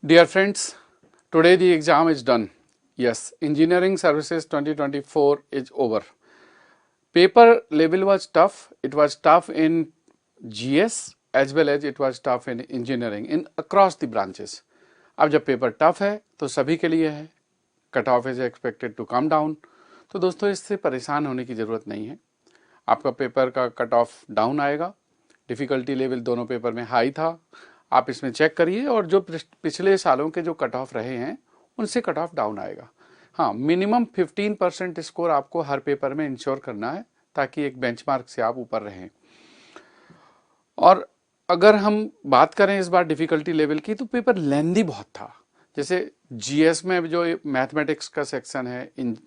Dear friends, today the exam is done. Yes, Engineering Services 2024 is over. Paper level was tough. It was tough in GS as well as it was tough in engineering in across the branches. अब जब paper tough है तो सभी के लिए है, cut off is expected to come down. तो दोस्तों इससे परेशान होने की ज़रूरत नहीं है। आपका पेपर का कट ऑफ डाउन आएगा। डिफ़िकल्टी लेवल दोनों पेपर में हाई था, आप इसमें चेक करिए और जो पिछले सालों के जो कट ऑफ रहे हैं उनसे कट ऑफ डाउन आएगा। हाँ, मिनिमम 15% स्कोर आपको हर पेपर में इंश्योर करना है ताकि एक बेंचमार्क से आप ऊपर रहें। और अगर हम बात करें इस बार डिफ़िकल्टी लेवल की तो पेपर लेंदी बहुत था। जैसे जीएस में जो मैथमेटिक्स का सेक्शन है, इन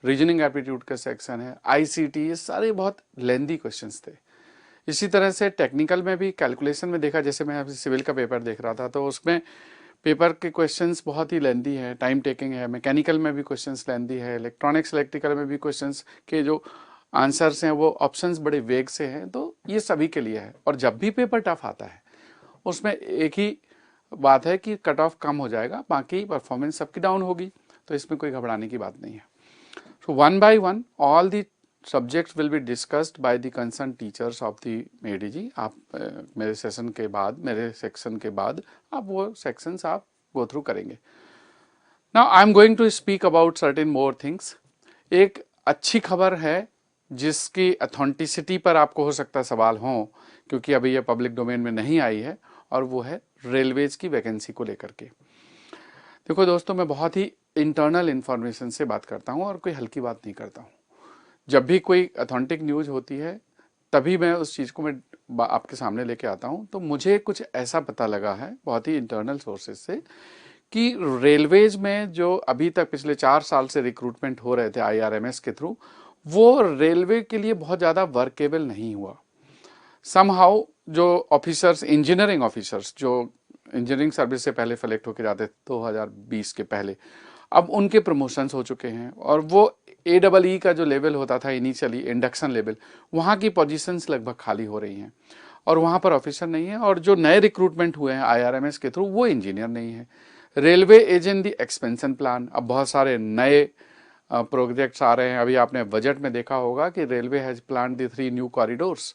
रीजनिंग एप्टीट्यूड का सेक्शन है, आईसीटी, ये सारे बहुत लेंदी क्वेश्चंस थे। इसी तरह से टेक्निकल में भी कैलकुलेशन में देखा, जैसे मैं अभी सिविल का पेपर देख रहा था तो उसमें पेपर के क्वेश्चंस बहुत ही लेंदी है, टाइम टेकिंग है। मैकेनिकल में भी क्वेश्चंस लेंदी है, इलेक्ट्रॉनिक्स इलेक्ट्रिकल में भी क्वेश्चंस के जो आंसर्स हैं वो ऑप्शंस बड़े वेग से हैं। तो ये सभी के लिए है। और जब भी पेपर टफ आता है उसमें एक ही बात है कि कट ऑफ कम हो जाएगा, बाकी परफॉर्मेंस सबकी डाउन होगी। तो इसमें कोई घबराने की बात नहीं है। So one by one all the subjects will be discussed by the concern teachers of the मेडी जी। आप मेरे सेशन के बाद, मेरे सेक्शन के बाद आप वो सेक्शंस आप गो थ्रू करेंगे। Now I am going to speak about certain more things. एक अच्छी खबर है जिसकी अथेंटिसिटी पर आपको हो सकता है सवाल हो, क्योंकि अभी ये पब्लिक डोमेन में नहीं आई है, और वो है रेलवेज की वैकेंसी को लेकर के। देखो दोस्तों, मैं बहुत ही इंटरनल इन्फॉर्मेशन से बात करता हूँ और कोई हल्की बात नहीं करता हूँ। जब भी कोई अथेंटिक न्यूज़ होती है तभी मैं उस चीज़ को मैं आपके सामने लेके आता हूँ। तो मुझे कुछ ऐसा पता लगा है बहुत ही इंटरनल सोर्सेज से कि रेलवेज में जो अभी तक पिछले 4 साल से रिक्रूटमेंट हो रहे थे आईआरएमएस के थ्रू, वो रेलवे के लिए बहुत ज़्यादा वर्केबल नहीं हुआ। समहाउ जो ऑफिसर्स, इंजीनियरिंग ऑफिसर्स जो इंजीनियरिंग सर्विस से पहले सेलेक्ट होकर जाते 2020 के पहले, अब उनके प्रमोशंस हो चुके हैं और वो AEE का जो लेवल होता था इनिशियली, इंडक्शन लेवल, वहाँ की पोजीशंस लगभग खाली हो रही हैं और वहाँ पर ऑफिसर नहीं है। और जो नए रिक्रूटमेंट हुए हैं आईआरएमएस के थ्रू वो इंजीनियर नहीं है। Railway is in the expansion plan. अब बहुत सारे नए प्रोजेक्ट्स आ रहे हैं। अभी आपने बजट में देखा होगा कि railway has plan the 3 new corridors,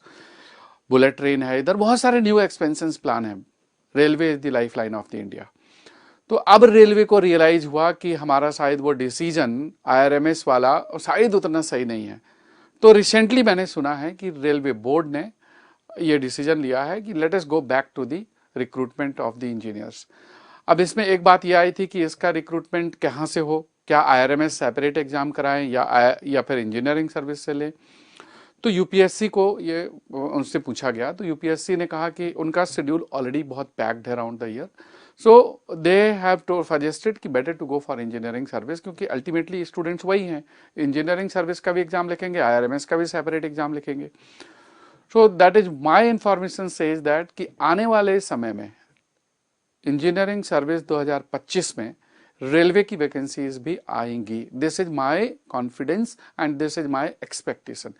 bullet train है, इधर बहुत सारे न्यू एक्सपेंशन प्लान है। Railway is the life line of the India. तो अब रेलवे को रियलाइज हुआ कि हमारा शायद वो डिसीजन आईआरएमएस वाला शायद उतना सही नहीं है। तो रिसेंटली मैंने सुना है कि रेलवे बोर्ड ने ये डिसीजन लिया है कि let us go back to the recruitment of the engineers. अब इसमें एक बात ये आई थी कि इसका रिक्रूटमेंट कहाँ से हो, क्या आईआरएमएस सेपरेट एग्जाम कराएं या फिर इंजीनियरिंग सर्विस से लें। तो यूपीएससी को ये उनसे पूछा गया तो यूपीएससी ने कहा कि उनका शेड्यूल ऑलरेडी बहुत पैक्ड है around the year, so they have to suggested कि better to go for engineering service, क्योंकि अल्टीमेटली स्टूडेंट्स वही हैं, इंजीनियरिंग सर्विस का भी एग्जाम लिखेंगे, आईआरएमएस का भी सेपरेट एग्जाम लिखेंगे। So that is my information says that कि आने वाले समय में इंजीनियरिंग सर्विस 2025 में रेलवे की वैकेंसीज भी आएंगी। This is my confidence and this is my expectation.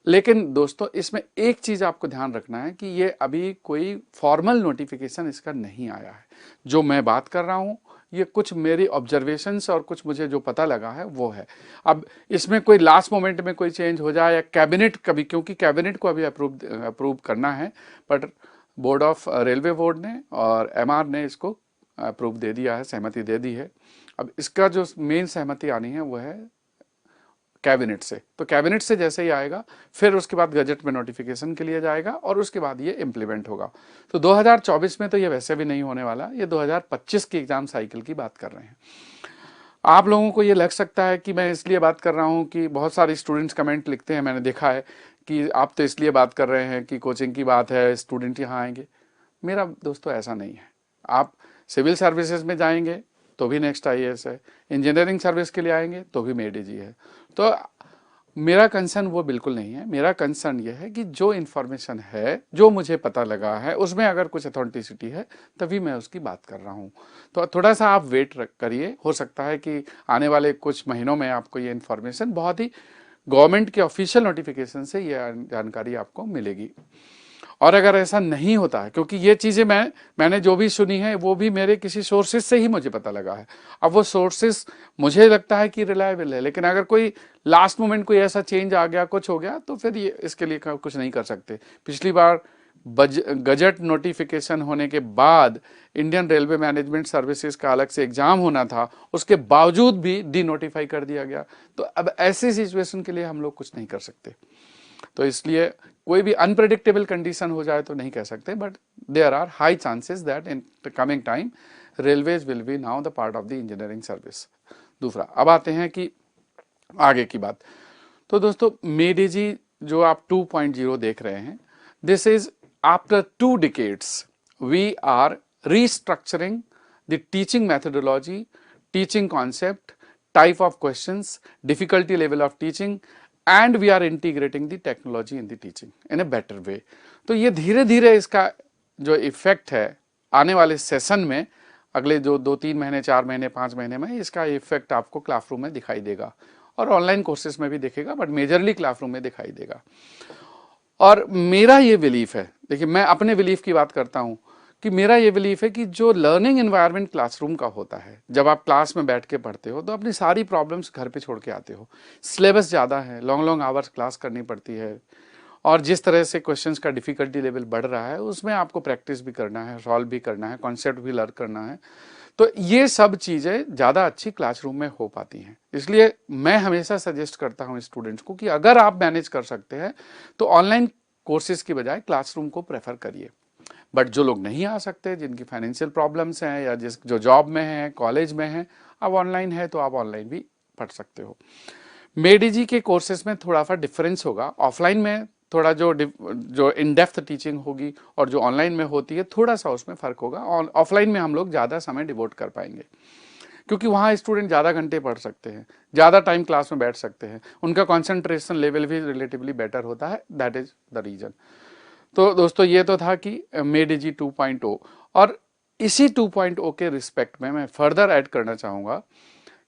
लेकिन दोस्तों इसमें एक चीज आपको ध्यान रखना है कि ये अभी कोई फॉर्मल नोटिफिकेशन इसका नहीं आया है। जो मैं बात कर रहा हूं ये कुछ मेरी ऑब्जर्वेशंस और कुछ मुझे जो पता लगा है वो है। अब इसमें कोई लास्ट मोमेंट में कोई चेंज हो जाए या कैबिनेट कभी, क्योंकि कैबिनेट को अभी अप्रूव करना है, but board of railway board ने और एमआर ने इसको अप्रूव दे दिया है, सहमति दे दी है। अब इसका जो मेन सहमति आनी है वो है कैबिनेट से। तो कैबिनेट से जैसे ही आएगा फिर उसके बाद गजट में नोटिफिकेशन के लिए जाएगा और उसके बाद ये इम्प्लीमेंट होगा। तो 2024 में तो ये वैसे भी नहीं होने वाला, ये 2025 की एग्जाम साइकिल की बात कर रहे हैं। आप लोगों को ये लग सकता है कि मैं इसलिए बात कर रहा हूँ कि बहुत सारे स्टूडेंट्स कमेंट लिखते हैं, मैंने देखा है कि आप तो इसलिए बात कर रहे हैं कि कोचिंग की बात है, स्टूडेंट यहाँ आएंगे। मेरा दोस्तों ऐसा नहीं है। आप सिविल सर्विसेज में जाएंगे तो भी नेक्स्ट आईएएस है, इंजीनियरिंग सर्विस के लिए आएंगे तो भी मेड इजी है। तो मेरा कंसर्न वो बिल्कुल नहीं है। मेरा कंसर्न ये है कि जो इन्फॉर्मेशन है, जो मुझे पता लगा है, उसमें अगर कुछ अथेंटिसिटी है तभी मैं उसकी बात कर रहा हूँ। तो थोड़ा सा आप वेट करिए, हो सकता है कि आने वाले कुछ महीनों में आपको ये इन्फॉर्मेशन बहुत ही गवर्नमेंट के ऑफिशियल नोटिफिकेशन से ये जानकारी आपको मिलेगी। और अगर ऐसा नहीं होता है, क्योंकि ये चीज़ें मैंने जो भी सुनी है वो भी मेरे किसी सोर्सेज से ही मुझे पता लगा है। अब वो सोर्सेज मुझे लगता है कि रिलायबल है, लेकिन अगर कोई लास्ट मोमेंट कोई ऐसा चेंज आ गया, कुछ हो गया, तो फिर ये इसके लिए कुछ नहीं कर सकते। पिछली बार गजट नोटिफिकेशन होने के बाद इंडियन रेलवे मैनेजमेंट सर्विसेज का अलग से एग्जाम होना था, उसके बावजूद भी डी नोटिफाई कर दिया गया। तो अब ऐसी सिचुएशन के लिए हम लोग कुछ नहीं कर सकते। तो इसलिए कोई भी अनप्रेडिक्टेबल कंडीशन हो जाए तो नहीं कह सकते, but there are high chances that in the coming time railways will be now the part of the engineering service. दूसरा, अब आते हैं कि आगे की बात। तो दोस्तों, मेड इजी जो आप 2.0 देख रहे हैं, this is after 2 decades we are restructuring the teaching methodology, teaching concept, type of questions, difficulty level of teaching, and we are integrating the technology in the teaching in a better way। तो ये धीरे धीरे इसका जो effect है आने वाले session में, अगले जो 2-3 महीने, 4 महीने, 5 महीने में इसका इफेक्ट आपको क्लासरूम में दिखाई देगा, और ऑनलाइन कोर्सेज में भी दिखेगा, बट मेजरली क्लासरूम में दिखाई देगा। और मेरा ये बिलीफ है, देखिए मैं अपने बिलीफ की बात करता हूं, कि मेरा ये बिलीफ है कि जो लर्निंग एनवायरनमेंट क्लासरूम का होता है, जब आप क्लास में बैठ के पढ़ते हो तो अपनी सारी प्रॉब्लम्स घर पे छोड़ के आते हो। सिलेबस ज़्यादा है, लॉन्ग लॉन्ग आवर्स क्लास करनी पड़ती है, और जिस तरह से क्वेश्चंस का डिफिकल्टी लेवल बढ़ रहा है उसमें आपको प्रैक्टिस भी करना है, सॉल्व भी करना है, कॉन्सेप्ट भी लर्न करना है। तो ये सब चीज़ें ज़्यादा अच्छी क्लासरूम में हो पाती हैं। इसलिए मैं हमेशा सजेस्ट करता हूँ स्टूडेंट्स को कि अगर आप मैनेज कर सकते हैं तो ऑनलाइन कोर्सेज की बजाय क्लासरूम को प्रेफर करिए। बट जो लोग नहीं आ सकते, जिनकी फाइनेंशियल प्रॉब्लम्स हैं, या जो जॉब में हैं, कॉलेज में हैं, अब ऑनलाइन है तो आप ऑनलाइन भी पढ़ सकते हो। मेड इजी के कोर्सेज में थोड़ा सा डिफरेंस होगा। ऑफलाइन में थोड़ा जो इन डेप्थ टीचिंग होगी और जो ऑनलाइन में होती है, थोड़ा सा उसमें फ़र्क होगा। ऑफलाइन में हम लोग ज़्यादा समय डिवोट कर पाएंगे, क्योंकि वहाँ स्टूडेंट ज़्यादा घंटे पढ़ सकते हैं, ज़्यादा टाइम क्लास में बैठ सकते हैं, उनका कॉन्सेंट्रेशन लेवल भी रिलेटिवली बेटर होता है। That is the reason. तो दोस्तों, ये तो था कि मेड इजी 2.0, और इसी 2.0 के रिस्पेक्ट में मैं फर्दर ऐड करना चाहूँगा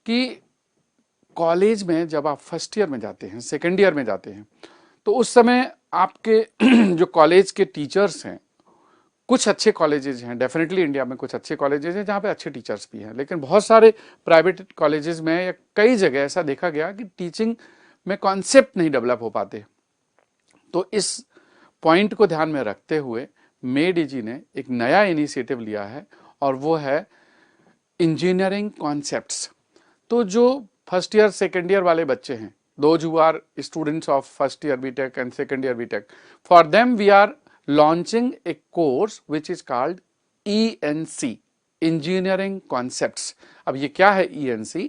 कि कॉलेज में जब आप फर्स्ट ईयर में जाते हैं, सेकेंड ईयर में जाते हैं, तो उस समय आपके जो कॉलेज के टीचर्स हैं, कुछ अच्छे कॉलेजेस हैं, डेफिनेटली इंडिया में कुछ अच्छे कॉलेजेस हैं जहाँ पे अच्छे टीचर्स भी हैं, लेकिन बहुत सारे प्राइवेट कॉलेजेस में या कई जगह ऐसा देखा गया कि टीचिंग में कॉन्सेप्ट नहीं डेवलप हो पाते। तो इस पॉइंट को ध्यान में रखते हुए मेड इजी ने एक नया इनिशिएटिव लिया है, और वो है इंजीनियरिंग कॉन्सेप्ट्स। तो जो फर्स्ट ईयर सेकेंड ईयर वाले बच्चे हैं, those who are students of first year BTech and second year BTech, for them we are launching a course which is called ENC, Engineering Concepts। अब ये क्या है ENC?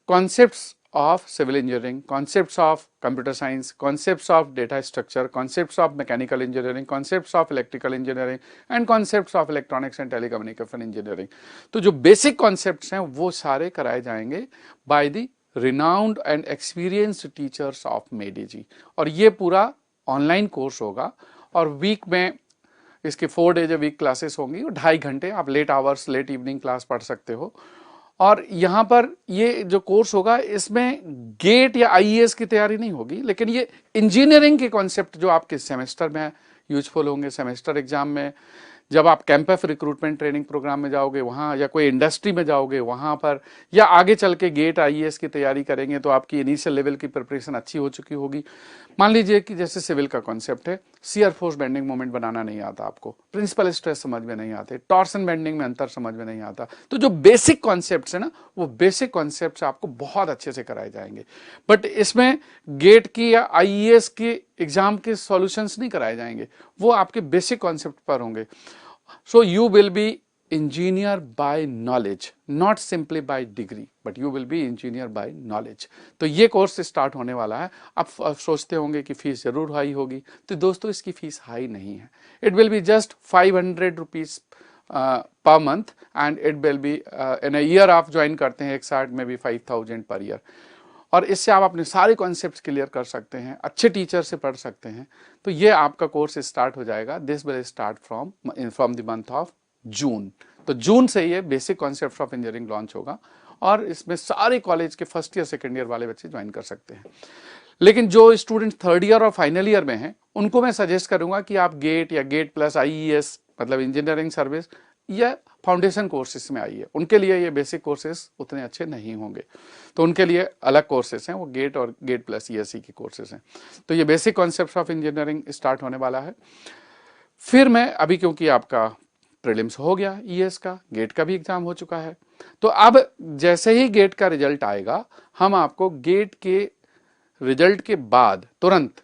Concepts of Civil Engineering, Concepts of Computer Science, Concepts of Data Structure, Concepts of Mechanical Engineering, Concepts of Electrical Engineering and Concepts of Electronics and Telecommunication Engineering। तो जो basic concepts हैं वो सारे कराए जाएंगे by the renowned and experienced teachers of made easy, और ये पूरा ऑनलाइन कोर्स होगा, और वीक में इसके 4 डेज वीक क्लासेस होंगी, और 2.5 घंटे आप late hours, late evening class पढ़ सकते हो। और यहाँ पर ये जो कोर्स होगा, इसमें गेट या आईएएस की तैयारी नहीं होगी, लेकिन ये इंजीनियरिंग के कॉन्सेप्ट जो आपके सेमेस्टर में यूजफुल होंगे, सेमेस्टर एग्जाम में, जब आप कैंपस रिक्रूटमेंट ट्रेनिंग प्रोग्राम में जाओगे वहाँ, या कोई इंडस्ट्री में जाओगे वहाँ पर, या आगे चल के गेट आईएएस की तैयारी करेंगे तो आपकी इनिशियल लेवल की प्रिपरेशन अच्छी हो चुकी होगी। मान लीजिए कि जैसे सिविल का कॉन्सेप्ट है, शियर फोर्स बेंडिंग मोमेंट बनाना नहीं आता आपको, प्रिंसिपल स्ट्रेस समझ में नहीं आते, टॉर्सन बेंडिंग में अंतर समझ में नहीं आता, तो जो बेसिक कॉन्सेप्ट्स है ना, वो बेसिक कॉन्सेप्ट्स आपको बहुत अच्छे से कराए जाएंगे। बट इसमें गेट की या आईएएस के एग्जाम के सॉल्यूशंस नहीं कराए जाएंगे, वो आपके बेसिक कॉन्सेप्ट पर होंगे। So you will be engineer by knowledge, not simply by degree, but you will be engineer by knowledge। तो ये कोर्स स्टार्ट होने वाला है। आप सोचते होंगे कि फीस जरूर हाई होगी, तो दोस्तों इसकी फीस हाई नहीं है। It will be just 500 rupees per month, and it will be in a year आप ज्वाइन करते हैं एक साथ में भी 5000 पर ईयर, और इससे आप अपने सारे कॉन्सेप्ट्स क्लियर कर सकते हैं, अच्छे टीचर से पढ़ सकते हैं। तो ये आपका कोर्स स्टार्ट हो जाएगा। This will start from the month of June. तो जून से ये basic concepts of engineering launch होगा, और इसमें सारे कॉलेज के फर्स्ट ईयर सेकेंड ईयर वाले बच्चे ज्वाइन कर सकते हैं। लेकिन जो स्टूडेंट थर्ड ईयर और फाइनल ईयर में हैं उनको मैं सजेस्ट करूंगा कि आप गेट या गेट प्लस IES मतलब इंजीनियरिंग सर्विस या फाउंडेशन कोर्सेज में आइए। उनके लिए ये बेसिक कोर्सेज उतने अच्छे नहीं होंगे, तो उनके लिए अलग कोर्सेज हैं, वो गेट और गेट प्लस ESE के कोर्सेज हैं। तो ये basic concept of engineering start होने वाला है। फिर मैं अभी, क्योंकि आपका प्रीलिम्स हो गया ES का, गेट का भी एग्जाम हो चुका है, तो अब जैसे ही गेट का रिजल्ट आएगा हम आपको गेट के रिजल्ट के बाद तुरंत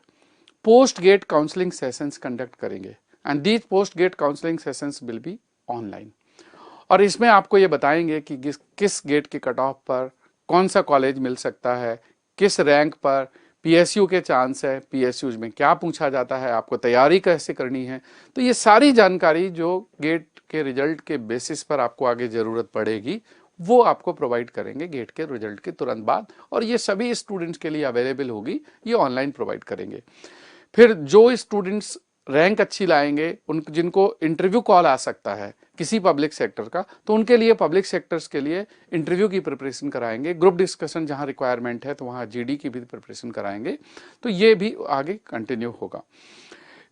post GATE counselling sessions conduct करेंगे and these post GATE counselling sessions will be online. और इसमें आपको ये बताएंगे कि किस गेट के कट ऑफ पर कौन सा कॉलेज मिल सकता है, किस रैंक पर PSU के चांस है, PSUs में क्या पूछा जाता है, आपको तैयारी कैसे करनी है। तो ये सारी जानकारी जो गेट के रिजल्ट के बेसिस पर आपको आगे जरूरत पड़ेगी वो आपको प्रोवाइड करेंगे गेट के रिजल्ट के तुरंत बाद, और ये सभी स्टूडेंट्स के लिए अवेलेबल होगी, ये ऑनलाइन प्रोवाइड करेंगे। फिर जो स्टूडेंट्स रैंक अच्छी लाएंगे, उन जिनको इंटरव्यू कॉल आ सकता है किसी पब्लिक सेक्टर का, तो उनके लिए पब्लिक सेक्टर्स के लिए इंटरव्यू की प्रिपरेशन कराएंगे, ग्रुप डिस्कशन जहां रिक्वायरमेंट है तो वहां GD की भी प्रिपरेशन कराएंगे। तो ये भी आगे कंटिन्यू होगा।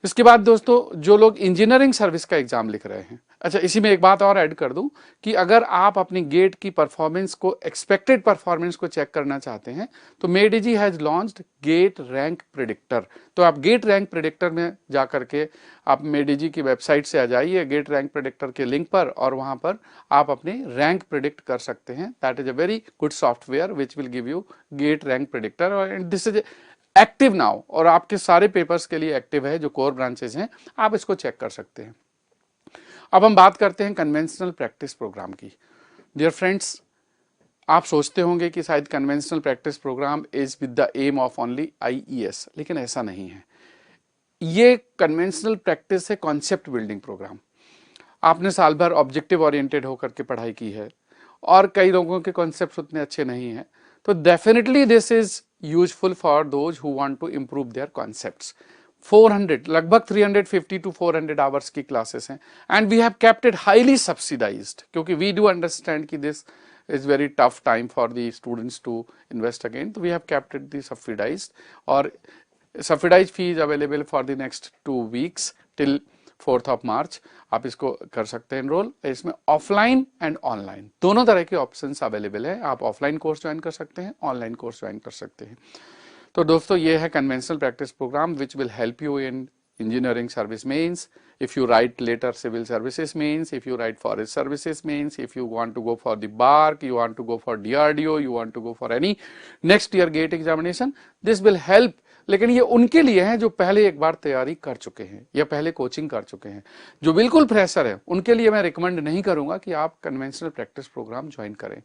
इसके बाद दोस्तों जो लोग इंजीनियरिंग सर्विस का एग्जाम लिख रहे हैं, अच्छा इसी में एक बात और ऐड कर दूं कि अगर आप अपनी गेट की परफॉर्मेंस को, एक्सपेक्टेड परफॉर्मेंस को चेक करना चाहते हैं तो Made Easy has launched GATE rank predictor. तो आप गेट रैंक प्रेडिक्टर में जाकर के आप मेड इजी की वेबसाइट से आ जाइए गेट रैंक प्रेडिक्टर के लिंक पर, और वहां पर आप अपने रैंक प्रेडिक्ट कर सकते हैं। That is a very good software which will give you get rank predictor, and this is active now, और आपके सारे पेपर्स के लिए एक्टिव है जो कोर ब्रांचेस हैं, आप इसको चेक कर सकते हैं। अब हम बात करते हैं कन्वेंशनल प्रैक्टिस प्रोग्राम की। डियर फ्रेंड्स, आप सोचते होंगे कि शायद conventional practice program is with the aim of only IES, लेकिन ऐसा नहीं है। ये कन्वेंशनल प्रैक्टिस है कॉन्सेप्ट बिल्डिंग प्रोग्राम। आपने साल भर ऑब्जेक्टिव ओरिएंटेड होकर के पढ़ाई की है और कई लोगों के कॉन्सेप्ट्स उतने अच्छे नहीं हैं, तो definitely this is useful for those who want to improve their concepts. 400 लगभग 350 to 400 आवर्स की क्लासेस हैं, and we have kept it highly subsidised, क्योंकि वी डू अंडरस्टैंड कि this is very tough time for the students to invest again, so we have kept it the subsidized, और subsidized fee is available for the next 2 weeks till 4th of March। आप इसको कर सकते हैं enrol. इसमें offline and online दोनों तरह के ऑप्शंस अवेलेबल है। आप ऑफलाइन कोर्स ज्वाइन कर सकते हैं, ऑनलाइन कोर्स ज्वाइन कर सकते हैं। तो दोस्तों ये है conventional practice program which will help you in engineering service means, if you write later civil services means, if you write forest services means, if you want to go for the bar, you want to go for DRDO, you want to go for any next year gate examination, this will help। लेकिन ये उनके लिए है जो पहले एक बार तैयारी कर चुके हैं या पहले कोचिंग कर चुके हैं। जो बिल्कुल फ्रेशर है उनके लिए मैं रिकमेंड नहीं करूंगा कि आप कन्वेंशनल प्रैक्टिस प्रोग्राम ज्वाइन करें।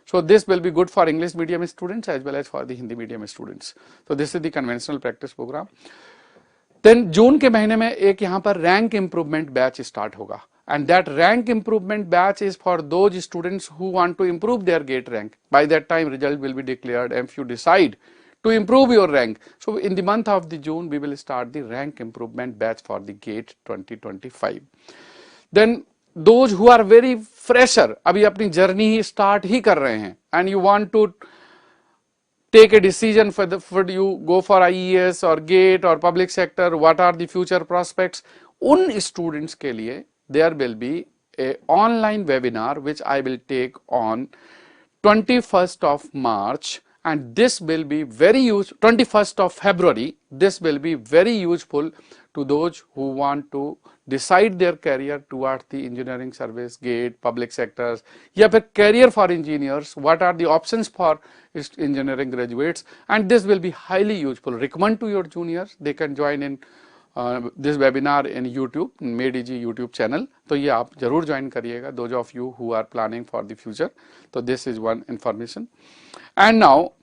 So this will be good for English medium students as well as for the Hindi medium students. So this is the conventional practice program. Then June के महीने में एक यहाँ पर रैंक इंप्रूवमेंट बैच स्टार्ट होगा, and that rank improvement batch is for those students who want to improve their GATE rank. By that time result will be declared, and if you decide to improve your rank, so in the month of the June we will start the rank improvement batch for the GATE 2025. Then those who are very fresher, अभी अपनी journey ही start ही कर रहे हैं, and you want to take a decision for you go for IES or GATE or public sector, what are the future prospects, उन students के लिए there will be a online webinar which I will take on 21st of March, and this will be very useful, 21st of February, this will be very useful to those who want to decide their career towards the engineering service, GATE, public sectors, या फिर career for engineers, what are the options for engineering graduates, and this will be highly useful. Recommend to your juniors, they can join in this webinar in YouTube, Made Easy YouTube channel. तो ये आप जरूर join करिएगा, those of you who are planning for the future. तो this is one information. And now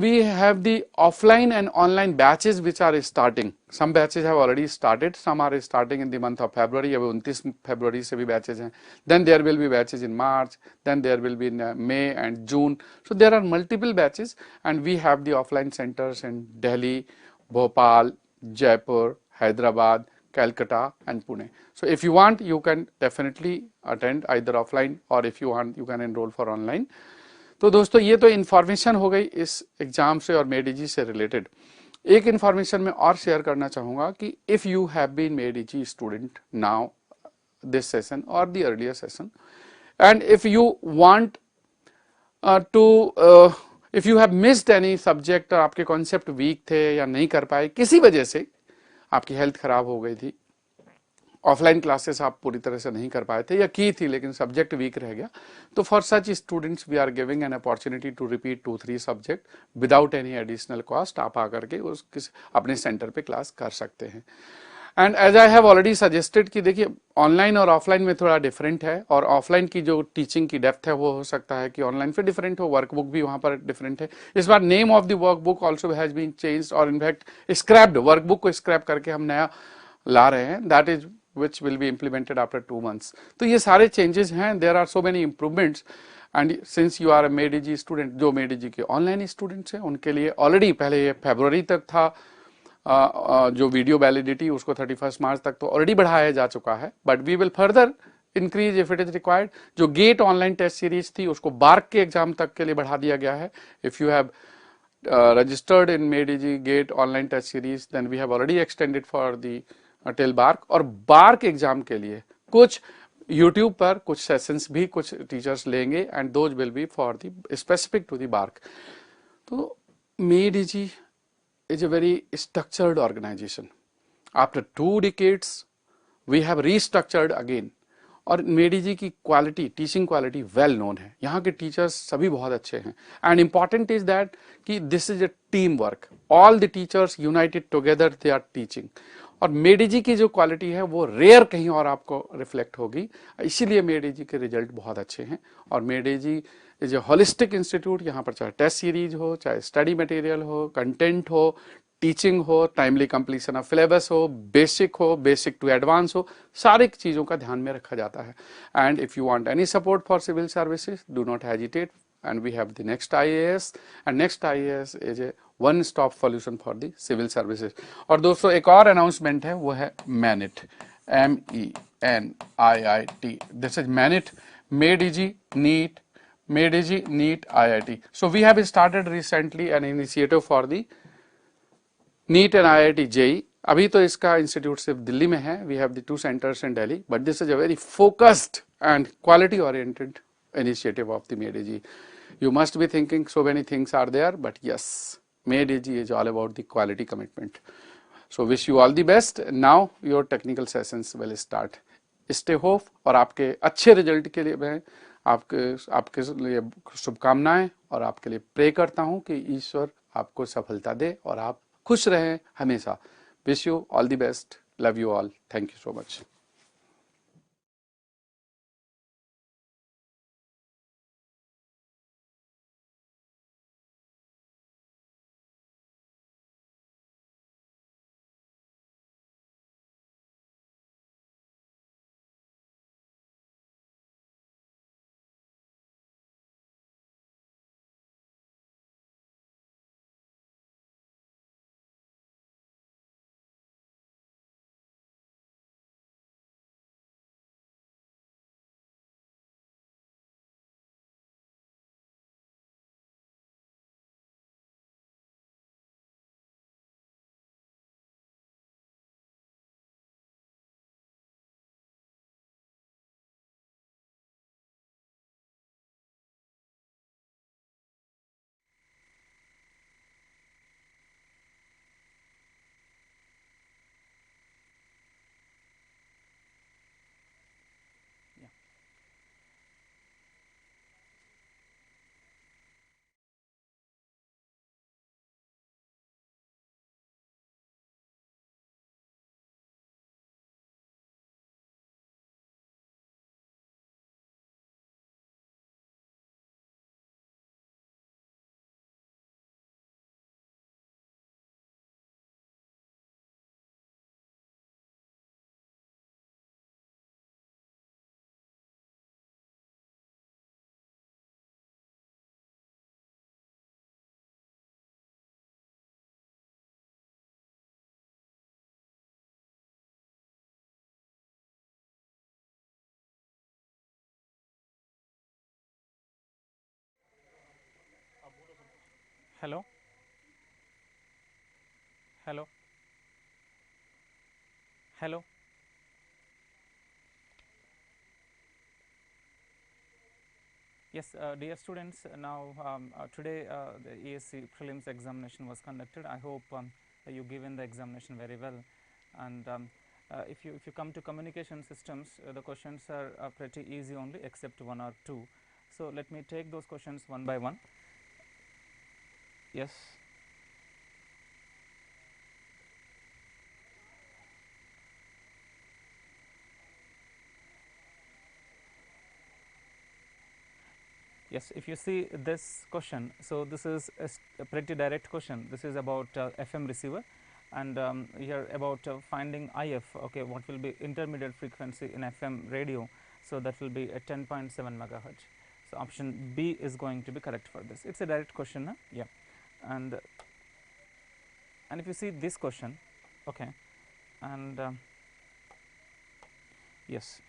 we have the offline and online batches which are starting. Some batches have already started, some are starting in the month of February. अभी 29 February से भी batches हैं. Then there will be batches in March, then there will be in May and June. So there are multiple batches, and we have the offline centers in Delhi, Bhopal, Jaipur, Hyderabad, Calcutta and Pune. So if you want, you can definitely attend either offline, or if you want, you can enroll for online. तो दोस्तों ये तो information हो गई इस exam से और Made Easy से रिलेटेड। एक इन्फॉर्मेशन मैं और शेयर करना चाहूँगा कि if you have been Made Easy student now this session or the earlier session, and if you want to if you have missed any subject और आपके कॉन्सेप्ट वीक थे या नहीं कर पाए किसी वजह से, आपकी हेल्थ खराब हो गई थी, ऑफलाइन क्लासेस आप पूरी तरह से नहीं कर पाए थे या की थी लेकिन सब्जेक्ट वीक रह गया, तो for such students we are giving an opportunity to repeat 2-3 subject without any additional cost. आप आकर के उस अपने सेंटर पे क्लास कर सकते हैं। And as I have already suggested कि देखिए ऑनलाइन और ऑफलाइन में थोड़ा डिफरेंट है, और ऑफलाइन की जो टीचिंग की डेप्थ है वो हो सकता है कि ऑनलाइन पे डिफरेंट हो, वर्कबुक भी वहां पर डिफरेंट है। इस बार name of the workbook also has been changed, और इनफैक्ट स्क्रैप्ड, वर्कबुक को स्क्रैप करके हम नया ला रहे हैं, that is which will be implemented after 2 months। तो ये सारे चेंजेस हैं, there are so many improvements, and since you are a made Easy student, जो मेड इजी के ऑनलाइन स्टूडेंट्स हैं उनके लिए ऑलरेडी पहले ये फरवरी तक था, जो वीडियो वैलिडिटी उसको 31 मार्च तक तो ऑलरेडी बढ़ाया जा चुका है, but we will further increase if it is required. जो गेट ऑनलाइन टेस्ट सीरीज थी उसको बार्क के एग्जाम तक के लिए बढ़ा दिया गया है। If you have registered in made easy gate online test series, then we have already extended for the till bark, और बार्क एग्जाम के लिए कुछ यूट्यूब पर कुछ सेशंस भी कुछ टीचर्स लेंगे, and those will be for the specific to the BARC. तो Made Easy is a very structured organization. After 2 decades, we have restructured again. और मेडी जी की quality, teaching quality well known है, यहाँ के teachers सभी बहुत अच्छे हैं, एंड इम्पॉर्टेंट इज दैट कि this is a team work, all the teachers united together they are teaching. और मेडी जी की जो क्वालिटी है वो रेयर कहीं और आपको रिफ्लेक्ट होगी, इसीलिए मेडी जी के रिजल्ट बहुत अच्छे हैं। और Made Easy is a holistic institute, यहाँ पर चाहे टेस्ट सीरीज हो, चाहे स्टडी मटेरियल हो, कंटेंट हो, टीचिंग हो, टाइमली कंप्लीशन ऑफ सिलेबस हो, बेसिक टू एडवांस हो, सारी चीज़ों का ध्यान में रखा जाता है। And if you want any support for civil services, do not hesitate, and we have the Next IAS, and Next IAS is a one stop solution for the civil services. और दोस्तों एक और अनाउंसमेंट है, वो है MENIIT, MENIIT, this is MENIIT, Made Easy NEET, Made Easy NEET IIT। So we have started recently an initiative for the neat and IIT JEE। अभी तो इसका इंस्टीट्यूट सिर्फ दिल्ली में है, we have the 2 centres in Delhi, but this is a very focused and quality oriented initiative of the made easy। You must be thinking so many things are there, but yes, made easy is all about the quality commitment। So wish you all the best। Now your technical sessions will start। Stay hope, और आपके अच्छे result के लिए मैं आपके लिए शुभकामनाएं और आपके लिए प्रे करता हूं कि ईश्वर आपको सफलता दे और आप खुश रहें हमेशा। Wish you all the best, love you all, thank you so much. Hello? Hello? Hello? Yes, dear students, now today the ESE Prelims examination was conducted. I hope you given the examination very well, and if you come to communication systems, the questions are pretty easy only except one or two. So let me take those questions one by one. Yes. Yes, if you see this question, so this is a pretty direct question. This is about FM receiver, and here about finding IF. Okay, what will be intermediate frequency in FM radio? So that will be at 10.7 megahertz. So option B is going to be correct for this. It's a direct question, huh? Yeah, and if you see this question, okay, and yes.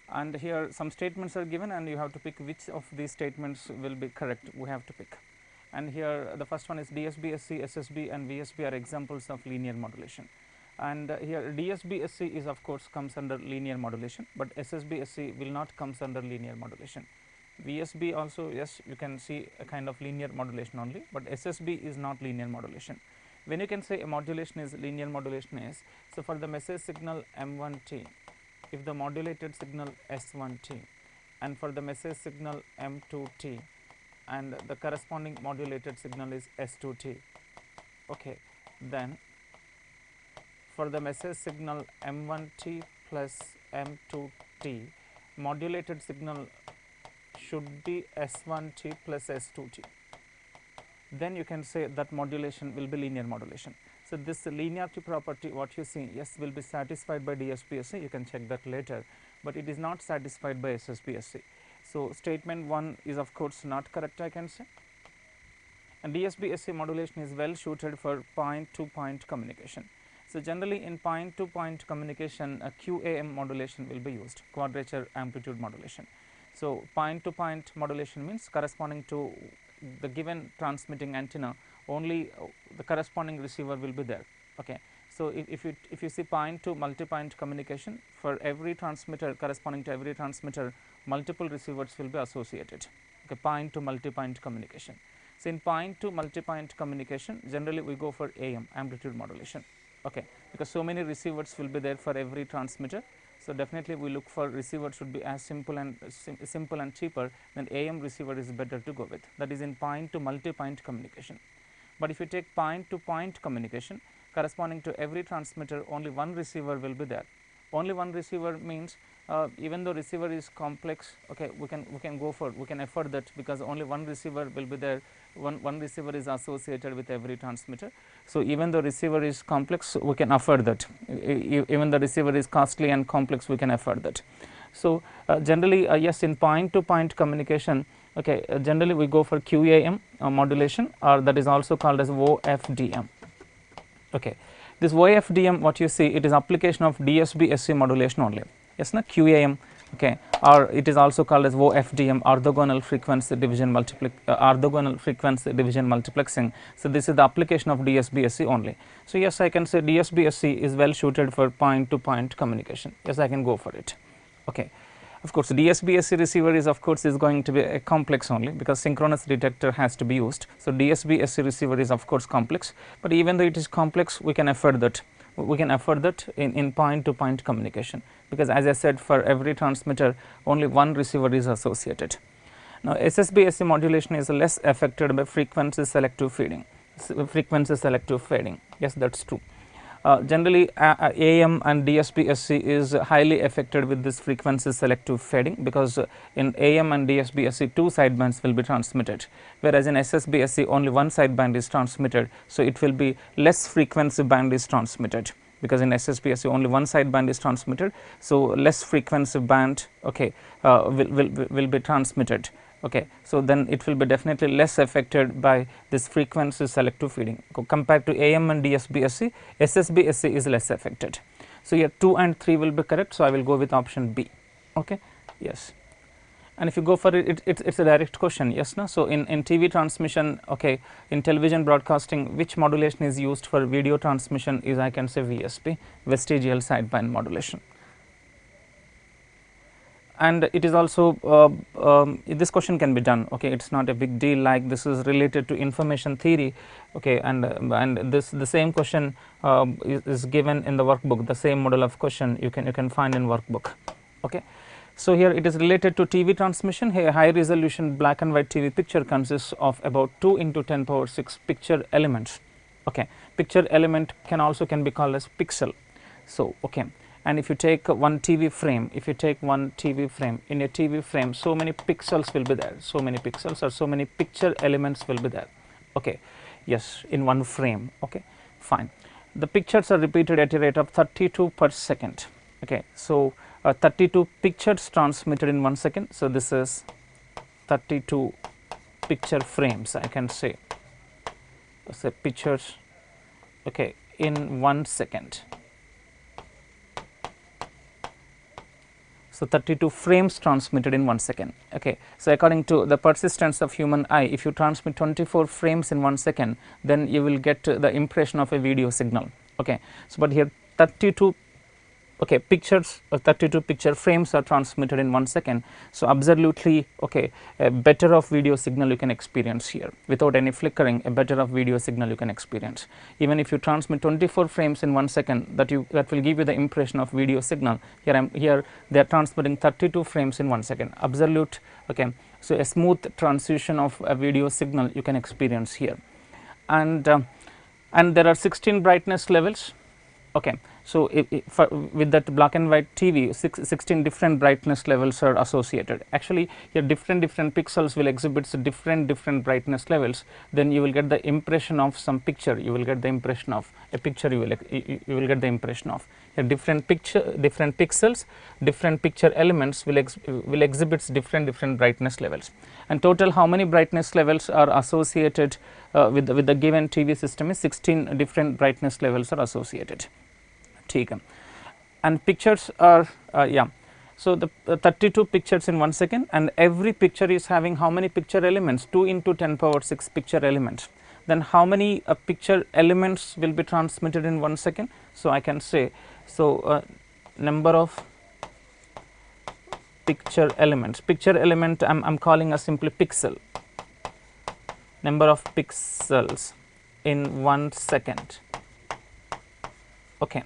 And here some statements are given, and you have to pick which of these statements will be correct. We have to pick, and here the first one is DSB-SC, SSB and VSB are examples of linear modulation, and here DSB-SC is of course comes under linear modulation, but SSB-SC will not comes under linear modulation. VSB also, yes, you can see a kind of linear modulation only, but SSB is not linear modulation. When you can say a modulation is linear modulation is, so for the message signal M1T, if the modulated signal S1T, and for the message signal M2T, and the corresponding modulated signal is S2T, okay, then for the message signal M1T plus M2T, modulated signal should be S1T plus S2T. Then you can say that modulation will be linear modulation. So this linearity property, what you see, yes, will be satisfied by DSB-SC. You can check that later, but it is not satisfied by SSB-SC. So statement 1 is of course not correct, I can say. And DSB-SC modulation is well suited for point-to-point communication. So generally in point-to-point communication, a QAM modulation will be used, quadrature amplitude modulation. So point-to-point modulation means corresponding to the given transmitting antenna, only the corresponding receiver will be there. Okay. So if you see point to multi-point communication, for every transmitter corresponding to every transmitter, multiple receivers will be associated. Okay, point to multi-point communication. So in point to multi-point communication, generally we go for AM, amplitude modulation. Okay, because so many receivers will be there for every transmitter. So definitely we look for receiver should be as simple and cheaper, then AM receiver is better to go with. That is in point to multi-point communication. But if you take point to point communication, corresponding to every transmitter, only one receiver will be there. Only one receiver means even though receiver is complex, okay, we can afford that, because only one receiver will be there. One receiver is associated with every transmitter. So even though receiver is complex, we can afford that. Even the receiver is costly and complex, we can afford that. So generally, yes, in point to point communication, okay, generally we go for QAM modulation, or that is also called as OFDM. Okay, this OFDM, what you see, it is application of DSB-SC modulation only. Yes, na QAM, okay, or it is also called as OFDM, orthogonal frequency division multiplexing. So this is the application of DSB-SC only. So yes, I can say DSB-SC is well suited for point to point communication. Yes, I can go for it. Okay. Of course, DSB-SC receiver is of course is going to be a complex only, because synchronous detector has to be used. So DSB-SC receiver is of course complex, but even though it is complex, we can afford that. We can afford that in point to point communication, because as I said, for every transmitter only one receiver is associated. Now SSB-SC modulation is less affected by frequency selective fading. Yes, that's true. Generally AM and DSB-SC is highly affected with this frequency selective fading, because in AM and DSB-SC two sidebands will be transmitted, whereas in SSB-SC only one sideband is transmitted. So it will be less frequency band is transmitted, because in SSB-SC only one sideband is transmitted. So less frequency band, okay, will be transmitted. Okay, so then it will be definitely less affected by this frequency selective feeding compared to AM and DSB-SC. SSB-SC is less affected. So here 2 and 3 will be correct. So I will go with option B. Okay, yes. And if you go for it, it's a direct question, yes, no? So in TV transmission, okay, in television broadcasting, which modulation is used for video transmission is, I can say, VSP, vestigial sideband modulation. And it is also this question can be done, okay, it's not a big deal, like this is related to information theory, okay, and this the same question is given in the workbook, the same model of question you can find in workbook, okay. So here it is related to TV transmission. Here high resolution black and white TV picture consists of about 2 into 10 power 6 picture elements, okay. Picture element can be called as pixel. So okay, and if you take one TV frame, in a TV frame, so many pixels will be there, so many pixels or so many picture elements will be there, okay, yes, in one frame, okay, fine. The pictures are repeated at a rate of 32 per second, okay. So 32 pictures transmitted in 1 second. So this is 32 picture frames, I can say, pictures, okay, in 1 second. So 32 frames transmitted in 1 second, okay. So according to the persistence of human eye, if you transmit 24 frames in 1 second, then you will get the impression of a video signal, okay. So but here 32 okay pictures, 32 picture frames are transmitted in 1 second. So absolutely, okay, a better of video signal you can experience here without any flickering, a better of video signal you can experience. Even if you transmit 24 frames in 1 second, that will give you the impression of video signal. Here they are transmitting 32 frames in 1 second, absolute, okay. So a smooth transition of a video signal you can experience here, and there are 16 brightness levels, okay. So with that black and white TV, 16 different brightness levels are associated. Actually here different pixels will exhibit different brightness levels. Then you will get the impression of some picture, you will get the impression of a picture, you will get the impression of here different pixels, different picture elements will exhibit different brightness levels. And total how many brightness levels are associated with the given TV system is 16 different brightness levels are associated. And pictures are so the 32 pictures in 1 second, and every picture is having how many picture elements, 2 into 10 power 6 picture elements. Then how many picture elements will be transmitted in 1 second? So I can say, so number of picture elements, picture element I'm calling as simply pixel, number of pixels in 1 second, okay.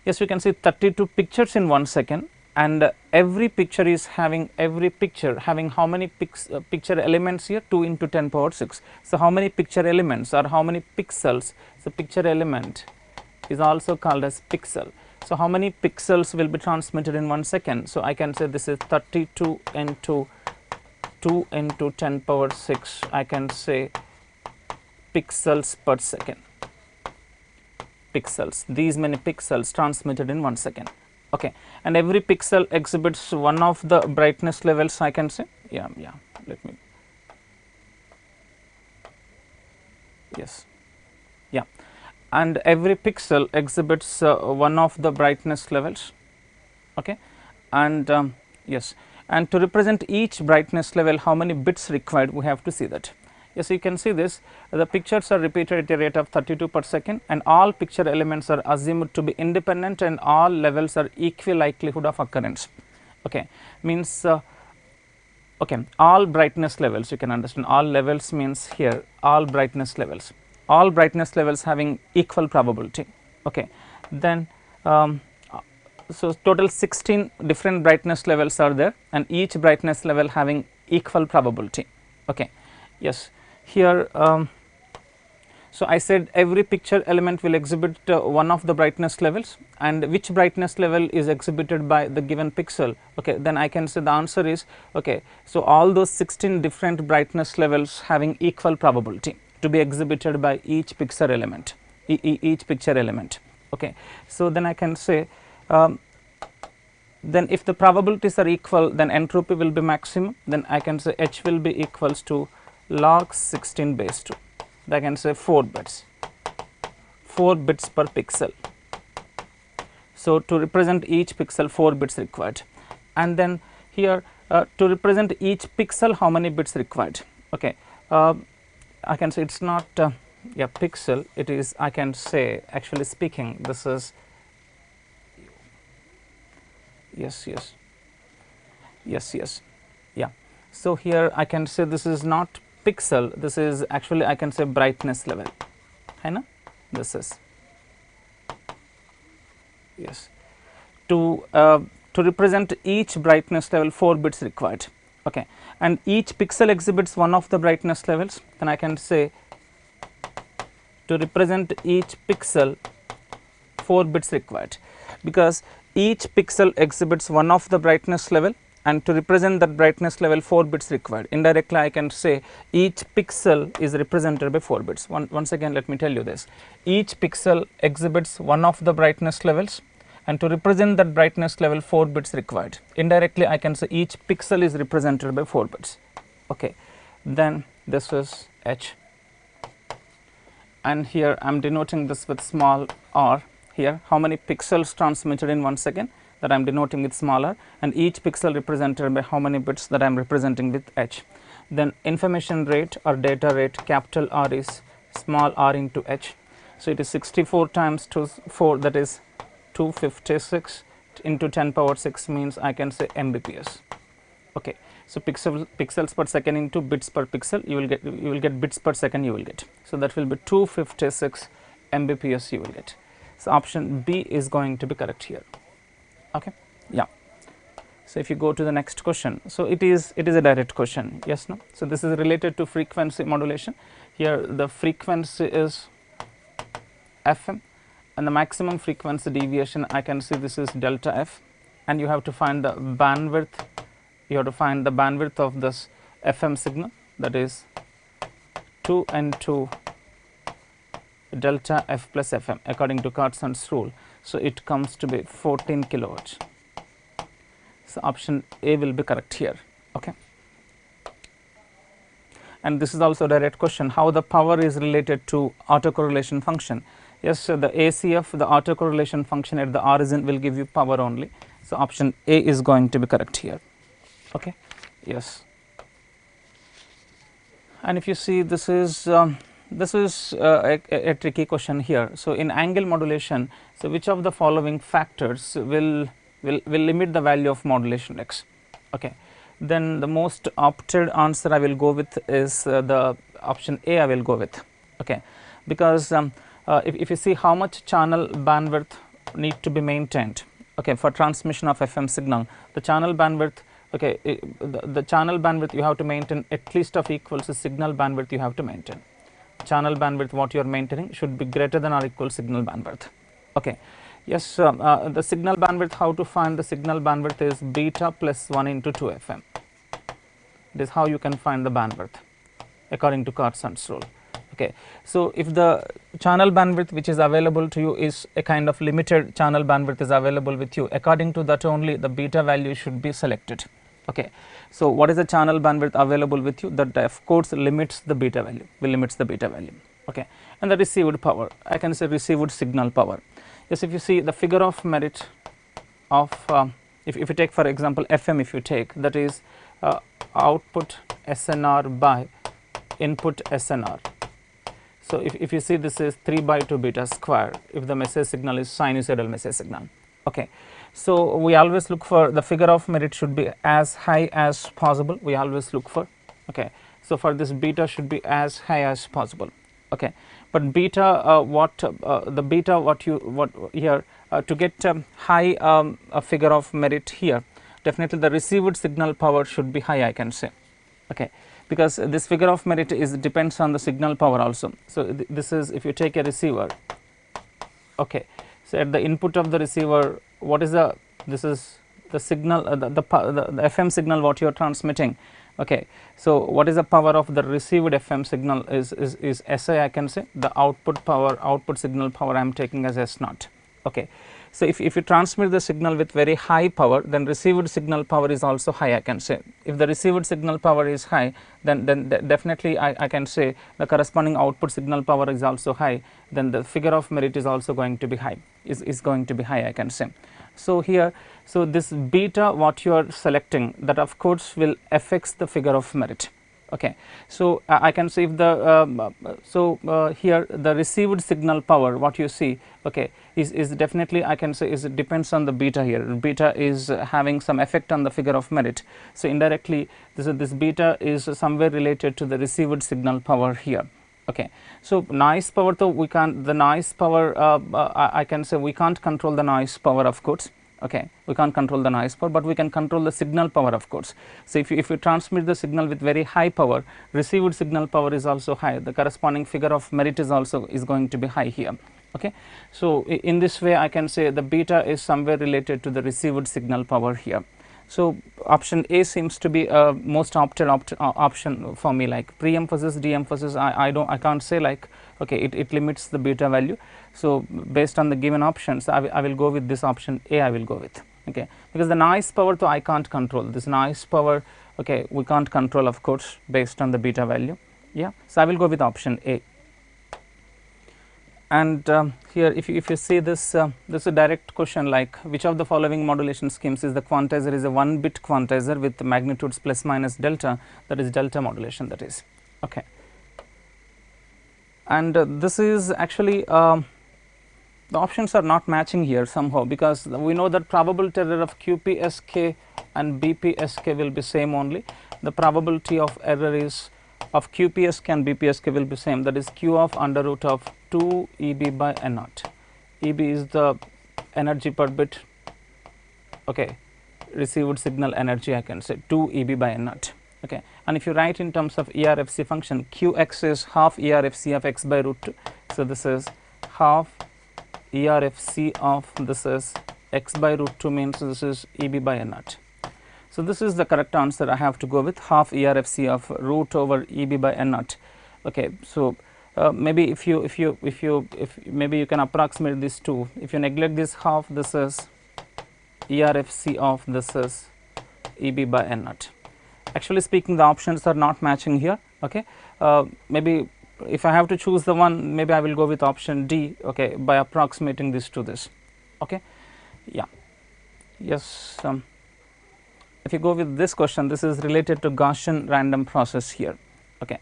Yes, we can see 32 pictures in 1 second, and every picture having how many picture elements here, 2 into 10 power 6. So how many picture elements or how many pixels? So picture element is also called as pixel. So how many pixels will be transmitted in 1 second? So I can say this is 32 into 2 into 10 power 6, I can say pixels per second. Pixels, these many pixels transmitted in 1 second, okay. And every pixel exhibits one of the brightness levels, I can say, let me, yes, and every pixel exhibits one of the brightness levels, okay. And yes, and to represent each brightness level, how many bits required, we have to see that. Yes, you can see this, the pictures are repeated at a rate of 32 per second, and all picture elements are assumed to be independent, and all levels are equal likelihood of occurrence, okay. Means okay, all brightness levels, you can understand, all levels means here all brightness levels having equal probability, okay. Then so total 16 different brightness levels are there, and each brightness level having equal probability, okay. Yes, here so I said every picture element will exhibit one of the brightness levels, and which brightness level is exhibited by the given pixel, okay. Then I can say the answer is, okay, so all those 16 different brightness levels having equal probability to be exhibited by each picture element, each picture element, okay. So then I can say then if the probabilities are equal, then entropy will be maximum, then I can say H will be equals to log 16 base 2, I can say 4 bits per pixel. So to represent each pixel 4 bits required, and then here to represent each pixel how many bits required. Okay, I can say it's not a pixel, it is, I can say, actually speaking, this is yes, yeah. So here I can say this is not pixel, this is actually, I can say, brightness level, hai na? This is yes. To represent each brightness level 4 bits required. Okay, and each pixel exhibits one of the brightness levels, then I can say to represent each pixel 4 bits required, because each pixel exhibits one of the brightness level, and to represent that brightness level 4 bits required. Indirectly I can say each pixel is represented by 4 bits. Once again let me tell you this, each pixel exhibits one of the brightness levels, and to represent that brightness level 4 bits required. Indirectly I can say each pixel is represented by 4 bits. Okay, then this is H, and here I am denoting this with small r. Here how many pixels transmitted in 1 second, that I am denoting with small r, and each pixel represented by how many bits, that I am representing with H. Then information rate or data rate, capital R is small r into H. So it is 64 times 4, that is 256 into 10 power 6 means I can say Mbps. Okay, so pixels per second into bits per pixel, you will get bits per second you will get. So that will be 256 Mbps you will get. So option B is going to be correct here. Okay, yeah. So if you go to the next question, so it is a direct question, yes, no. So this is related to frequency modulation. Here the frequency is FM, and the maximum frequency deviation, I can see this is delta f, and you have to find the bandwidth, you have to find the bandwidth of this FM signal, that is 2 n2 delta f plus FM according to Cardson's rule. So it comes to be 14 kilohertz. So option A will be correct here. Okay, and this is also a direct question, how the power is related to autocorrelation function. Yes, so the ACF, the autocorrelation function at the origin will give you power only. So option A is going to be correct here. Okay, yes. And if you see, this is a tricky question here. So in angle modulation, so which of the following factors will limit the value of modulation x? Okay, then the most opted answer I will go with is the option A I will go with. Okay, because if you see how much channel bandwidth need to be maintained, okay, for transmission of FM signal, the channel bandwidth, okay, the channel bandwidth you have to maintain at least of equals to signal bandwidth you have to maintain. Channel bandwidth what you are maintaining should be greater than or equal signal bandwidth. Okay, yes, the signal bandwidth, how to find the signal bandwidth is beta plus 1 into 2 FM. This is how you can find the bandwidth according to Cardson's rule. Okay, so if the channel bandwidth which is available to you is a kind of limited channel bandwidth is available with you, according to that only the beta value should be selected. Okay, so what is the channel bandwidth available with you, that of course limits the beta value, limits the beta value. Okay, and the received power, I can say received signal power. Yes, if you see the figure of merit of if you take for example FM, if you take, that is output SNR by input SNR. So if you see, this is 3 by 2 beta square if the message signal is sinusoidal message signal. Okay, so we always look for the figure of merit should be as high as possible, we always look for. Okay, so for this beta should be as high as possible. Okay, but beta the beta what here to get high a figure of merit here, definitely the received signal power should be high, I can say. Okay, because this figure of merit is depends on the signal power also. So this is, if you take a receiver, okay, so at the input of the receiver, what is the, this is the signal, the FM signal what you are transmitting. Okay, so what is the power of the received FM signal is SI, I can say, the output power, output signal power I am taking as S naught. Okay, so if you transmit the signal with very high power, then received signal power is also high, I can say. If the received signal power is high, then definitely I can say the corresponding output signal power is also high, then the figure of merit is also going to be high, is going to be high, I can say. So, here, so this beta what you are selecting, that of course will affects the figure of merit. Okay. So, I can say if the here the received signal power what you see, okay, is definitely I can say is it depends on the beta here. Beta is having some effect on the figure of merit. So, indirectly this beta is somewhere related to the received signal power here. Okay. So, noise power, though we can't, the noise power I can say we can't control the noise power of course. Okay, we can't control the noise power, but we can control the signal power of course. So, if you transmit the signal with very high power, received signal power is also high, the corresponding figure of merit is also is going to be high here. Okay. So, in this way I can say the beta is somewhere related to the received signal power here. So, option A seems to be most opted option for me, like pre-emphasis, de-emphasis, I can't say like, okay, it limits the beta value. So, based on the given options I will go with this option A, I will go with, okay, because the noise power though I can't control, this noise power, okay, we can't control of course based on the beta value. Yeah. So, I will go with option A. And here if you see this, this is a direct question like which of the following modulation schemes is the quantizer is a 1 bit quantizer with magnitudes plus minus delta, that is delta modulation, that is. Okay. And this is actually the options are not matching here somehow, because we know that probability error of QPSK and BPSK will be same only. The probability of error is of QPSK and BPSK will be same, that is Q of under root of 2 EB by N naught. EB is the energy per bit, okay, received signal energy I can say 2 EB by N naught. Okay. And if you write in terms of ERFC function, Qx is half ERFC of x by root 2. So, this is half ERFC of this is x by root 2 means this is EB by N naught. So, this is the correct answer I have to go with, half ERFC of root over EB by N naught. Okay. So, maybe if maybe you can approximate this two, if you neglect this half, this is ERFC of this is EB by N naught. Actually speaking, the options are not matching here. Okay. Maybe if I have to choose the one, maybe I will go with option D, okay, by approximating this to this. Okay. Yeah. Yes. If you go with this question, this is related to Gaussian random process here. Okay.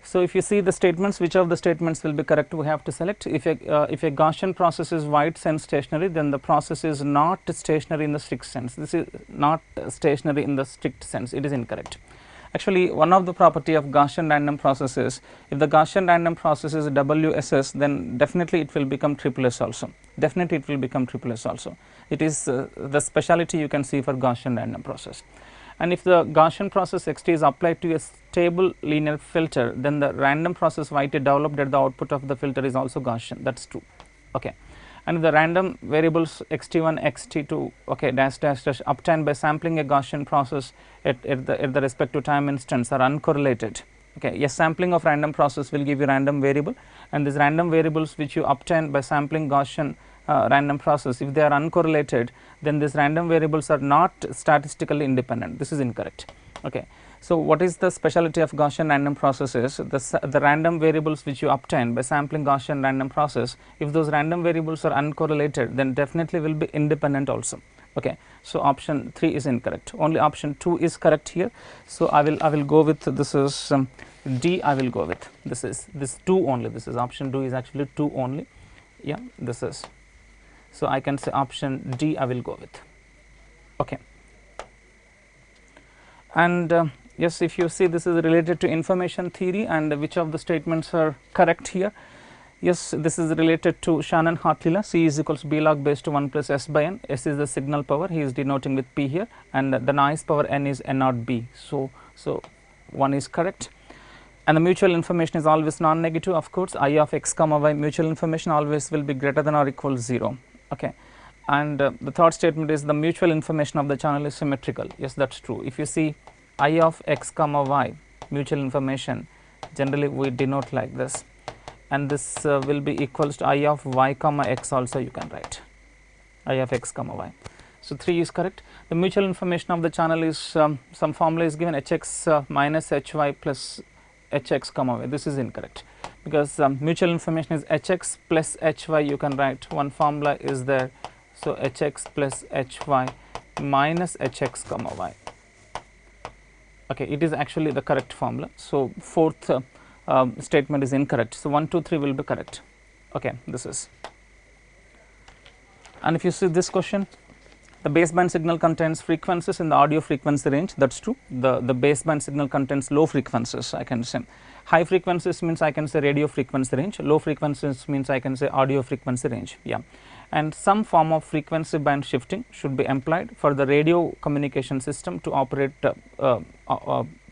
So, if you see the statements, which of the statements will be correct, we have to select. If a Gaussian process is wide sense stationary, then the process is not stationary in the strict sense. This is not stationary in the strict sense, it is incorrect. Actually, one of the property of Gaussian random process is, if the Gaussian random process is WSS, then definitely it will become SSS also, definitely it will become SSS also. It is the speciality you can see for Gaussian random process. And if the Gaussian process xt is applied to a stable linear filter, then the random process yt developed at the output of the filter is also Gaussian, that is true. Okay. And the random variables xt1, xt2, okay, dash dash dash obtained by sampling a Gaussian process at the respective time instance are uncorrelated. Okay. A sampling of random process will give you random variable, and these random variables which you obtain by sampling Gaussian random process, if they are uncorrelated, then these random variables are not statistically independent. This is incorrect. Okay. So, what is the speciality of Gaussian random process is the random variables which you obtain by sampling Gaussian random process, if those random variables are uncorrelated, then definitely will be independent also. Okay. So, option 3 is incorrect, only option 2 is correct here. So, I will go with this is D, I will go with this is this 2 only, this is option 2 is actually 2 only. Yeah, this is. So, I can say option D I will go with. Okay. And yes, if you see, this is related to information theory, and which of the statements are correct here. Yes, this is related to Shannon-Hartley law, C is equals B log base to 1 plus S by N. S is the signal power, he is denoting with P here, and the noise power N is N naught B. So, 1 is correct. And the mutual information is always non-negative, of course, I of x comma y mutual information always will be greater than or equal 0. Okay. And the third statement is the mutual information of the channel is symmetrical. Yes, that is true. If you see I of x comma y mutual information, generally we denote like this, and this will be equals to I of y comma x also you can write, I of x comma y. So, 3 is correct. The mutual information of the channel is some formula is given hx minus hy plus hx comma y. This is incorrect, because mutual information is hx plus hy, you can write one formula is there, So hx plus hy minus hx comma y. Okay, it is actually the correct formula. So fourth statement is incorrect. So 1, 2, 3 will be correct. Okay, this is. And if you see this question, the baseband signal contains frequencies in the audio frequency range. That's true. The baseband signal contains low frequencies, I can say. High frequencies means I can say radio frequency range. Low frequencies means I can say audio frequency range. Yeah. And some form of frequency band shifting should be employed for the radio communication system to operate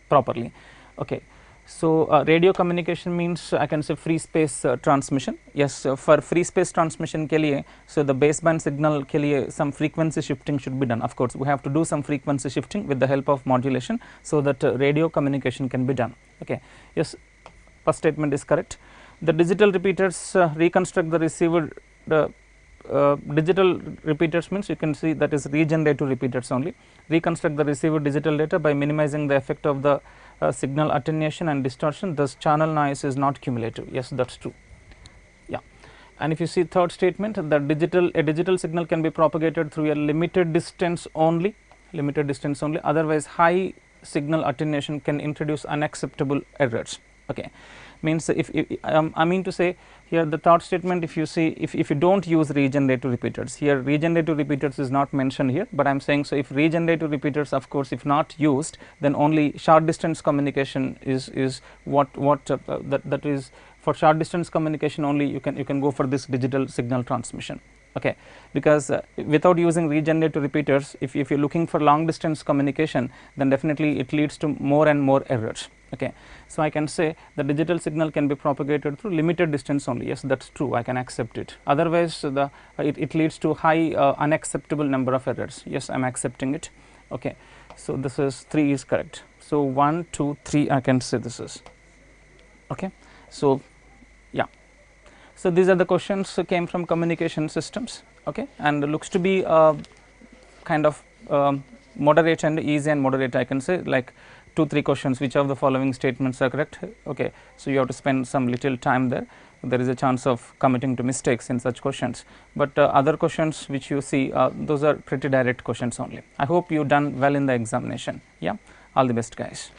properly. Okay. So radio communication means I can say free space transmission. Yes, for free space transmission के लिए, so the baseband signal के लिए some frequency shifting should be done. Of course, we have to do some frequency shifting with the help of modulation, so that radio communication can be done. Okay. Yes, first statement is correct. The digital repeaters reconstruct the receiver. Digital repeaters means you can see that is regenerative repeaters only. Reconstruct the receiver digital data by minimizing the effect of the signal attenuation and distortion, thus channel noise is not cumulative. Yes, that's true. Yeah. And if you see third statement, the digital signal can be propagated through a limited distance only, otherwise high signal attenuation can introduce unacceptable errors. Okay. Means if I mean to say here the third statement, if you see, if you do not use regenerative repeaters, here regenerative repeaters is not mentioned here, but I am saying, so if regenerative repeaters, of course, if not used, then only short distance communication is what that is, for short distance communication only you can go for this digital signal transmission. Okay. Because without using regenerative repeaters, if you are looking for long distance communication, then definitely it leads to more and more errors. Okay. So I can say the digital signal can be propagated through limited distance only. Yes, that's true, I can accept it. Otherwise it leads to high unacceptable number of errors. Yes, I am accepting it. Okay. So this is 3 is correct. So 1, 2, 3 I can say this is. Okay. So yeah. So these are the questions came from communication systems. Okay. And looks to be kind of moderate and easy and moderate, I can say, like 2-3 questions, which of the following statements are correct. Okay. So you have to spend some little time there. There is a chance of committing to mistakes in such questions, but other questions which you see, those are pretty direct questions only. I hope you done well in the examination. Yeah, all the best, guys.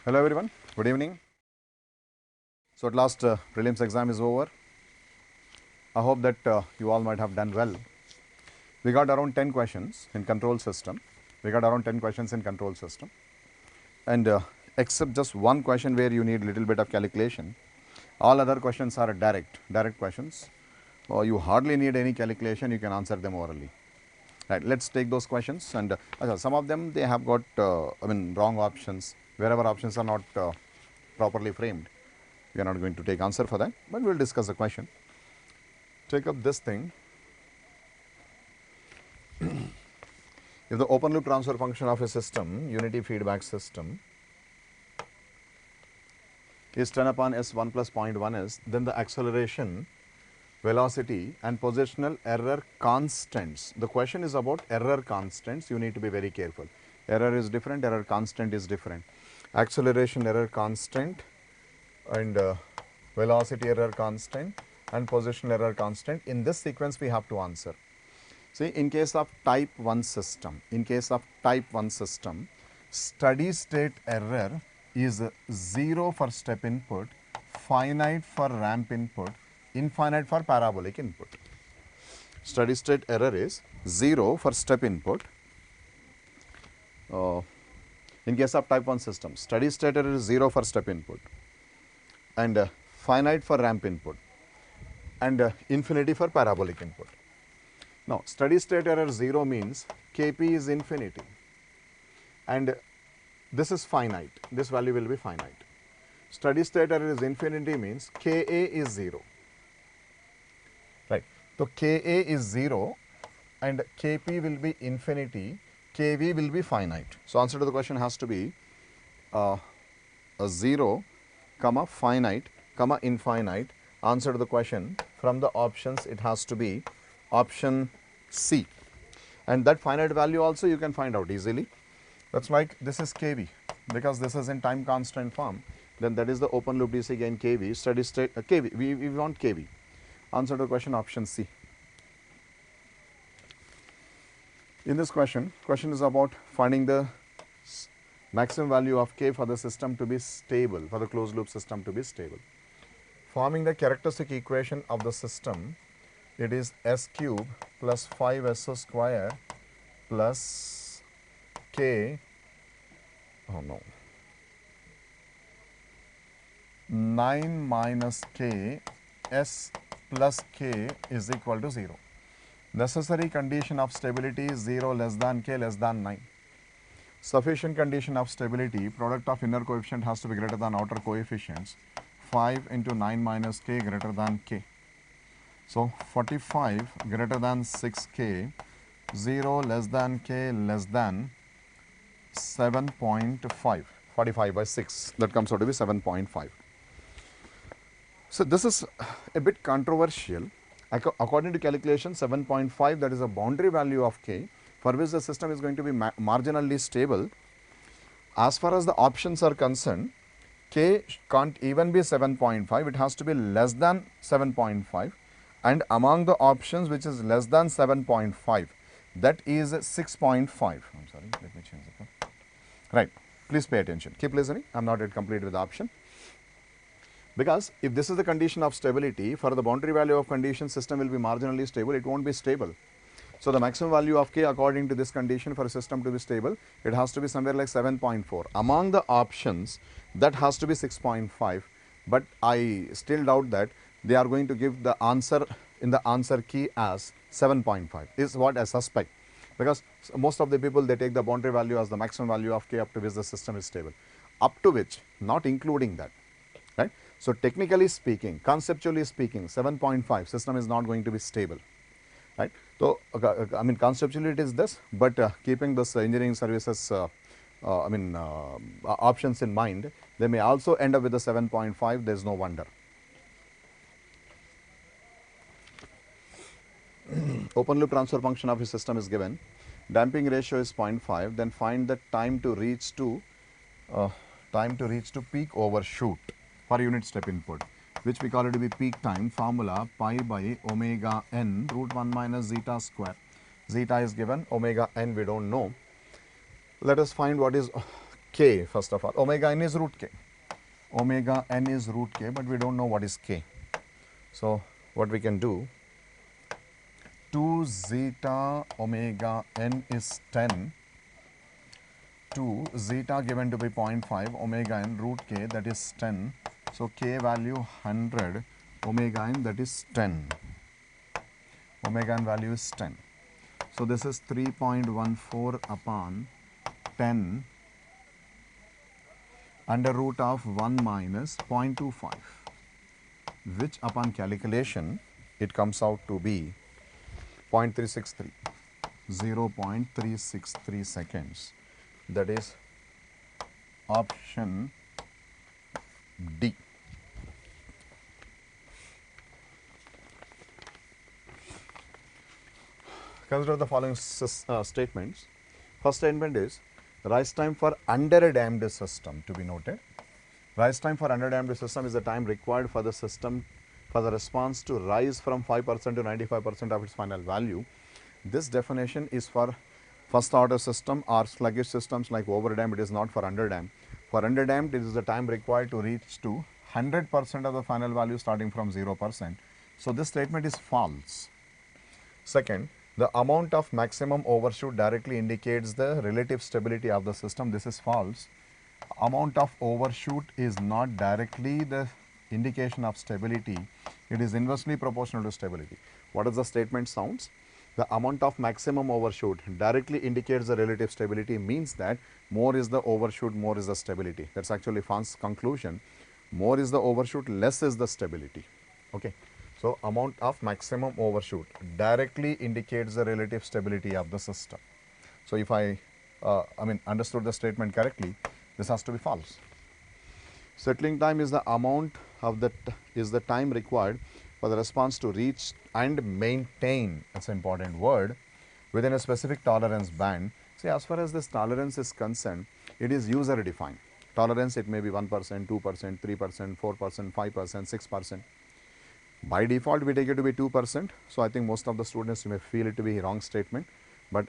Hello everyone, good evening. So at last prelims exam is over. I hope that you all might have done well. We got around 10 questions in control system. And except just one question where you need little bit of calculation, all other questions are direct questions. You hardly need any calculation, you can answer them orally. Right, let's take those questions, and some of them they have got wrong options. Wherever options are not properly framed. We are not going to take answer for that, but we will discuss the question. Take up this thing. If the open loop transfer function of a system, unity feedback system, is 10 upon S1 plus 0.1 S, then the acceleration, velocity and positional error constants. The question is about error constants. You need to be very careful. Error is different, error constant is different. Acceleration error constant and velocity error constant and positional error constant. In this sequence we have to answer. See, in case of type 1 system, steady state error is 0 for step input, finite for ramp input, infinite for parabolic input. Steady state error is 0 for step input. In case of type 1 system, steady state error is 0 for step input and finite for ramp input and infinity for parabolic input. Now, steady state error 0 means Kp is infinity and this is finite, this value will be finite. Steady state error is infinity means Ka is 0, right. So, Ka is 0 and Kp will be infinity, Kv will be finite. So, answer to the question has to be a 0, comma finite, comma infinite. Answer to the question from the options, it has to be option C, and that finite value also you can find out easily. That's like this is Kv, because this is in time constant form, then that is the open loop DC gain Kv, steady state Kv, we want Kv. Answer to the question option C. In this question is about finding the maximum value of K for the system to be stable, for the closed loop system to be stable. Forming the characteristic equation of the system, it is S cube plus 5S square plus K, 9 minus K S plus K is equal to 0. Necessary condition of stability is 0 less than K less than 9. Sufficient condition of stability, product of inner coefficient has to be greater than outer coefficients. 5 into 9 minus K greater than K. So, 45 greater than 6K, 0 less than K less than 7.5, 45 by 6, that comes out to be 7.5. So, this is a bit controversial. According to calculation, 7.5, that is a boundary value of K for which the system is going to be marginally stable. As far as the options are concerned, K can't even be 7.5, it has to be less than 7.5, and among the options which is less than 7.5, that is 6.5. I'm sorry, let me change it. Right, please pay attention, keep listening, I am not yet complete with the option. Because if this is the condition of stability, for the boundary value of condition, system will be marginally stable, it won't be stable. So, the maximum value of K according to this condition for a system to be stable, it has to be somewhere like 7.4. Among the options, that has to be 6.5, but I still doubt that they are going to give the answer in the answer key as 7.5, is what I suspect. Because most of the people, they take the boundary value as the maximum value of K up to which the system is stable, up to which, not including that, right. So, technically speaking, conceptually speaking, 7.5 system is not going to be stable, right. So, I mean conceptually it is this, but keeping this engineering services options in mind, they may also end up with the 7.5, there is no wonder. Open loop transfer function of a system is given, damping ratio is 0.5, then find the time to reach to peak overshoot for unit step input, which we call it to be peak time. Formula pi by omega n root 1 minus zeta square. Zeta is given, omega n we don't know. Let us find what is K first of all. Omega n is root K. Omega n is root K, but we don't know what is K. So, what we can do, 2 zeta omega n is 10, 2 zeta given to be 0.5, omega n root K, that is 10. So, K value 100, omega n, that is 10, omega n value is 10. So, this is 3.14 upon 10 under root of 1 minus 0.25, which upon calculation it comes out to be 0.363, 0.363 seconds. That is option D. Consider the following statements. First statement is rise time for under-damped system to be noted. Rise time for under-damped system is the time required for the system for the response to rise from 5% to 95% of its final value. This definition is for first order system or sluggish systems like overdamped. It is not for underdamped. For underdamped, it is the time required to reach to 100% of the final value starting from 0%. So this statement is false. Second, the amount of maximum overshoot directly indicates the relative stability of the system. This is false. Amount of overshoot is not directly the indication of stability. It is inversely proportional to stability. What does the statement sounds? The amount of maximum overshoot directly indicates the relative stability, means that more is the overshoot, more is the stability. That's actually false conclusion. More is the overshoot, less is the stability. Okay. So amount of maximum overshoot directly indicates the relative stability of the system. So if I understood the statement correctly, this has to be false. Settling time is the amount of the time required for the response to reach and maintain, that's an important word, within a specific tolerance band. See, as far as this tolerance is concerned, it is user defined. Tolerance, it may be 1%, 2%, 3%, 4%, 5%, 6%. By default, we take it to be 2%. So I think most of the students may feel it to be a wrong statement. But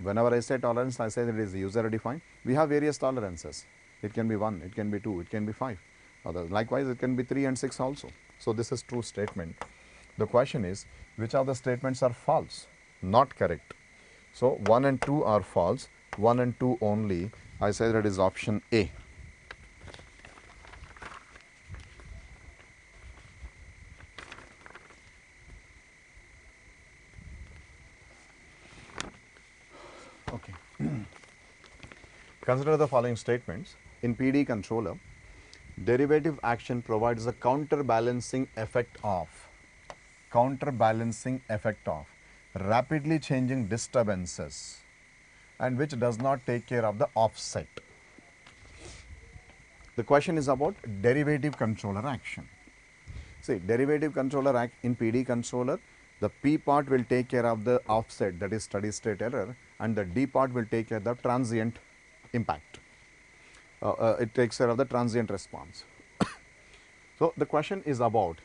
whenever I say tolerance, I say that it is user defined. We have various tolerances. It can be 1, it can be 2, it can be 5. Likewise, it can be 3 and 6 also. So this is true statement. The question is, which of the statements are false? Not correct. So 1 and 2 are false. 1 and 2 only. I say that is option A. Okay. Consider the following statements. In PD controller, derivative action provides a counterbalancing effect of rapidly changing disturbances, and which does not take care of the offset. The question is about derivative controller action. See, derivative controller act in PD controller, the P part will take care of the offset, that is steady state error, and the D part will take care of the transient impact. It takes care of the transient response. So the question is about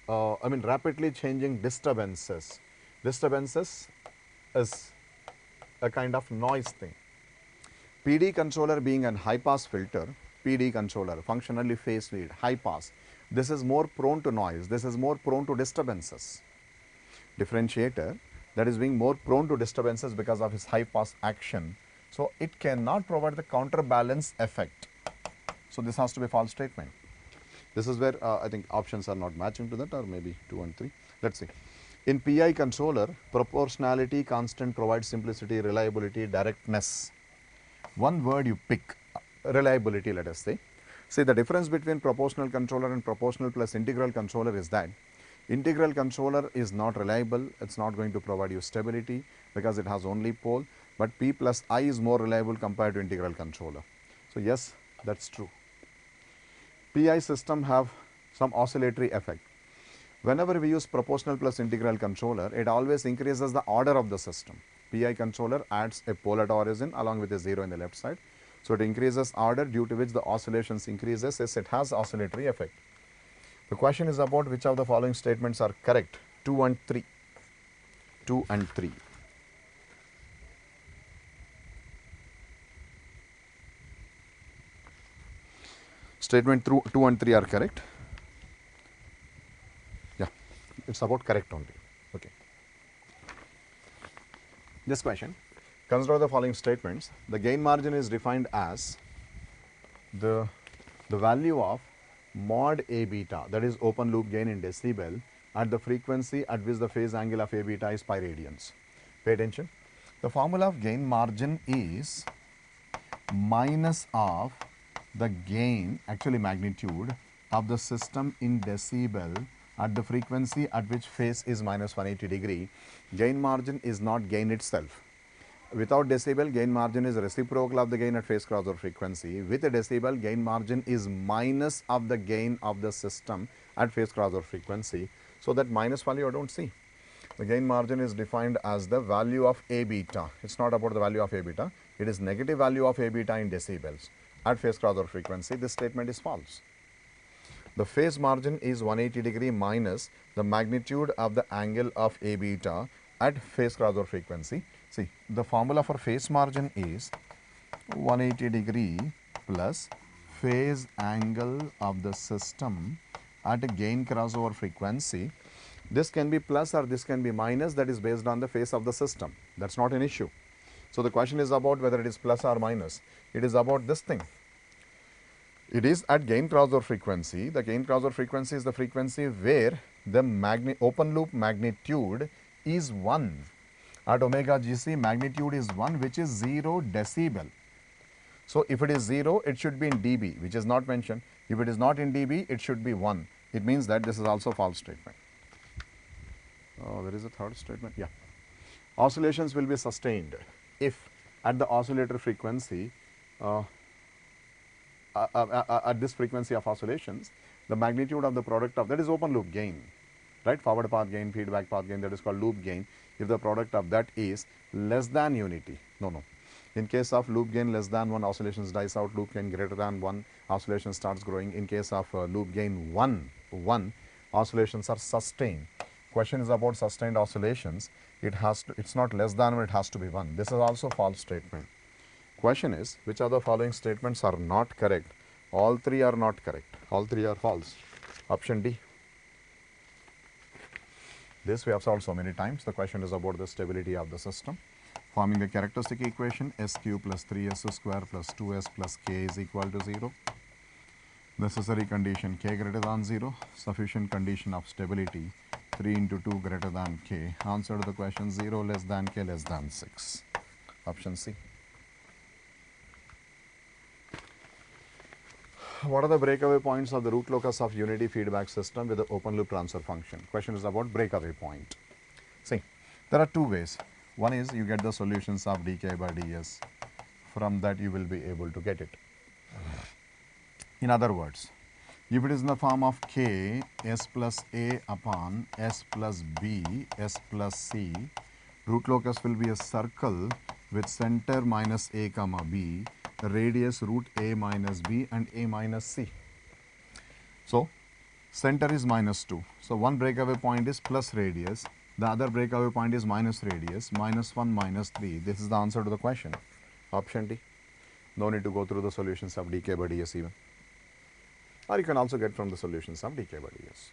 rapidly changing disturbances. Disturbances is a kind of noise thing. PD controller being an high pass filter, PD controller functionally phase lead, high pass, this is more prone to noise, this is more prone to disturbances. Differentiator, that is being more prone to disturbances because of its high pass action, so it cannot provide the counterbalance effect. So this has to be a false statement. This is where I think options are not matching to that, or maybe 2 and 3. Let's see. In PI controller, proportionality constant provides simplicity, reliability, directness. One word you pick, reliability, let us say. See, the difference between proportional controller and proportional plus integral controller is that integral controller is not reliable, it's not going to provide you stability because it has only pole, but P plus I is more reliable compared to integral controller. So yes, that's true. PI system have some oscillatory effect. Whenever we use proportional plus integral controller, it always increases the order of the system. PI controller adds a pole at origin along with a 0 in the left side. So it increases order, due to which the oscillations increases. Yes, it has oscillatory effect. The question is about which of the following statements are correct. 2 and 3. 2 and 3. Statement 2 and 3 are correct. Yeah, it's about correct only. Okay. This question, consider the following statements. The gain margin is defined as the value of mod A beta, that is open loop gain in decibel, at the frequency at which the phase angle of A beta is pi radians. Pay attention. The formula of gain margin is minus of the gain, actually magnitude of the system in decibel at the frequency at which phase is minus 180 degree. Gain margin is not gain itself. Without decibel, gain margin is reciprocal of the gain at phase crossover frequency. With a decibel, gain margin is minus of the gain of the system at phase crossover frequency. So that minus value I don't see. The gain margin is defined as the value of A beta. It's not about the value of A beta. It is negative value of A beta in decibels at phase crossover frequency. This statement is false. The phase margin is 180 degree minus the magnitude of the angle of A beta at phase crossover frequency. See, the formula for phase margin is 180 degree plus phase angle of the system at a gain crossover frequency. This can be plus or this can be minus, that is based on the phase of the system. That's not an issue. So the question is about whether it is plus or minus. It is about this thing. It is at gain crossover frequency. The gain crossover frequency is the frequency where the open loop magnitude is 1. At omega GC, magnitude is 1, which is 0 decibel. So if it is 0, it should be in dB, which is not mentioned. If it is not in dB, it should be 1. It means that this is also a false statement. Oh, there is a third statement. Yeah. Oscillations will be sustained if at the oscillator frequency, at this frequency of oscillations, the magnitude of the product of that is open loop gain, right? Forward path gain, feedback path gain, that is called loop gain. If the product of that is less than unity, no. In case of loop gain less than 1, oscillations dies out. Loop gain greater than 1, oscillation starts growing. In case of loop gain 1, oscillations are sustained. Question is about sustained oscillations. It's not less than 1, it has to be 1. This is also false statement. Question is, which of the following statements are not correct? All three are not correct. All three are false. Option D. This we have solved so many times. The question is about the stability of the system. Forming the characteristic equation, s cube plus 3s square plus 2s plus k is equal to 0. Necessary condition k greater than 0. Sufficient condition of stability 3 into 2 greater than k. Answer to the question 0 less than k less than 6. Option C. What are the breakaway points of the root locus of unity feedback system with the open loop transfer function? Question is about breakaway point. See, there are two ways. One is you get the solutions of dk by ds. From that you will be able to get it. In other words, if it is in the form of k s plus a upon s plus b s plus c, root locus will be a circle with center minus a comma b, radius root a minus b and a minus c. So center is minus 2. So one breakaway point is plus radius, the other breakaway point is minus radius, minus 1 minus 3. This is the answer to the question. Option D. No need to go through the solutions of dk by ds even. Or you can also get from the solutions of dk by ds.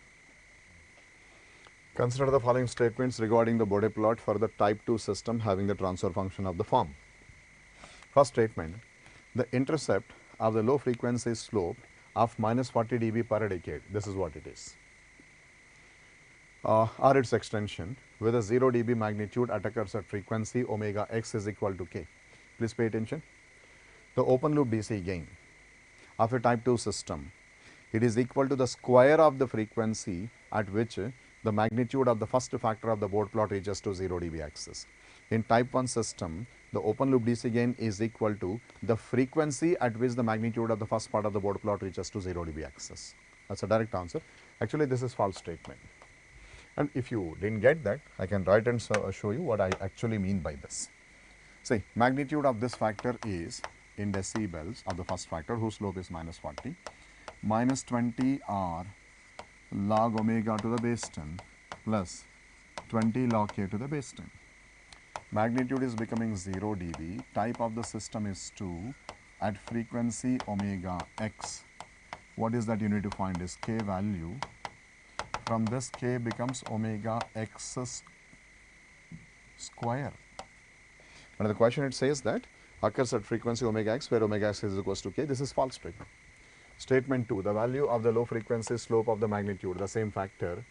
Consider the following statements regarding the Bode plot for the type 2 system having the transfer function of the form. First statement, the intercept of the low frequency slope of minus 40 dB per decade. This is what it is. Or its extension with a 0 dB magnitude occurs at frequency omega x is equal to k. Please pay attention. The open loop DC gain of a type 2 system, it is equal to the square of the frequency at which the magnitude of the first factor of the Bode plot reaches to 0 dB axis. In type 1 system, the open loop DC gain is equal to the frequency at which the magnitude of the first part of the Bode plot reaches to 0 dB axis. That's a direct answer. Actually, this is false statement. And if you didn't get that, I can write and show you what I actually mean by this. See, magnitude of this factor is in decibels of the first factor whose slope is minus 40, minus 20 r log omega to the base 10 plus 20 log k to the base 10. Magnitude is becoming 0 dB. Type of the system is 2 at frequency omega x. What is that you need to find is k value. From this k becomes omega x square. And the question it says that occurs at frequency omega x where omega x is equals to k. This is false statement. Statement 2, the value of the low frequency slope of the magnitude, the same factor,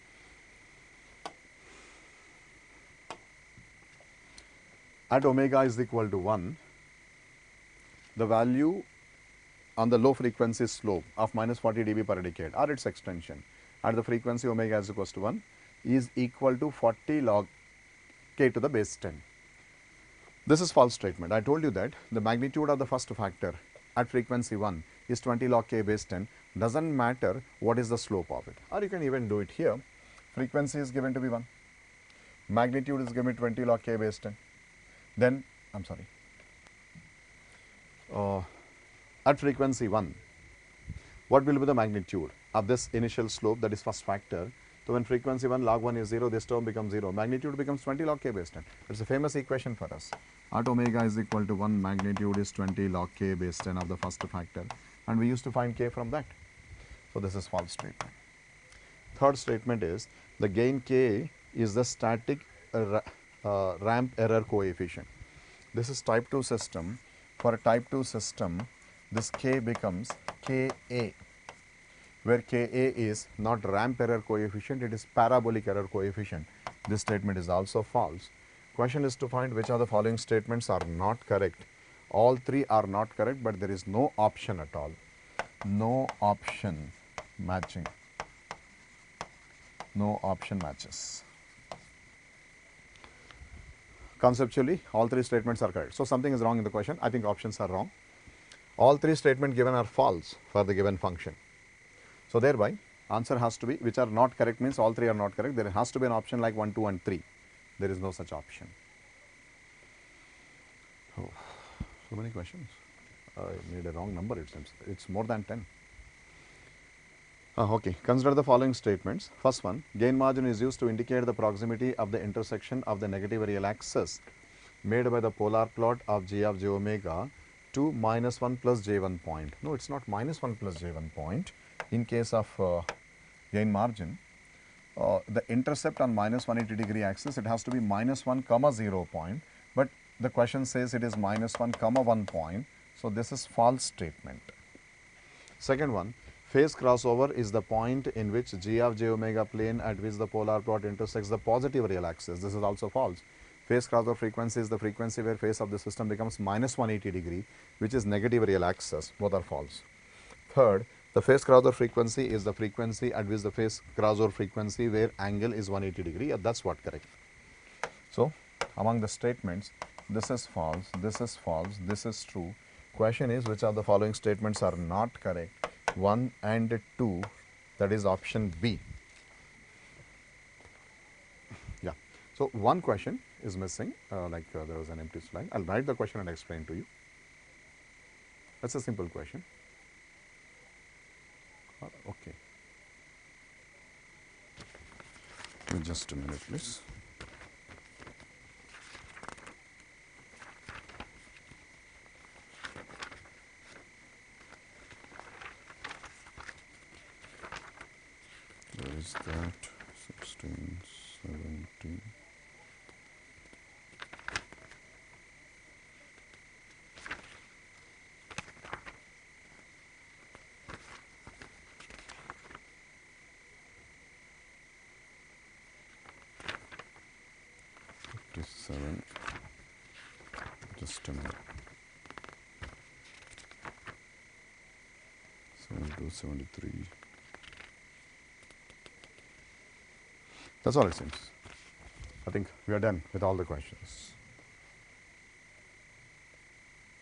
at omega is equal to 1, the value on the low frequency slope of minus 40 dB per decade or its extension at the frequency omega is equals to 1 is equal to 40 log k to the base 10. This is false statement. I told you that the magnitude of the first factor at frequency 1 is 20 log k base 10, doesn't matter what is the slope of it. Or you can even do it here. Frequency is given to be 1, magnitude is given 20 log k base 10. Then, I am sorry, at frequency 1, what will be the magnitude of this initial slope, that is first factor? So when frequency 1 log 1 is 0, this term becomes 0, magnitude becomes 20 log k base 10. It is a famous equation for us. At omega is equal to 1, magnitude is 20 log k base 10 of the first factor, and we used to find k from that. So this is false statement. Third statement is the gain k is the static ramp error coefficient. This is type 2 system. For a type 2 system, this k becomes Ka, where Ka is not ramp error coefficient, it is parabolic error coefficient. This statement is also false. Question is to find which of the following statements are not correct. All three are not correct, but there is no option at all. No option matching. No option matches. Conceptually, all three statements are correct. So something is wrong in the question. I think options are wrong. All three statements given are false for the given function. So thereby, answer has to be, which are not correct means all three are not correct. There has to be an option like 1, 2 and 3. There is no such option. Oh, so many questions. I made a wrong number, it seems. It's more than 10. Okay, consider the following statements. First one, gain margin is used to indicate the proximity of the intersection of the negative real axis made by the polar plot of g of j omega to minus 1 plus j1 point. No, it's not minus 1 plus j1 point. In case of gain margin, the intercept on minus 180 degree axis, it has to be minus 1 comma 0 point, but the question says it is minus 1 comma 1 point. So this is false statement. Second one, phase crossover is the point in which g of j omega plane at which the polar plot intersects the positive real axis. This is also false. Phase crossover frequency is the frequency where phase of the system becomes minus 180 degree, which is negative real axis. Both are false. Third, the phase crossover frequency is the frequency at which the phase crossover frequency where angle is 180 degree. That's what correct. So among the statements, this is false, this is false, this is true. Question is which of the following statements are not correct? 1 and 2, that is option B. Yeah. So one question is missing, there was an empty slide. I'll write the question and explain to you. That's a simple question. Okay. Give me just a minute, please. Where is that? 16, 17. Just a minute. 72, 73. That's all it seems. I think we are done with all the questions.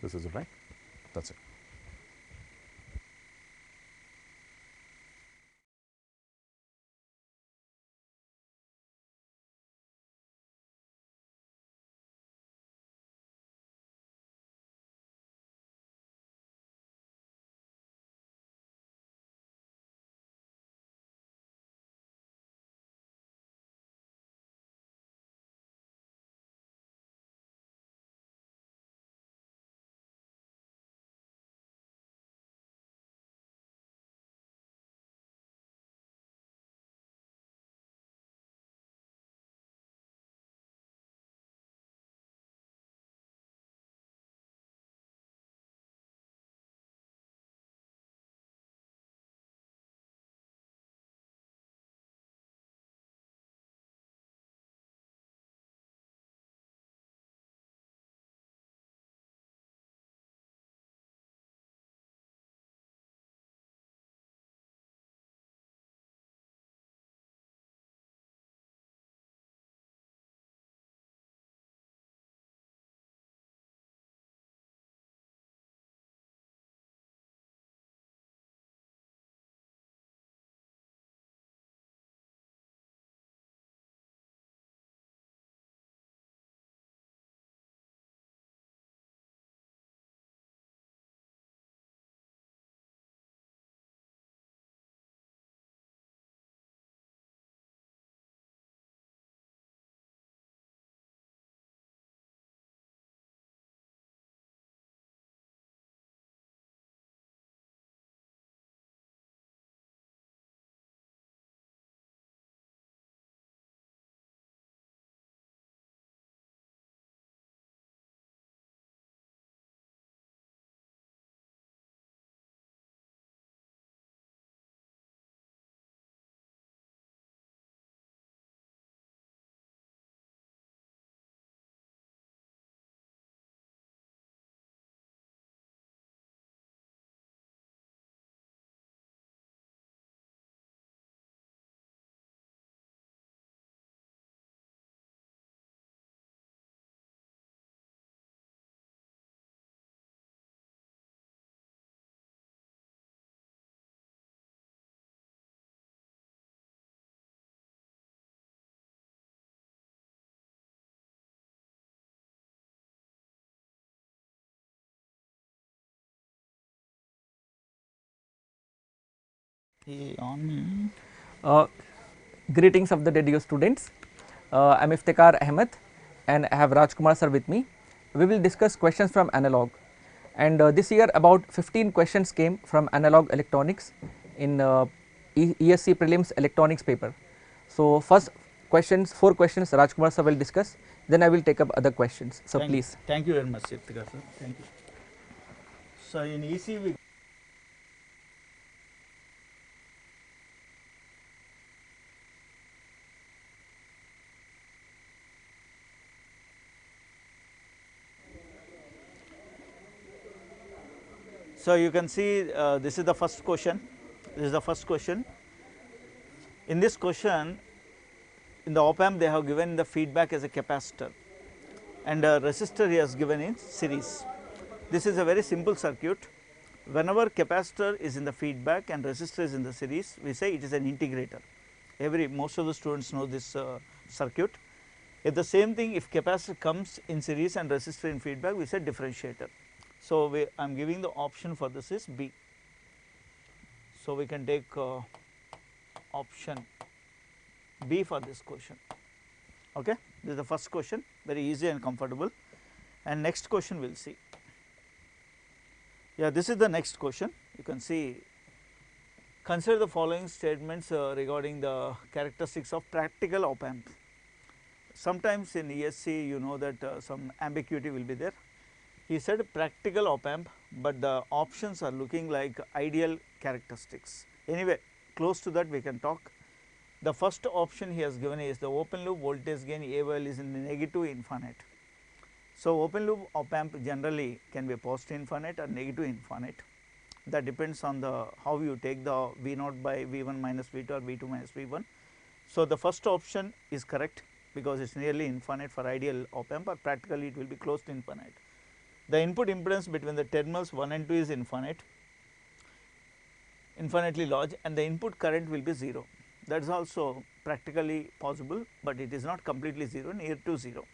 This is it, right? That's it. Greetings of the day, dear students. I am Iftikhar Ahmed and I have Rajkumar sir with me. We will discuss questions from analog, and this year about 15 questions came from analog electronics in ESE Prelims electronics paper. So, first questions, 4 questions Rajkumar sir will discuss, then I will take up other questions. So, please. Thank you very much, Iftikhar sir. Thank you. So, in EC we So, you can see this is the first question. This is the first question. In this question, in the op amp they have given the feedback as a capacitor and a resistor he has given in series. This is a very simple circuit. Whenever capacitor is in the feedback and resistor is in the series, we say it is an integrator. Most of the students know this circuit. If the same thing, if capacitor comes in series and resistor in feedback, we say differentiator. So, I am giving the option for this is B. So, we can take option B for this question. Okay. This is the first question, very easy and comfortable. And next question we will see. Yeah, this is the next question. You can see, consider the following statements regarding the characteristics of practical op amp. Sometimes in ESC you know that some ambiguity will be there. He said practical op amp, but the options are looking like ideal characteristics. Anyway, close to that we can talk. The first option he has given is the open loop voltage gain AVL is in the negative infinite. So, open loop op amp generally can be positive infinite or negative infinite. That depends on the how you take the V naught by V1 minus V2 or V2 minus V1. So, the first option is correct because it is nearly infinite for ideal op amp, but practically it will be close to infinite. The input impedance between the terminals 1 and 2 is infinitely large, and the input current will be 0. That is also practically possible, but it is not completely 0, near to 0.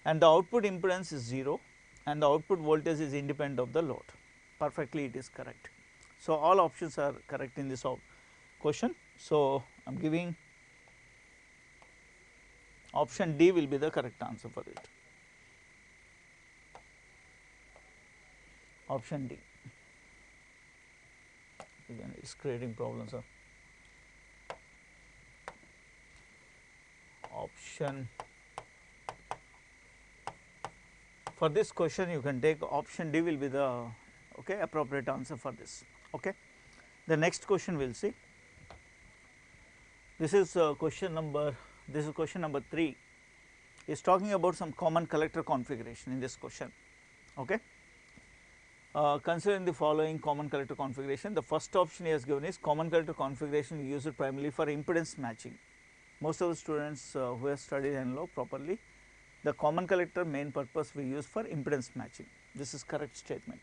And the output impedance is 0 and the output voltage is independent of the load. Perfectly it is correct. So, all options are correct in this question. So, I am giving option D will be the correct answer for it. Option D. Again, it is creating problems. Option. For this question, you can take option D will be the appropriate answer for this. Okay. The next question we will see. This is question number 3. Is talking about some common collector configuration in this question. Okay. Considering the following common collector configuration, the first option he has given is common collector configuration we use it primarily for impedance matching. Most of the students who have studied analog properly, the common collector main purpose we use for impedance matching. This is correct statement.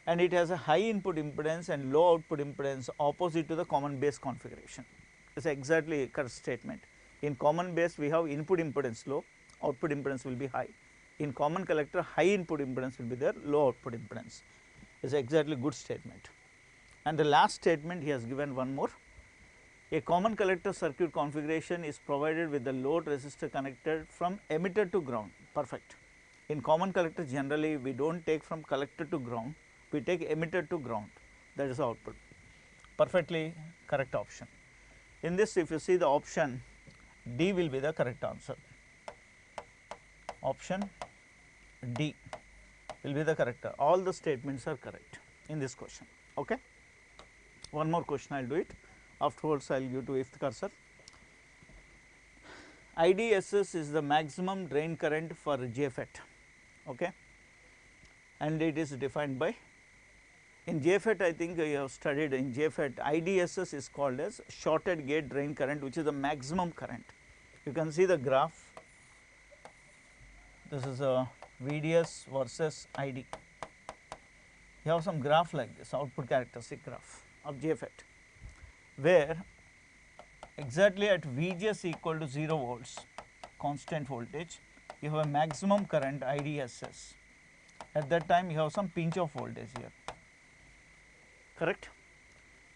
And it has a high input impedance and low output impedance opposite to the common base configuration. It is exactly correct statement. In common base we have input impedance low, output impedance will be high. In common collector high input impedance will be there, low output impedance. It is exactly good statement. And the last statement he has given one more. A common collector circuit configuration is provided with the load resistor connected from emitter to ground. Perfect. In common collector generally we do not take from collector to ground, we take emitter to ground, that is output. Perfectly correct option. In this, if you see the option D will be the correct answer. Option D will be the correct. All the statements are correct in this question. Okay. One more question I will do it. Afterwards, I will give to Iftikhar sir. IDSS is the maximum drain current for JFET. Okay. And it is defined by, in JFET I think you have studied in JFET, IDSS is called as shorted gate drain current, which is the maximum current. You can see the graph. This is a VDS versus ID. You have some graph like this, output characteristic graph of JFET, where exactly at VGS equal to 0 volts, constant voltage, you have a maximum current IDSS. At that time you have some pinch of voltage here, correct.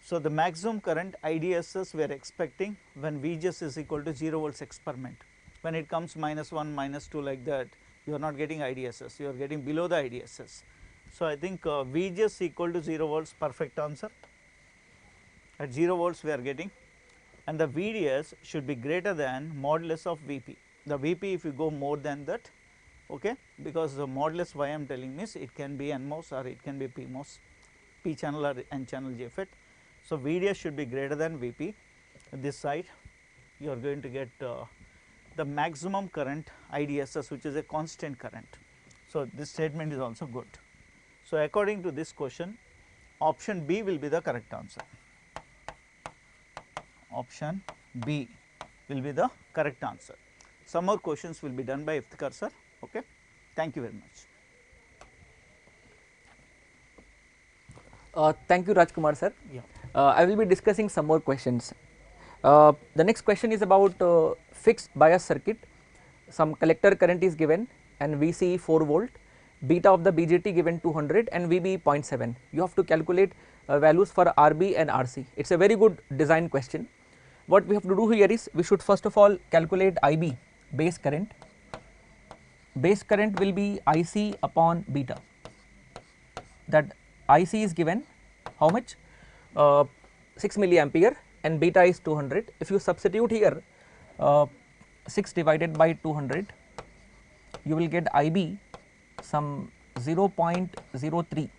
So, the maximum current IDSS we are expecting when VGS is equal to 0 volts experiment. When it comes -1, -2 like that, you are not getting IDSS, you are getting below the IDSS. So, I think VGS equal to 0 volts, perfect answer. At 0 volts we are getting, and the VDS should be greater than modulus of VP. The VP if you go more than that, okay, because the modulus why I am telling means it can be NMOS or it can be PMOS, P channel or N channel JFET. So, VDS should be greater than VP. At this side you are going to get the maximum current IDSS, which is a constant current. So, this statement is also good. So, according to this question, option B will be the correct answer. Option B will be the correct answer. Some more questions will be done by Iftikhar sir. Okay. Thank you very much. Thank you, Rajkumar sir. Yeah. I will be discussing some more questions. The next question is about fixed bias circuit. Some collector current is given and VCE 4 volt, beta of the BJT given 200 and VBE 0.7. You have to calculate values for RB and RC. It is a very good design question. What we have to do here is we should first of all calculate IB, base current. Base current will be IC upon beta. That IC is given how much? 6 milliampere and beta is 200. If you substitute here 6 divided by 200, you will get IB some 0.03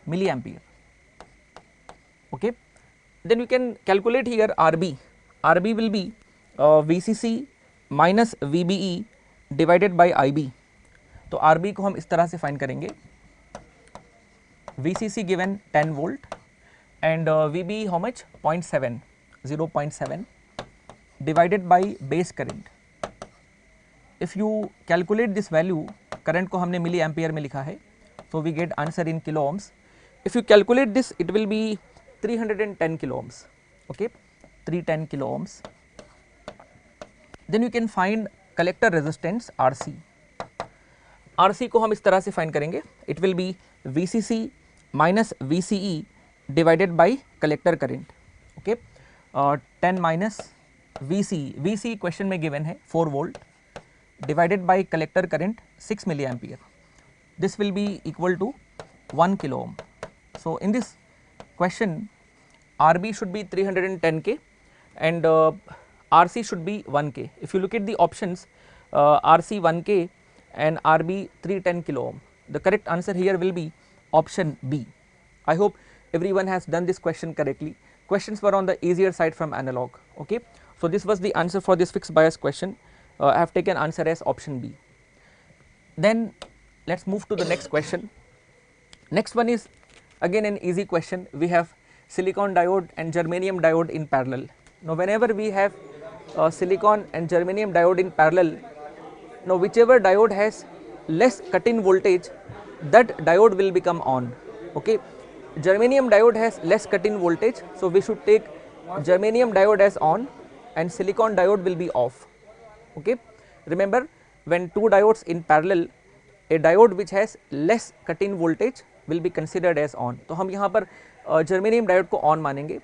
milliampere. Okay. Then you can calculate here RB. RB will be VCC minus VBE divided by IB. तो RB को हम इस तरह से find करेंगे, VCC given 10 volt and VBE how much? 0.7, 0.7 divided by base current. If you calculate this value, current को हमने milli ampere में लिखा है, so we get answer in kilo ohms. If you calculate this, it will be 310 kilo ohms. Okay, 310 kilo ohms. Then you can find collector resistance RC. RC को हम इस तरह से फाइंड करेंगे, it will be VCC minus VCE divided by collector current. Okay, 10 minus VCE, VCE question में given है 4 volt divided by collector current 6 milliampere. This will be equal to 1 kilo ohm. So, in this question RB should be 310K and RC should be 1K. If you look at the options, RC 1K and RB 310 kilo ohm, the correct answer here will be option B. I hope everyone has done this question correctly. Questions were on the easier side from analog. Okay. So, this was the answer for this fixed bias question. I have taken answer as option B. Then let us move to the next question. Next one is again an easy question. We have silicon diode and germanium diode in parallel. Now, whenever we have silicon and germanium diode in parallel, now whichever diode has less cut-in voltage, that diode will become on. Okay. Germanium diode has less cut-in voltage, so we should take germanium diode as on and silicon diode will be off. Okay. Remember, when two diodes in parallel, a diode which has less cut-in voltage will be considered as on. तो हम यहाँ पर germanium diode को on मानेंगे.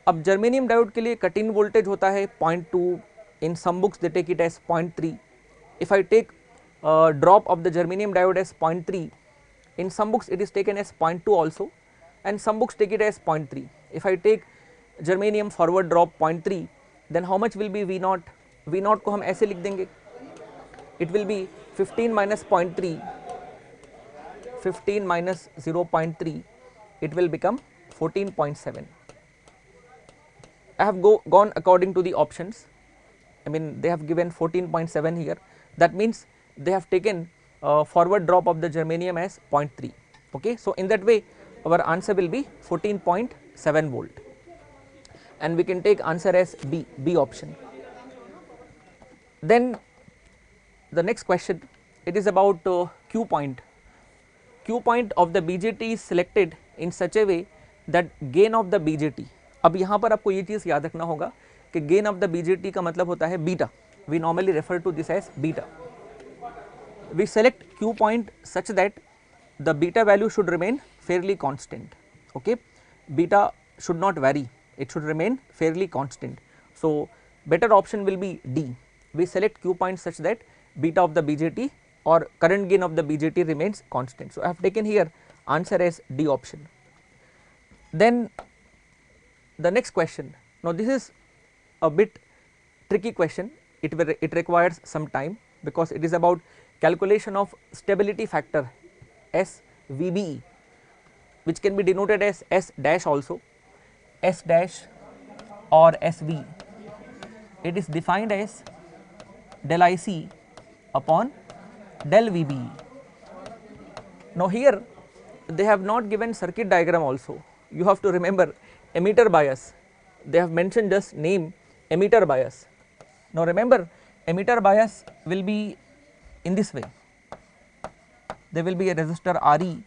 अब germanium diode के लिए cut-in voltage होता है 0.2, in some books they take it as 0.3. If I take drop of the germanium diode as 0.3, in some books it is taken as 0.2 also and some books take it as 0.3. If I take germanium forward drop 0.3, then how much will be V0? V0 को हम ऐसे लिख देंगे, it will be 15 minus 0.3, 15 minus 0.3, it will become 14.7. I have gone according to the options. I mean, they have given 14.7 here. That means they have taken forward drop of the germanium as 0.3. Okay. So, in that way our answer will be 14.7 volt and we can take answer as B option. Then the next question, it is about Q point. Q point of the BJT is selected in such a way that gain of the BJT. अब यहाँ पर आपको ये चीज़ याद रखना होगा कि gain of the BJT का मतलब होता है beta. We normally refer to this as beta. We select Q point such that the beta value should remain fairly constant. Okay, beta should not vary, it should remain fairly constant. So, better option will be D. We select Q point such that beta of the BJT or current gain of the BJT remains constant. So, I have taken here answer as D option. Then the next question, now this is a bit tricky question, it requires some time because it is about calculation of stability factor SVBE, which can be denoted as S dash also, S dash or SV. It is defined as del IC upon del VBE. Now here they have not given circuit diagram also, you have to remember emitter bias, they have mentioned just name emitter bias. Now remember emitter bias will be in this way, there will be a resistor RE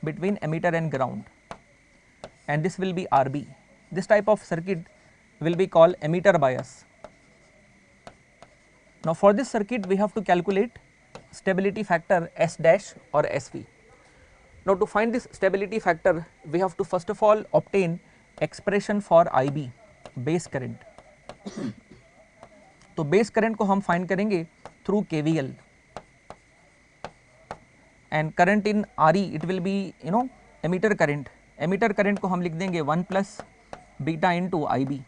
between emitter and ground and this will be RB. This type of circuit will be called emitter bias. Now for this circuit we have to calculate stability factor S dash or SV. Now to find this stability factor we have to first of all obtain expression for IB, base current. तो base current को हम find करेंगे through KVL and current in RE it will be emitter current को हम लिख देंगे 1 plus beta into IB,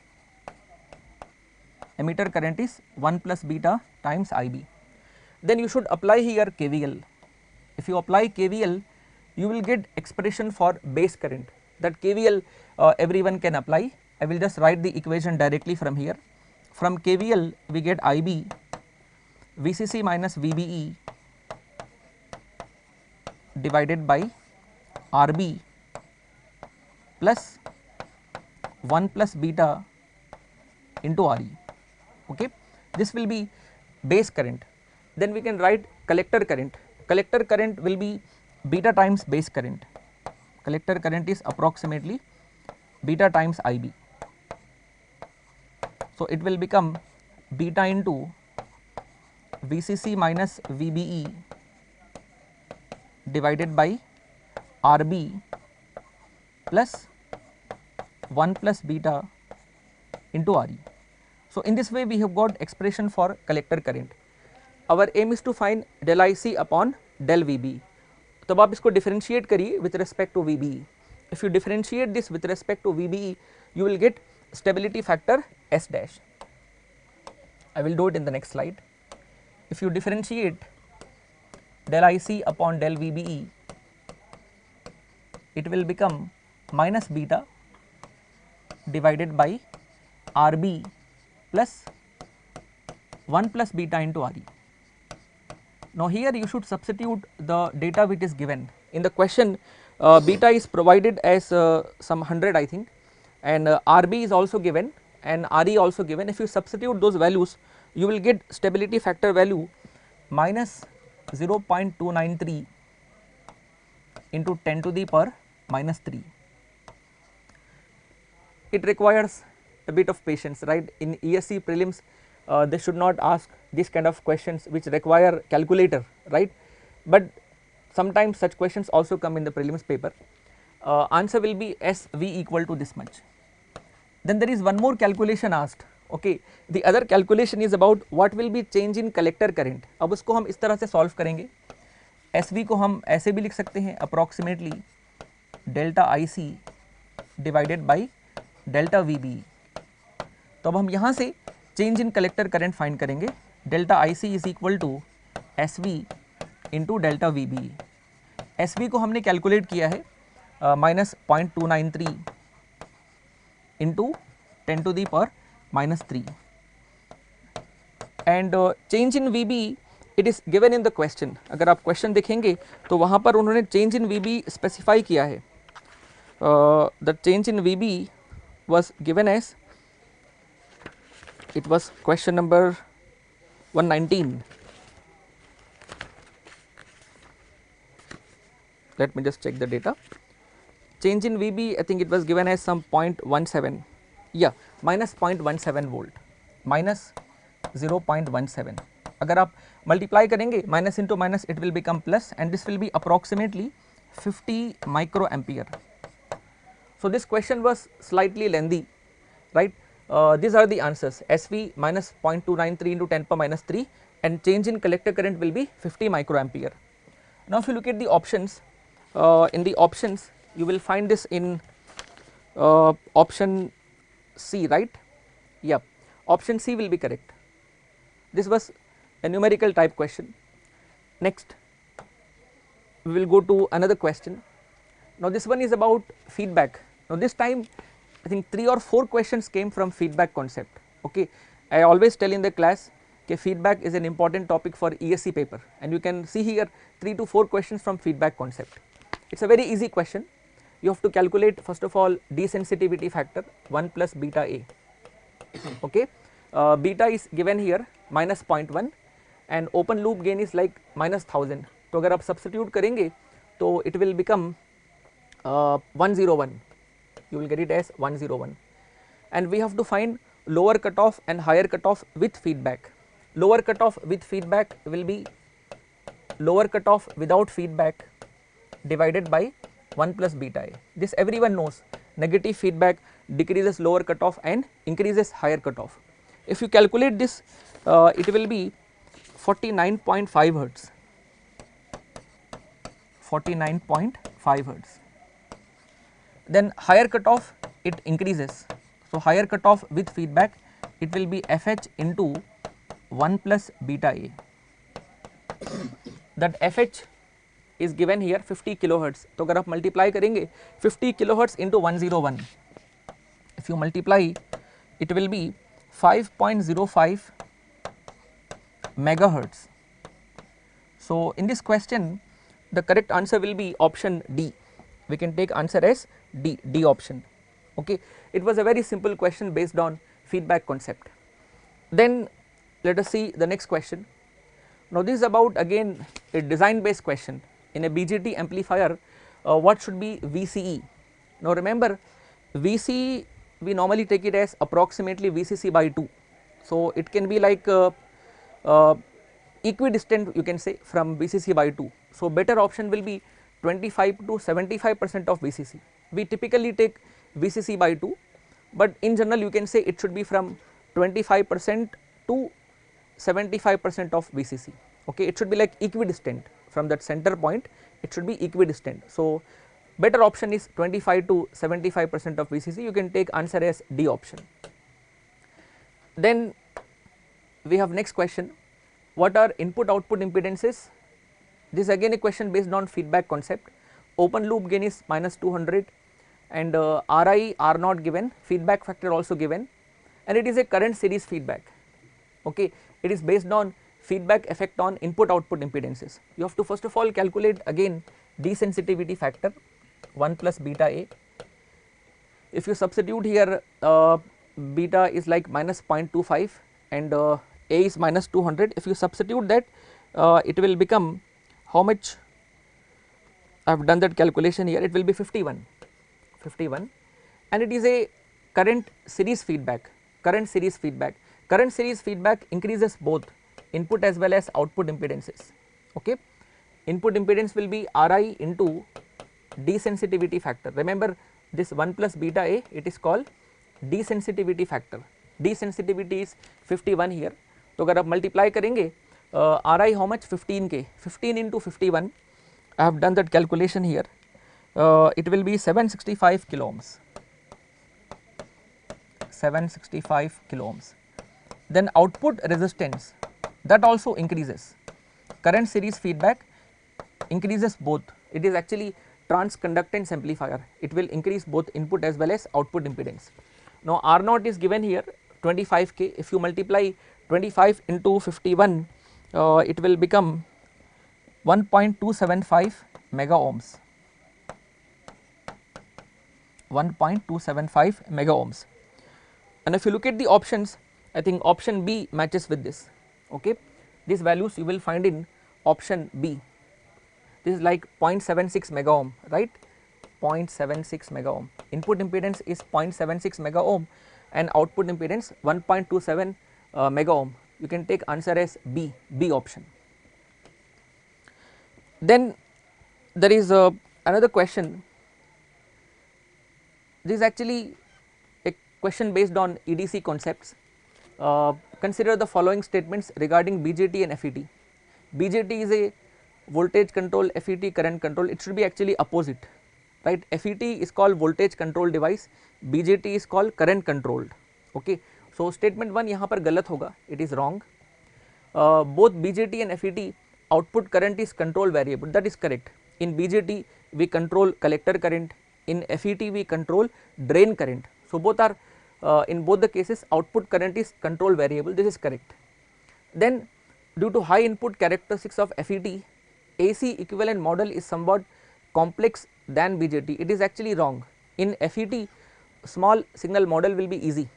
emitter current is 1 plus beta times IB. Then you should apply here KVL. If you apply KVL you will get expression for base current. That KVL everyone can apply. I will just write the equation directly from here. From KVL we get IB VCC minus VBE divided by RB plus 1 plus beta into RE. Okay, this will be base current. Then we can write collector current. Collector current will be beta times base current. Collector current is approximately beta times IB. So it will become beta into VCC minus VBE divided by RB plus 1 plus beta into RE. So in this way we have got expression for collector current. Our aim is to find del IC upon del VBE. तब आप इसको differentiate करिए with respect to VBE. If you differentiate this with respect to VBE, you will get stability factor S dash. I will do it in the next slide. If you differentiate del IC upon del VBE, it will become minus beta divided by RB plus 1 plus beta into RE. Now here you should substitute the data which is given. In the question beta is provided as some 100 I think, and RB is also given and RE also given. If you substitute those values you will get stability factor value minus 0.293 into 10 to the power minus 3. It requires a bit of patience, right? In ESE Prelims they should not ask this kind of questions which require calculator, right? But sometimes such questions also come in the prelims paper. Answer will be SV equal to this much. Then there is one more calculation asked. Okay, the other calculation is about what will be change in collector current. अब उसको हम इस तरह से solve करेंगे. SV को हम ऐसे भी लिख सकते हैं approximately delta IC divided by delta VBE. तो अब हम यहाँ से change in collector current find करेंगे. Delta IC is equal to SV into delta VBE. SV को हमने calculate किया है minus 0.293 into 10 to the power minus 3, and change in VBE it is given in the question. अगर आप question देखेंगे तो वहाँ पर उन्होंने change in VBE specify किया है. The change in VBE was given as, it was question number 119. Let me just check the data. Change in VB I think it was given as some 0.17, yeah, minus 0.17 volt, minus 0.17. अगर आप multiply करेंगे minus into minus it will become plus, and this will be approximately 50 microampere. So, this question was slightly lengthy, right. These are the answers: SV minus 0.293 into 10 power minus 3 and change in collector current will be 50 microampere. Now, if you look at the options, in the options you will find this in option C, right. Yeah, option C will be correct. This was a numerical type question. Next, we will go to another question. Now, this one is about feedback. Now, this time I think 3 or 4 questions came from feedback concept. Okay, I always tell in the class that feedback is an important topic for ESE paper, and you can see here 3 to 4 questions from feedback concept. It is a very easy question. You have to calculate first of all desensitivity factor 1 plus beta A. Okay, beta is given here minus 0.1 and open loop gain is like minus 1000. तो अगर आप substitute करेंगे तो it will become 101, you will get it as 101, and we have to find lower cutoff and higher cutoff with feedback. Lower cutoff with feedback will be lower cutoff without feedback divided by 1 plus beta A. This everyone knows, negative feedback decreases lower cutoff and increases higher cutoff. If you calculate this, it will be 49.5 hertz, 49.5 hertz. Then higher cutoff it increases. So, higher cutoff with feedback it will be FH into 1 plus beta A. That FH is given here 50 kilohertz. तो अगर आप multiply करेंगे 50 kilohertz into 101, if you multiply it will be 5.05 megahertz. So, in this question the correct answer will be option D. We can take answer as D option. Okay. It was a very simple question based on feedback concept. Then let us see the next question. Now, this is about again a design based question. In a BJT amplifier, what should be VCE? Now, remember VCE we normally take it as approximately VCC by 2. So, it can be like equidistant, you can say, from VCC by 2. So, better option will be 25 to 75% of VCC. We typically take VCC by 2, but in general you can say it should be from 25% to 75% of VCC. Okay, it should be like equidistant from that center point, it should be equidistant. So, better option is 25 to 75% of VCC. You can take answer as D option. Then we have next question, what are input output impedances? This again a question based on feedback concept. Open loop gain is minus 200 and Ri R not given, feedback factor also given, and it is a current series feedback. Okay, it is based on feedback effect on input output impedances. You have to first of all calculate again desensitivity factor 1 plus beta A. If you substitute here beta is like minus 0.25 and A is minus 200, if you substitute that it will become how much? I have done that calculation here, it will be 51, and it is a current series feedback, current series feedback increases both input as well as output impedances. Okay, input impedance will be Ri into desensitivity factor. Remember this 1 plus beta A, it is called desensitivity factor. Desensitivity is 51 here. तो अगर आप multiply करेंगे Ri how much 15k, 15 into 51, I have done that calculation here, it will be 765 kilo ohms, 765 kilo ohms. Then output resistance that also increases, current series feedback increases both, it is actually transconductance amplifier, it will increase both input as well as output impedance. Now, R naught is given here 25k, if you multiply 25 into 51, it will become 1.275 mega ohms, 1.275 mega ohms. And if you look at the options, I think option B matches with this. Okay, these values you will find in option B. This is like 0.76 mega ohm, right, 0.76 mega ohm, input impedance is 0.76 mega ohm and output impedance 1.27 mega ohm. You can take answer as B option. Then there is another question, this is actually a question based on EDC concepts. Consider the following statements regarding BJT and FET. BJT is a voltage control, FET current control, it should be actually opposite, right. FET is called voltage control device, BJT is called current controlled, okay. So statement 1 यहाँ पर गलत होगा, it is wrong. Both BJT and FET output current is control variable, that is correct. In BJT we control collector current, in FET we control drain current. So both are in both the cases output current is control variable, this is correct. Then due to high input characteristics of FET, AC equivalent model is somewhat complex than BJT, it is actually wrong. In FET small signal model will be easy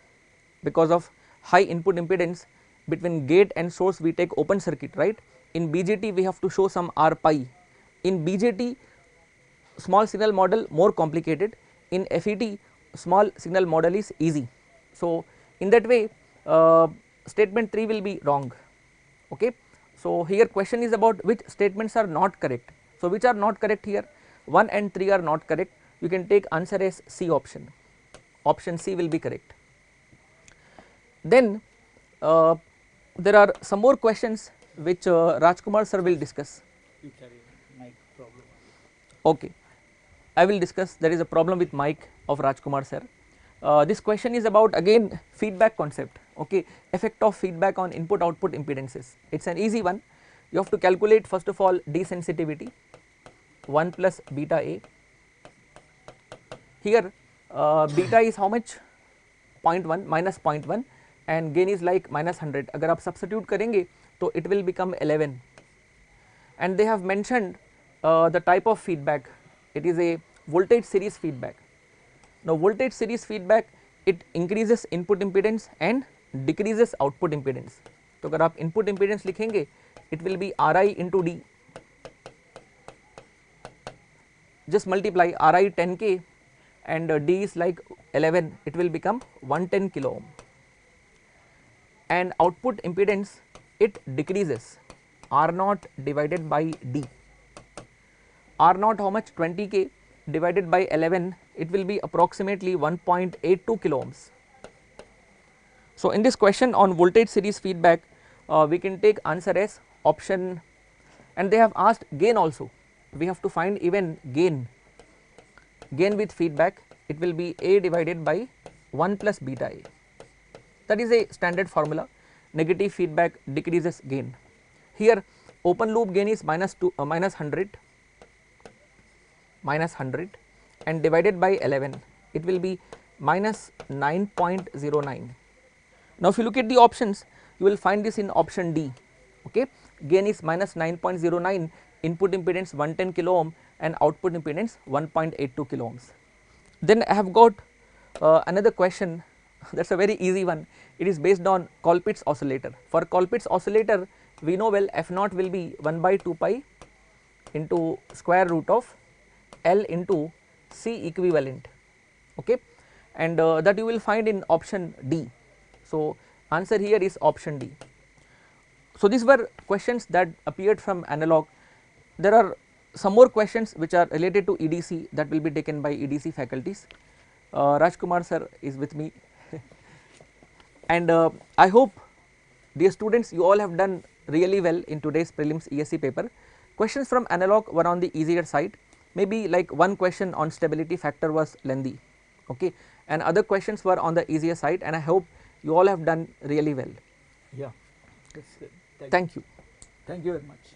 because of high input impedance, between gate and source we take open circuit, right. In BJT we have to show some R pi. In BJT small signal model more complicated, in FET small signal model is easy. So in that way statement 3 will be wrong, okay. So here question is about which statements are not correct. So which are not correct here, 1 and 3 are not correct, you can take answer as C option, option C will be correct. Then there are some more questions which Rajkumar sir will discuss. Okay, I will discuss, there is a problem with mic of Rajkumar sir. This question is about again feedback concept, okay, effect of feedback on input output impedances. It is an easy one, you have to calculate first of all desensitivity 1 plus beta A. Here beta is how much, 0.1 minus 0.1 and gain is like minus 100. अगर आप substitute करेंगे तो it will become 11, and they have mentioned the type of feedback, it is a voltage series feedback. Now voltage series feedback it increases input impedance and decreases output impedance. तो अगर आप input impedance लिखेंगे it will be Ri into D, just multiply Ri 10k and D is like 11, it will become 110 kilo ohm, and output impedance it decreases R0 divided by D. R0 how much, 20k divided by 11, it will be approximately 1.82 kilo ohms. So in this question on voltage series feedback we can take answer as option, and they have asked gain also, we have to find even gain with feedback, it will be A divided by 1 plus beta A, that is a standard formula, negative feedback decreases gain. Here open loop gain is minus 100 and divided by 11, it will be minus 9.09. Now if you look at the options you will find this in option D, okay, gain is minus 9.09, input impedance 110 kilo ohm and output impedance 1.82 kilo ohms. Then I have got another question that is a very easy one, it is based on Colpitt's oscillator. For Colpitt's oscillator we know well F0 will be 1 by 2 pi into square root of L into C equivalent, okay, and that you will find in option D. So answer here is option D. So these were questions that appeared from analog. There are some more questions which are related to EDC that will be taken by EDC faculties. Rajkumar sir is with me and I hope dear students you all have done really well in today's prelims ESE paper. Questions from analog were on the easier side, maybe like one question on stability factor was lengthy, okay, and other questions were on the easier side, and I hope you all have done really well. Yeah, that's good. Thank you. Thank you very much.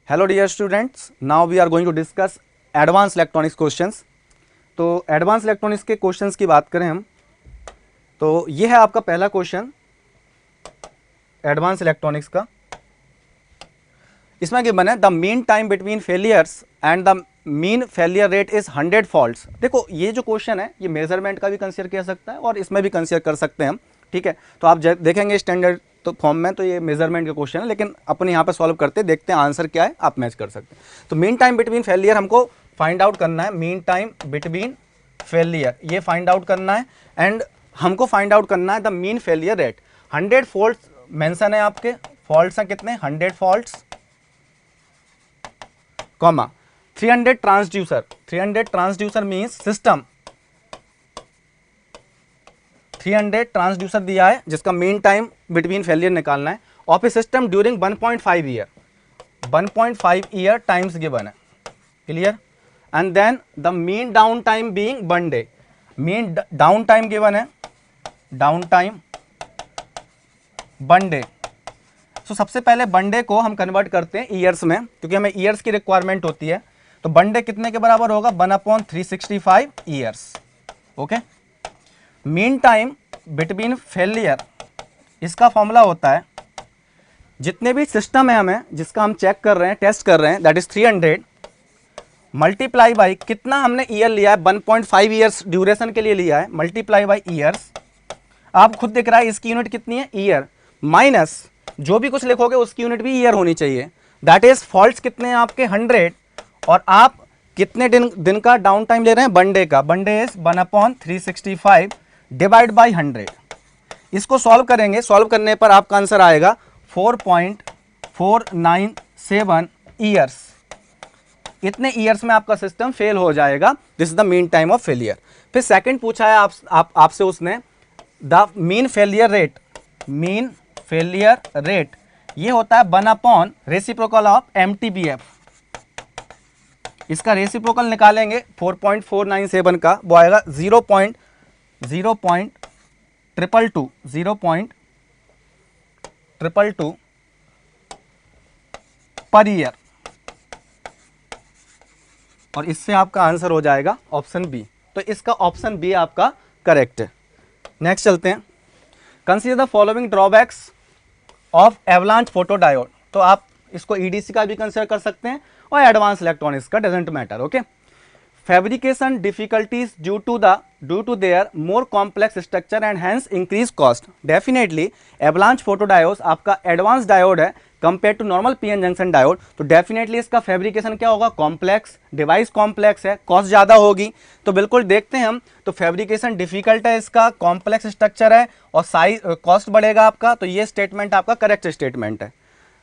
Hello dear students, now we are going to discuss advanced electronics questions. तो advance electronics के questions की बात करें हम तो ये है आपका पहला क्वेश्चन एडवांस इलेक्ट्रॉनिक्स का. इसमें गिवन है the mean time between failures and the mean failure rate is 100 faults. देखो ये जो क्वेश्चन है ये मेजरमेंट का भी कंसीडर किया सकता है और इसमें भी कंसीडर कर सकते हैं हम. ठीक है, तो आप देखेंगे स्टैंडर्ड तो फॉर्म में तो ये मेजरमेंट का क्वेश्चन है, लेकिन अपन यहाँ पे सॉल्व करते देखते हैं आंसर क्या है, आप मैच कर सकते हैं. तो मीन टाइम बिटवीन फेलियर हमको फाइंड आउट करना है. मीन टाइम बिटवीन फेलियर ये फाइंड आउट करना है एंड हमको फाइंड आउट करना है the mean failure rate. 100 faults mention है आपके. फॉल्ट्स हैं कितने? 100 faults comma 300 transducer. 300 transducer means system 300 transducer दिया है जिसका मीन टाइम बिटवीन फेलियर निकालना है of A system during 1.5 year. 1.5 year times given है. Clear? And then the mean down time being 1 day. Mean down time given है, down time 1 day. So सबसे पहले 1 day को हम कन्वर्ट करते हैं ईयर्स में क्योंकि हमें ईयर्स की रिक्वायरमेंट होती है. तो 1 डे कितने के बराबर होगा? 1/365 years. Okay. Mean time between failure इसका फॉर्मूला होता है जितने भी सिस्टम है हमें जिसका हम चेक कर रहे हैं टेस्ट कर रहे हैं दैट इज 300 मल्टीप्लाई बाई कितना हमने ईयर लिया है 1.5 ईयर्स ड्यूरेशन के लिए लिया है मल्टीप्लाई बाई ईयर्स. आप खुद दिख रहा है इसकी यूनिट कितनी है? ईयर. माइनस जो भी कुछ लिखोगे उसकी यूनिट भी ईयर होनी चाहिए. दैट इज फॉल्ट्स कितने हैं आपके? 100 और आप कितने दिन का डाउन टाइम ले रहे हैं? 1 डे का. 1 डे इज 1/365 डिवाइड बाई 100. इसको सॉल्व करेंगे. सॉल्व करने पर आपका आंसर आएगा 4.497 ईयर्स. इतने ईयर्स में आपका सिस्टम फेल हो जाएगा. This is the mean time of failure. फिर सेकंड पूछा है आपसे उसने the mean failure rate. Mean failure rate ये होता है 1 रेसिप्रोकल ऑफ MTBF. इसका रेसिप्रोकल निकालेंगे 4.497 का वो आएगा 0.222 पर ईयर और इससे आपका आंसर हो जाएगा ऑप्शन बी. तो इसका ऑप्शन बी आपका करेक्ट है. नेक्स्ट चलते हैं. Consider the following drawbacks of avalanche photodiode. तो आप इसको EDC का भी कंसीडर कर सकते हैं और एडवांस इलेक्ट्रॉनिक्स का, doesn't matter. Okay. Fabrication difficulties due to their more complex structure and hence increase cost. Definitely avalanche photodiode आपका एडवांस डायोड है compare to normal PN junction diode. तो डेफिनेटली इसका फैब्रिकेशन क्या होगा? कॉम्प्लेक्स. डिवाइस कॉम्प्लेक्स है, cost ज़्यादा होगी. तो बिल्कुल देखते हैं हम. तो फैब्रिकेशन डिफिकल्ट है इसका, कॉम्प्लेक्स स्ट्रक्चर है और साइज कॉस्ट बढ़ेगा आपका. तो ये स्टेटमेंट आपका करेक्ट स्टेटमेंट है.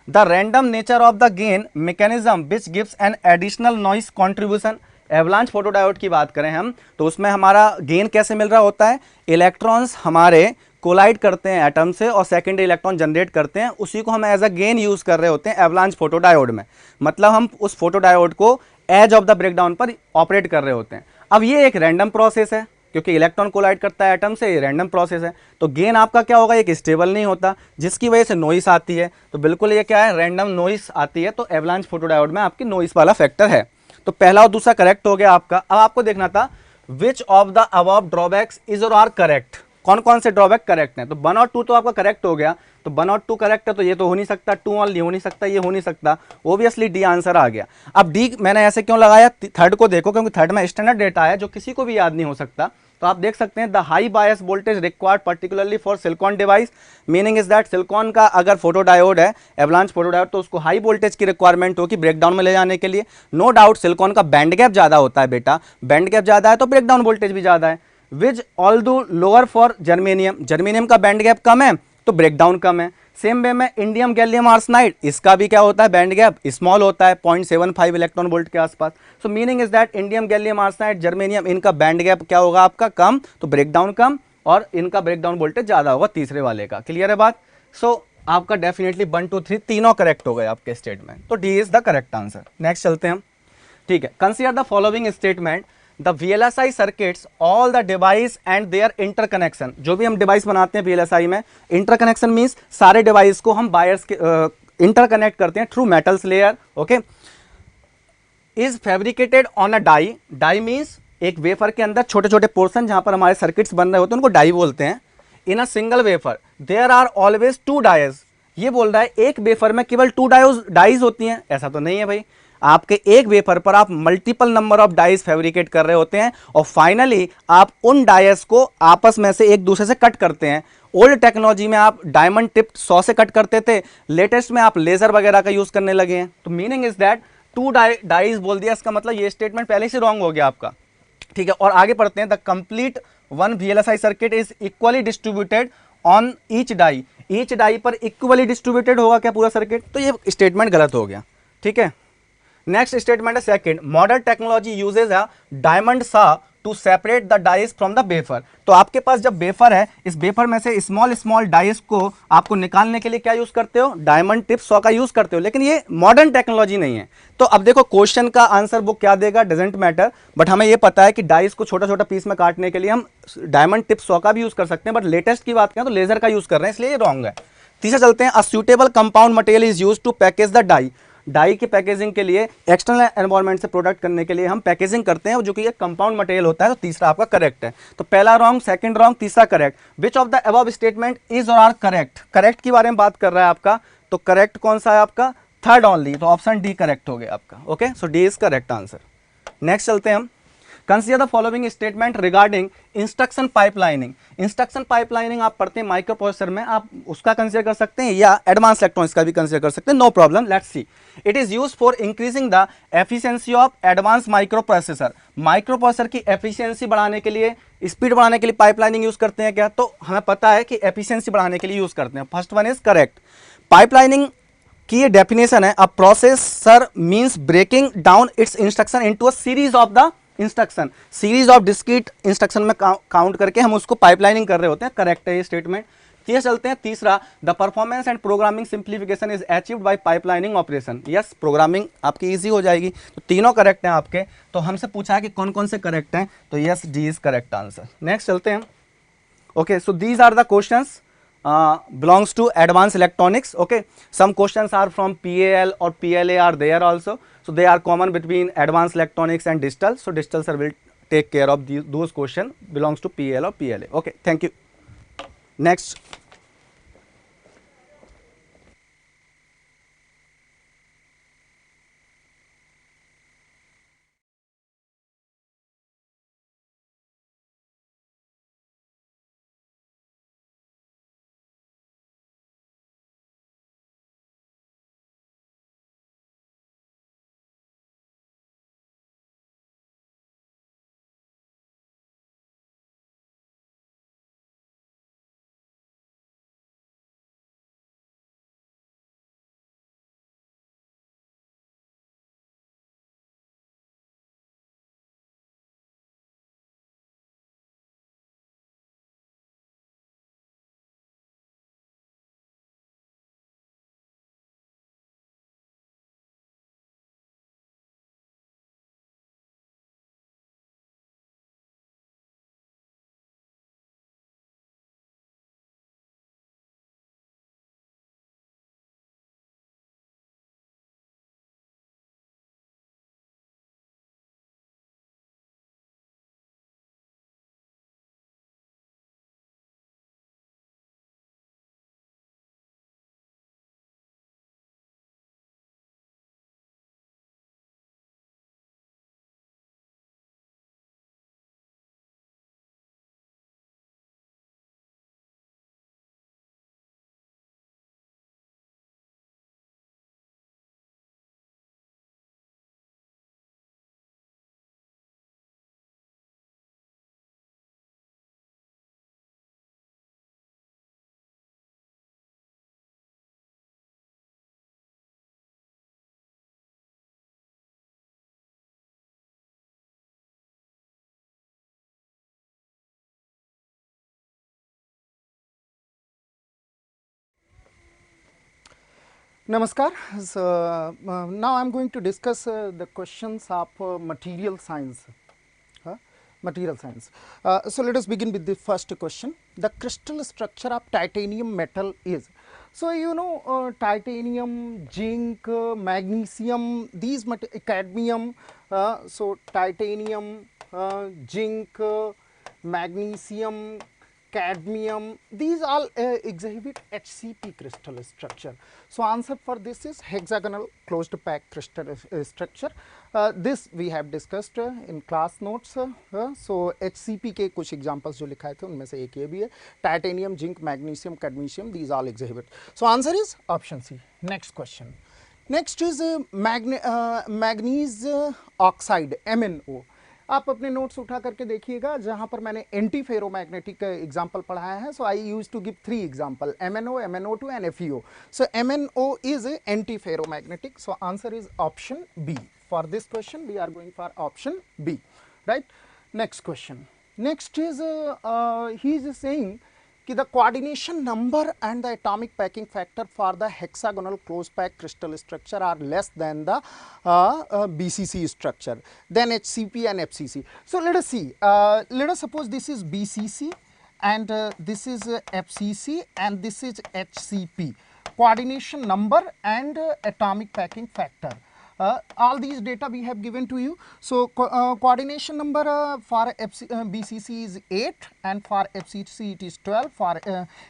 The random nature of the gain mechanism which gives an additional noise contribution. Avalanche photodiode की बात करें हम तो उसमें हमारा गेन कैसे मिल रहा होता है? इलेक्ट्रॉन्स हमारे कोलाइड करते हैं एटम से और सेकेंडरी इलेक्ट्रॉन जनरेट करते हैं, उसी को हम एज अ गेन यूज कर रहे होते हैं एवलांच फोटोडायोड में. मतलब हम उस फोटोडायोड को एज ऑफ द ब्रेकडाउन पर ऑपरेट कर रहे होते हैं. अब ये एक रैंडम प्रोसेस है क्योंकि इलेक्ट्रॉन कोलाइड करता है एटम से, ये रैंडम प्रोसेस है. तो गेन आपका क्या होगा? एक स्टेबल नहीं होता जिसकी वजह से नॉइस आती है. तो बिल्कुल ये क्या है? रैंडम नॉइस आती है. तो एवलांच फोटोडायोड में आपकी नॉइस वाला फैक्टर है. तो पहला और दूसरा करेक्ट हो गया आपका. अब आपको देखना था विच of the above drawbacks is और आर करेक्ट. कौन कौन से ड्रॉबैक करेक्ट हैं? तो 1 और 2 तो आपका करेक्ट हो गया. तो 1 और 2 करेक्ट है तो ये तो हो नहीं सकता. 2 और ये हो नहीं सकता, ये हो नहीं सकता. ओबियसली डी आंसर आ गया. अब डी मैंने ऐसे क्यों लगाया? थर्ड को देखो क्योंकि थर्ड में स्टैंडर्ड डेटा है जो किसी को भी याद नहीं हो सकता. तो आप देख सकते हैं the high bias voltage required particularly for silicon device. Meaning is that silicon का अगर फोटोडायोड है एवलांच फोटोडायोड तो उसको हाई वोल्टेज की रिक्वायरमेंट होगी ब्रेकडाउन में ले जाने के लिए. नो डाउट सिलिकॉन का बैंड गैप ज़्यादा होता है बेटा. बैंड गैप ज़्यादा है तो ब्रेकडाउन वोल्टेज भी ज़्यादा है. Which although lower for germanium. Germanium का बैंड गैप कम है तो ब्रेकडाउन कम है. सेम वे में इंडियम गैलियम आर्सेनाइड इसका भी क्या होता है? बैंड गैप स्मॉल होता है 0.75 इलेक्ट्रॉन वोल्ट के आसपास. सो meaning is that indium gallium arsenide germanium इनका बैंड गैप क्या होगा आपका? कम. तो ब्रेकडाउन कम और इनका ब्रेकडाउन वोल्टेज ज़्यादा होगा तीसरे वाले का. क्लियर है बात? सो आपका डेफिनेटली 1 2 3 तीनों करेक्ट हो गए आपके स्टेटमेंट. तो D is the correct answer. Next चलते हैं हम. ठीक है. Consider the following statement the VLSI circuits all the device and their interconnection. जो भी हम डिवाइस बनाते हैं VLSI में इंटरकनेक्शन मीन्स सारे डिवाइस को हम वायर्स के इंटरकनेक्ट करते हैं through metals layer, okay, is fabricated on a die, die means एक वेफर के अंदर छोटे छोटे पोर्शन जहां पर हमारे सर्किट्स बन रहे होते हैं उनको डाई बोलते हैं। In a single wafer there are always 2 dies, ये बोल रहा है एक वेफर में केवल 2 डाइज होती हैं, ऐसा तो नहीं है भाई, आपके एक वेफर पर आप multiple number of dies fabricate कर रहे होते हैं और फाइनली आप उन डाइज को आपस में से एक दूसरे से कट करते हैं। ओल्ड टेक्नोलॉजी में आप डायमंड टिप 100 से कट करते थे, लेटेस्ट में आप लेजर वगैरह का यूज करने लगे हैं। तो मीनिंग इज दैट 2 डाइज बोल दिया, इसका मतलब ये स्टेटमेंट पहले से रॉन्ग हो गया आपका, ठीक है। और आगे पढ़ते हैं, the complete one VLSI circuit is equally distributed on each die, each die पर इक्वली डिस्ट्रीब्यूटेड होगा क्या पूरा सर्किट, तो ये स्टेटमेंट गलत हो गया, ठीक है। नेक्स्ट स्टेटमेंट है second, modern technology uses a diamond saw to separate the dice from the wafer. तो आपके पास जब वेफर है, इस वेफर में से स्मॉल स्मॉल डाइस को आपको निकालने के लिए क्या यूज करते हो, डायमंड टिप 100 का यूज करते हो, लेकिन ये मॉडर्न टेक्नोलॉजी नहीं है। तो अब देखो क्वेश्चन का आंसर वो क्या देगा डजेंट मैटर, बट हमें ये पता है कि डाइस को छोटा छोटा पीस में काटने के लिए हम डायमंड टिप 100 का भी यूज कर सकते हैं, बट लेटेस्ट की बात करें तो लेजर का यूज कर रहे हैं, इसलिए ये रॉन्ग है। तीसरा चलते हैं, a suitable compound material is use to package the die, die की पैकेजिंग के लिए एक्सटर्नल एनवायरनमेंट से प्रोडक्ट करने के लिए हम पैकेजिंग करते हैं जो कि एक कंपाउंड मटेरियल होता है। तो तीसरा आपका करेक्ट है, तो पहला रॉन्ग, सेकंड रॉन्ग, तीसरा correct. Which of the above statement is और आर करेक्ट, करेक्ट के बारे में बात कर रहा है आपका, तो करेक्ट कौन सा है आपका, थर्ड ओनली, तो ऑप्शन डी करेक्ट हो गया आपका, okay, so D is correct answer. Next चलते हैं हम, consider the following statement regarding instruction pipelining. Instruction pipelining आप पढ़ते हैं माइक्रो प्रोसेसर में, आप उसका कंसीडर कर सकते हैं या एडवांस इलेक्ट्रॉनिक्स का भी कंसीडर कर सकते हैं, no problem, let's see. It is used for increasing the efficiency of advance micro processor, micro processor की एफिशिएंसी बढ़ाने के लिए, स्पीड बढ़ाने के लिए पाइपलाइनिंग यूज करते हैं क्या, तो हमें पता है कि एफिशिएंसी बढ़ाने के लिए यूज करते हैं, first one is correct. Pipelining की ये डेफिनेशन है, a processor means breaking down its instruction into a series of the instruction, series of discrete instruction में काउंट करके हम उसको पाइपलाइनिंग कर रहे होते हैं, करेक्ट है ये स्टेटमेंट। ये चलते हैं तीसरा, the performance and programming simplification is achieved by pipelining operation, yes programming आपकी इजी हो जाएगी। तो तीनों करेक्ट हैं आपके, तो हमसे पूछा है कि कौन कौन से करेक्ट हैं, तो yes D is correct answer. Next चलते हैं, okay, so these are the questions belongs to advanced electronics, okay, some questions are from PAL or PLA are there also, so they are common between advanced electronics and digital, so digital sir will take care of those question belongs to PAL or PLA, okay, thank you. Next, Namaskar. So, now I am going to discuss the questions of material science. Material science. So, let us begin with the first question. The crystal structure of titanium metal is. So you know titanium, zinc, magnesium, these cadmium, so titanium, zinc, magnesium, cadmium, these all exhibit HCP crystal structure. So answer for this is hexagonal closed pack crystal structure. This we have discussed in class notes. So HCP के कुछ examples जो लिखाए थे उनमें से एक ये भी है, titanium, zinc, magnesium, cadmium, these all exhibit. So answer is option C. Next question. Next is manganese oxide, MnO. आप अपने नोट्स उठा करके देखिएगा, जहां पर मैंने एंटी फेरोमैग्नेटिक एग्जांपल पढ़ाया है. So I use to give 3 example, MnO, MnO2 and FeO. So MnO is anti ferromagnetic. So answer is option B. For this question we are going for option B, right. Next question. Next is he is saying कि the coordination number and the atomic packing factor for the hexagonal closed pack crystal structure are less than the BCC structure, then HCP and FCC. So let us see, let us suppose this is BCC and this is FCC and this is HCP. Coordination number and atomic packing factor. All these data we have given to you. So coordination number for BCC is 8 and for FCC it is 12, for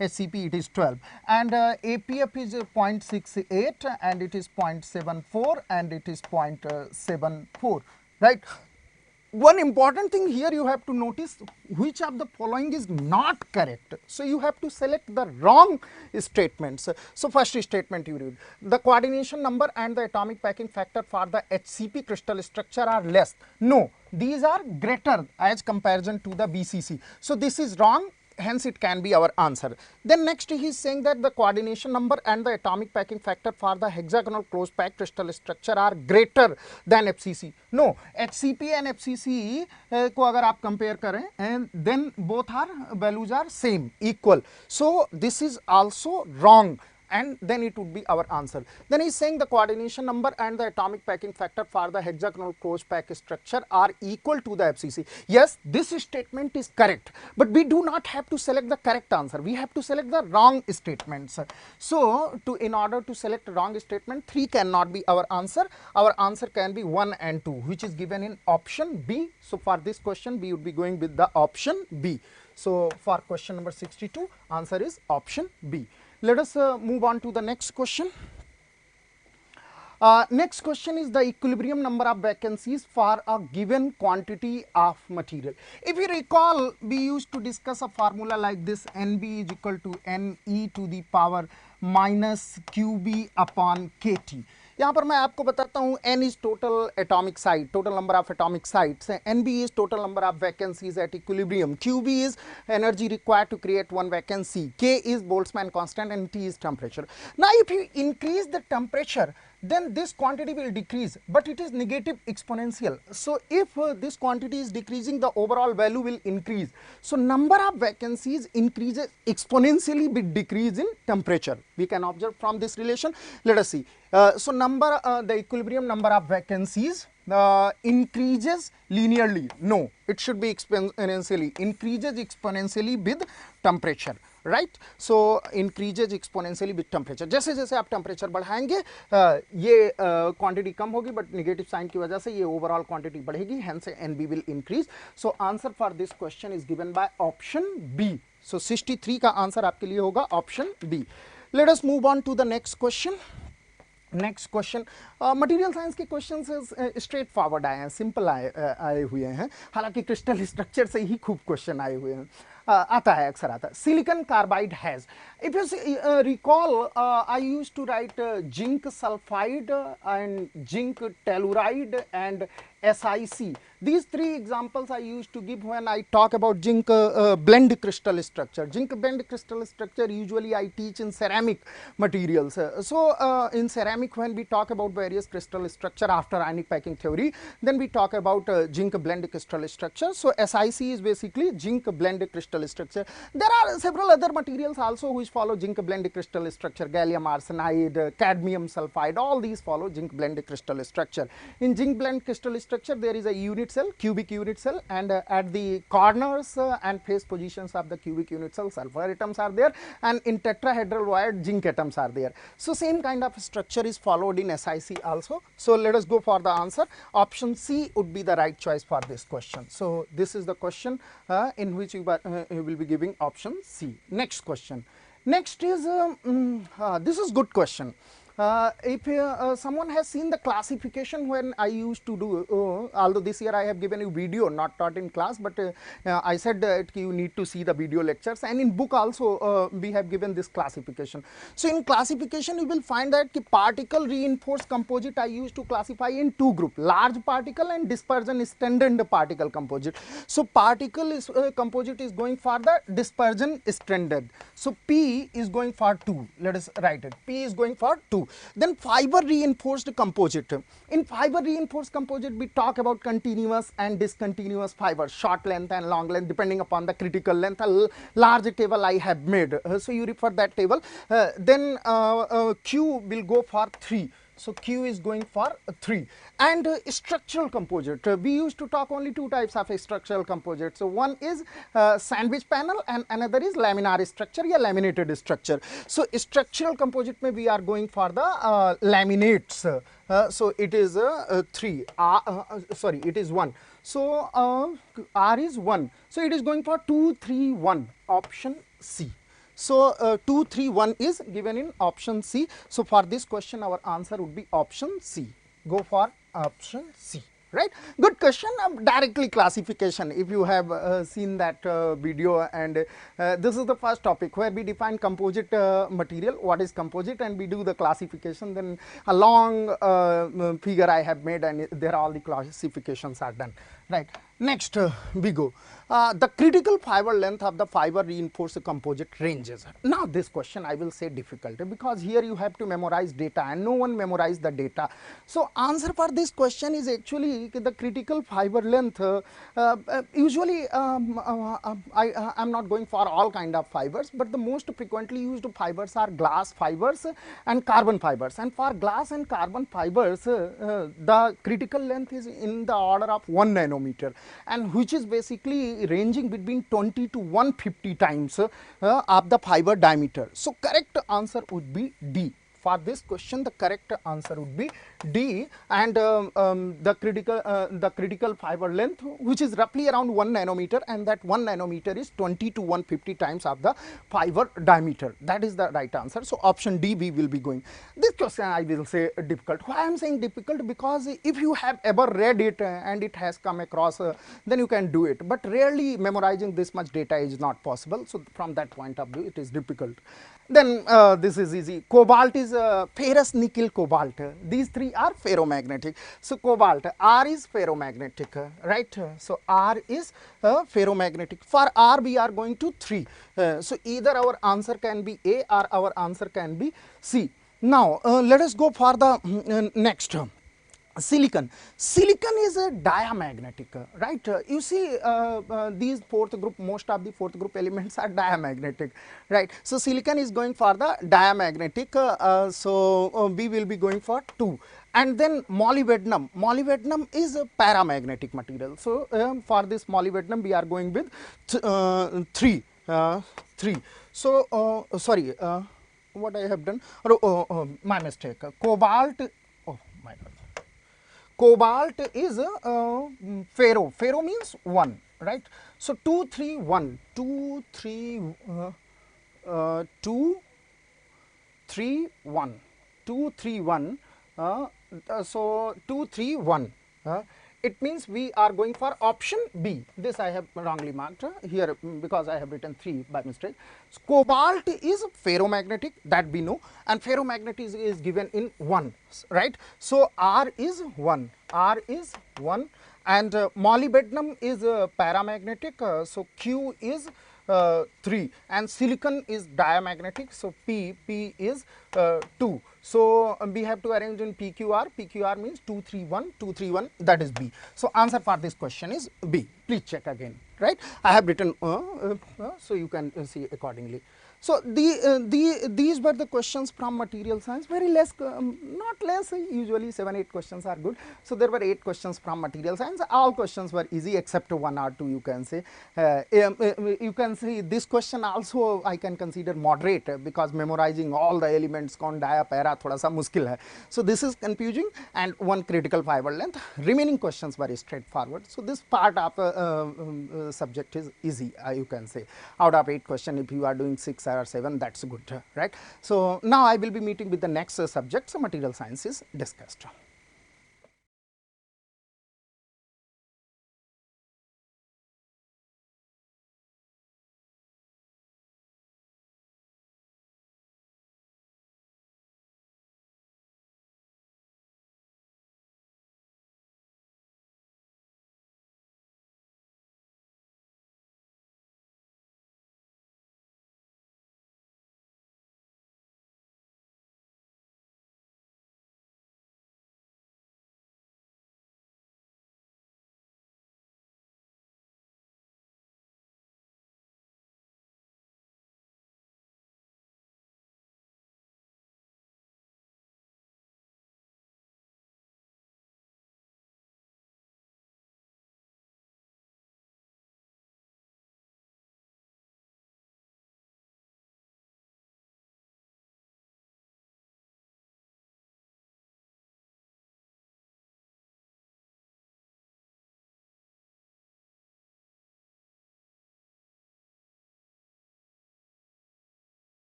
SCP it is 12, and APF is 0.68 and it is 0.74 and it is 0.74, right. One important thing here you have to notice, which of the following is not correct. So you have to select the wrong statements. So first statement you read, the coordination number and the atomic packing factor for the HCP crystal structure are less. No, these are greater as comparison to the BCC. So this is wrong, hence it can be our answer. Then next he is saying that the coordination number and the atomic packing factor for the hexagonal closed pack crystal structure are greater than FCC. No, HCP and FCC को अगर आप compare करें and then both are values are same, equal. So this is also wrong, and then it would be our answer. Then he is saying the coordination number and the atomic packing factor for the hexagonal closed pack structure are equal to the FCC. Yes, this statement is correct, but we do not have to select the correct answer. We have to select the wrong statements. So in order to select wrong statement, 3 cannot be our answer. Our answer can be 1 and 2, which is given in option B. So for this question, we would be going with the option B. So for question number 62, answer is option B. Let us move on to the next question. Next question is the equilibrium number of vacancies for a given quantity of material. If you recall, we used to discuss a formula like this: NB is equal to NE to the power minus QB upon KT. यहाँ पर मैं आपको बताता हूँ, N is total atomic site, total number of atomic sites, NB is total number of vacancies at equilibrium, QB is energy required to create one vacancy, K is Boltzmann constant, and T is temperature. Now if you increase the temperature, then this quantity will decrease, but it is negative exponential. So if this quantity is decreasing, the overall value will increase. So number of vacancies increases exponentially with decrease in temperature. We can observe from this relation. Let us see. So the equilibrium number of vacancies increases linearly. No, it should be exponentially. Increases exponentially with temperature, right? So increases exponentially with temperature. जैसे जैसे आप temperature बढ़ाएंगे, ये quantity कम होगी, but negative sign की वजह से ये overall quantity बढ़ेगी, hence NB will increase. So answer for this question is given by option B. So 63 का answer आपके लिए होगा option B. Let us move on to the next question. Next question, material science के question straight forward आए हैं, simple आए हुए हैं, हालांकि क्रिस्टल स्ट्रक्चर से ही खूब क्वेश्चन आए हुए हैं, आता है, अक्सर आता है. Silicon carbide has, if you recall, I used to write zinc sulphide and zinc telluride and SiC. These 3 examples I used to give when I talk about zinc blend crystal structure. Zinc blend crystal structure usually I teach in ceramic materials. So in ceramic, when we talk about various crystal structure after ionic packing theory, then we talk about zinc blend crystal structure. So SiC is basically zinc blend crystal structure. There are several other materials also which follow zinc blend crystal structure. Gallium arsenide, cadmium sulfide, all these follow zinc blend crystal structure. In zinc blend crystal structure, structure there is a unit cell, cubic unit cell, and at the corners and face positions of the cubic unit cell sulfur atoms are there, and in tetrahedral wired zinc atoms are there. So same kind of structure is followed in SiC also. So let us go for the answer. Option C would be the right choice for this question. So this is the question in which you will be giving option C. Next question. Next is this is good question. If someone has seen the classification when I used to do, although this year I have given you video, not taught in class, but I said that you need to see the video lectures, and in book also we have given this classification. So in classification you will find that particle reinforced composite I used to classify in two groups, large particle and dispersion stranded particle composite. So particle is composite is going for the dispersion stranded. So P is going for 2. Let us write it. P is going for 2. Then fiber reinforced composite. In fiber reinforced composite we talk about continuous and discontinuous fibers, short length and long length depending upon the critical length. A large table I have made, so you refer that table. Then Q will go for 3. So Q is going for 3. And structural composite, we used to talk only two types of structural composite. So one is sandwich panel and another is laminar structure or laminated structure. So structural composite may we are going for the laminates. So it is 3, sorry, it is 1. So R is 1. So it is going for 2, 3, 1, option C. So 2, 3, 1 is given in option C. So for this question our answer would be option C. Go for option C. Right? Good question. Directly classification, if you have seen that video, and this is the first topic where we define composite material, what is composite, and we do the classification. Then a long figure I have made, and there all the classifications are done. Right. Next we go. The critical fiber length of the fiber reinforced composite ranges. Now this question I will say difficult, because here you have to memorize data and no one memorized the data. So answer for this question is actually the critical fiber length. Usually I am not going for all kind of fibers, but the most frequently used fibers are glass fibers and carbon fibers. And for glass and carbon fibers the critical length is in the order of 1 nanometer, and which is basically ranging between 20 to 150 times of the fiber diameter. So correct answer would be D. For this question the correct answer would be D, and the critical fiber length, which is roughly around 1 nanometer, and that 1 nanometer is 20 to 150 times of the fiber diameter. That is the right answer. So option D we will be going. This question I will say difficult. Why I am saying difficult? Because if you have ever read it and it has come across, then you can do it, but rarely memorizing this much data is not possible. So from that point of view it is difficult. Then this is easy. Cobalt is ferrous, nickel, cobalt. These three are ferromagnetic. So cobalt, R is ferromagnetic, right? So R is ferromagnetic. For R we are going to 3. So either our answer can be A or our answer can be C. Now let us go for the next. Silicon. Silicon is a diamagnetic, right? You see these fourth group, most of the fourth group elements are diamagnetic, right? So silicon is going for the diamagnetic, so we will be going for 2. And then molybdenum. Molybdenum is a paramagnetic material. So for this molybdenum we are going with 3. So sorry, what I have done? My mistake. Cobalt. Oh my God. Cobalt is ferro. Ferro means 1, right? So 2, 3, 1. 2, 3, 2, 3, 1. 2, 3, 1. So 2, 3, 1. It means we are going for option B. This I have wrongly marked here because I have written 3 by mistake. So cobalt is ferromagnetic, that we know, and ferromagnetic is given in 1, right? So R is 1. R is 1, and molybdenum is paramagnetic, so Q is 3, and silicon is diamagnetic, so P is 2. So we have to arrange in PQR. PQR means 2, 3, 1, 2, 3, 1. That is B. So answer for this question is B. Please check again, right? I have written so you can see accordingly. So these were the questions from material science, very less, not less, usually 7-8 questions are good. So there were 8 questions from material science, all questions were easy except 1 or 2, you can say. You can see this question also I can consider moderate, because memorizing all the elements con dia para thoda sa mushkil hai. So this is confusing, and 1 critical fiber length. Remaining questions were straightforward. So this part of subject is easy, you can say. Out of 8 questions, if you are doing 6 or 7, that's good, right? So now I will be meeting with the next subject. So material science is discussed.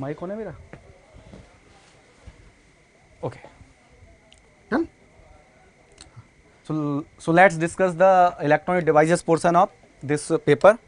Mic होना मेरा okay. Done? So let's discuss the electronic devices portion of this paper.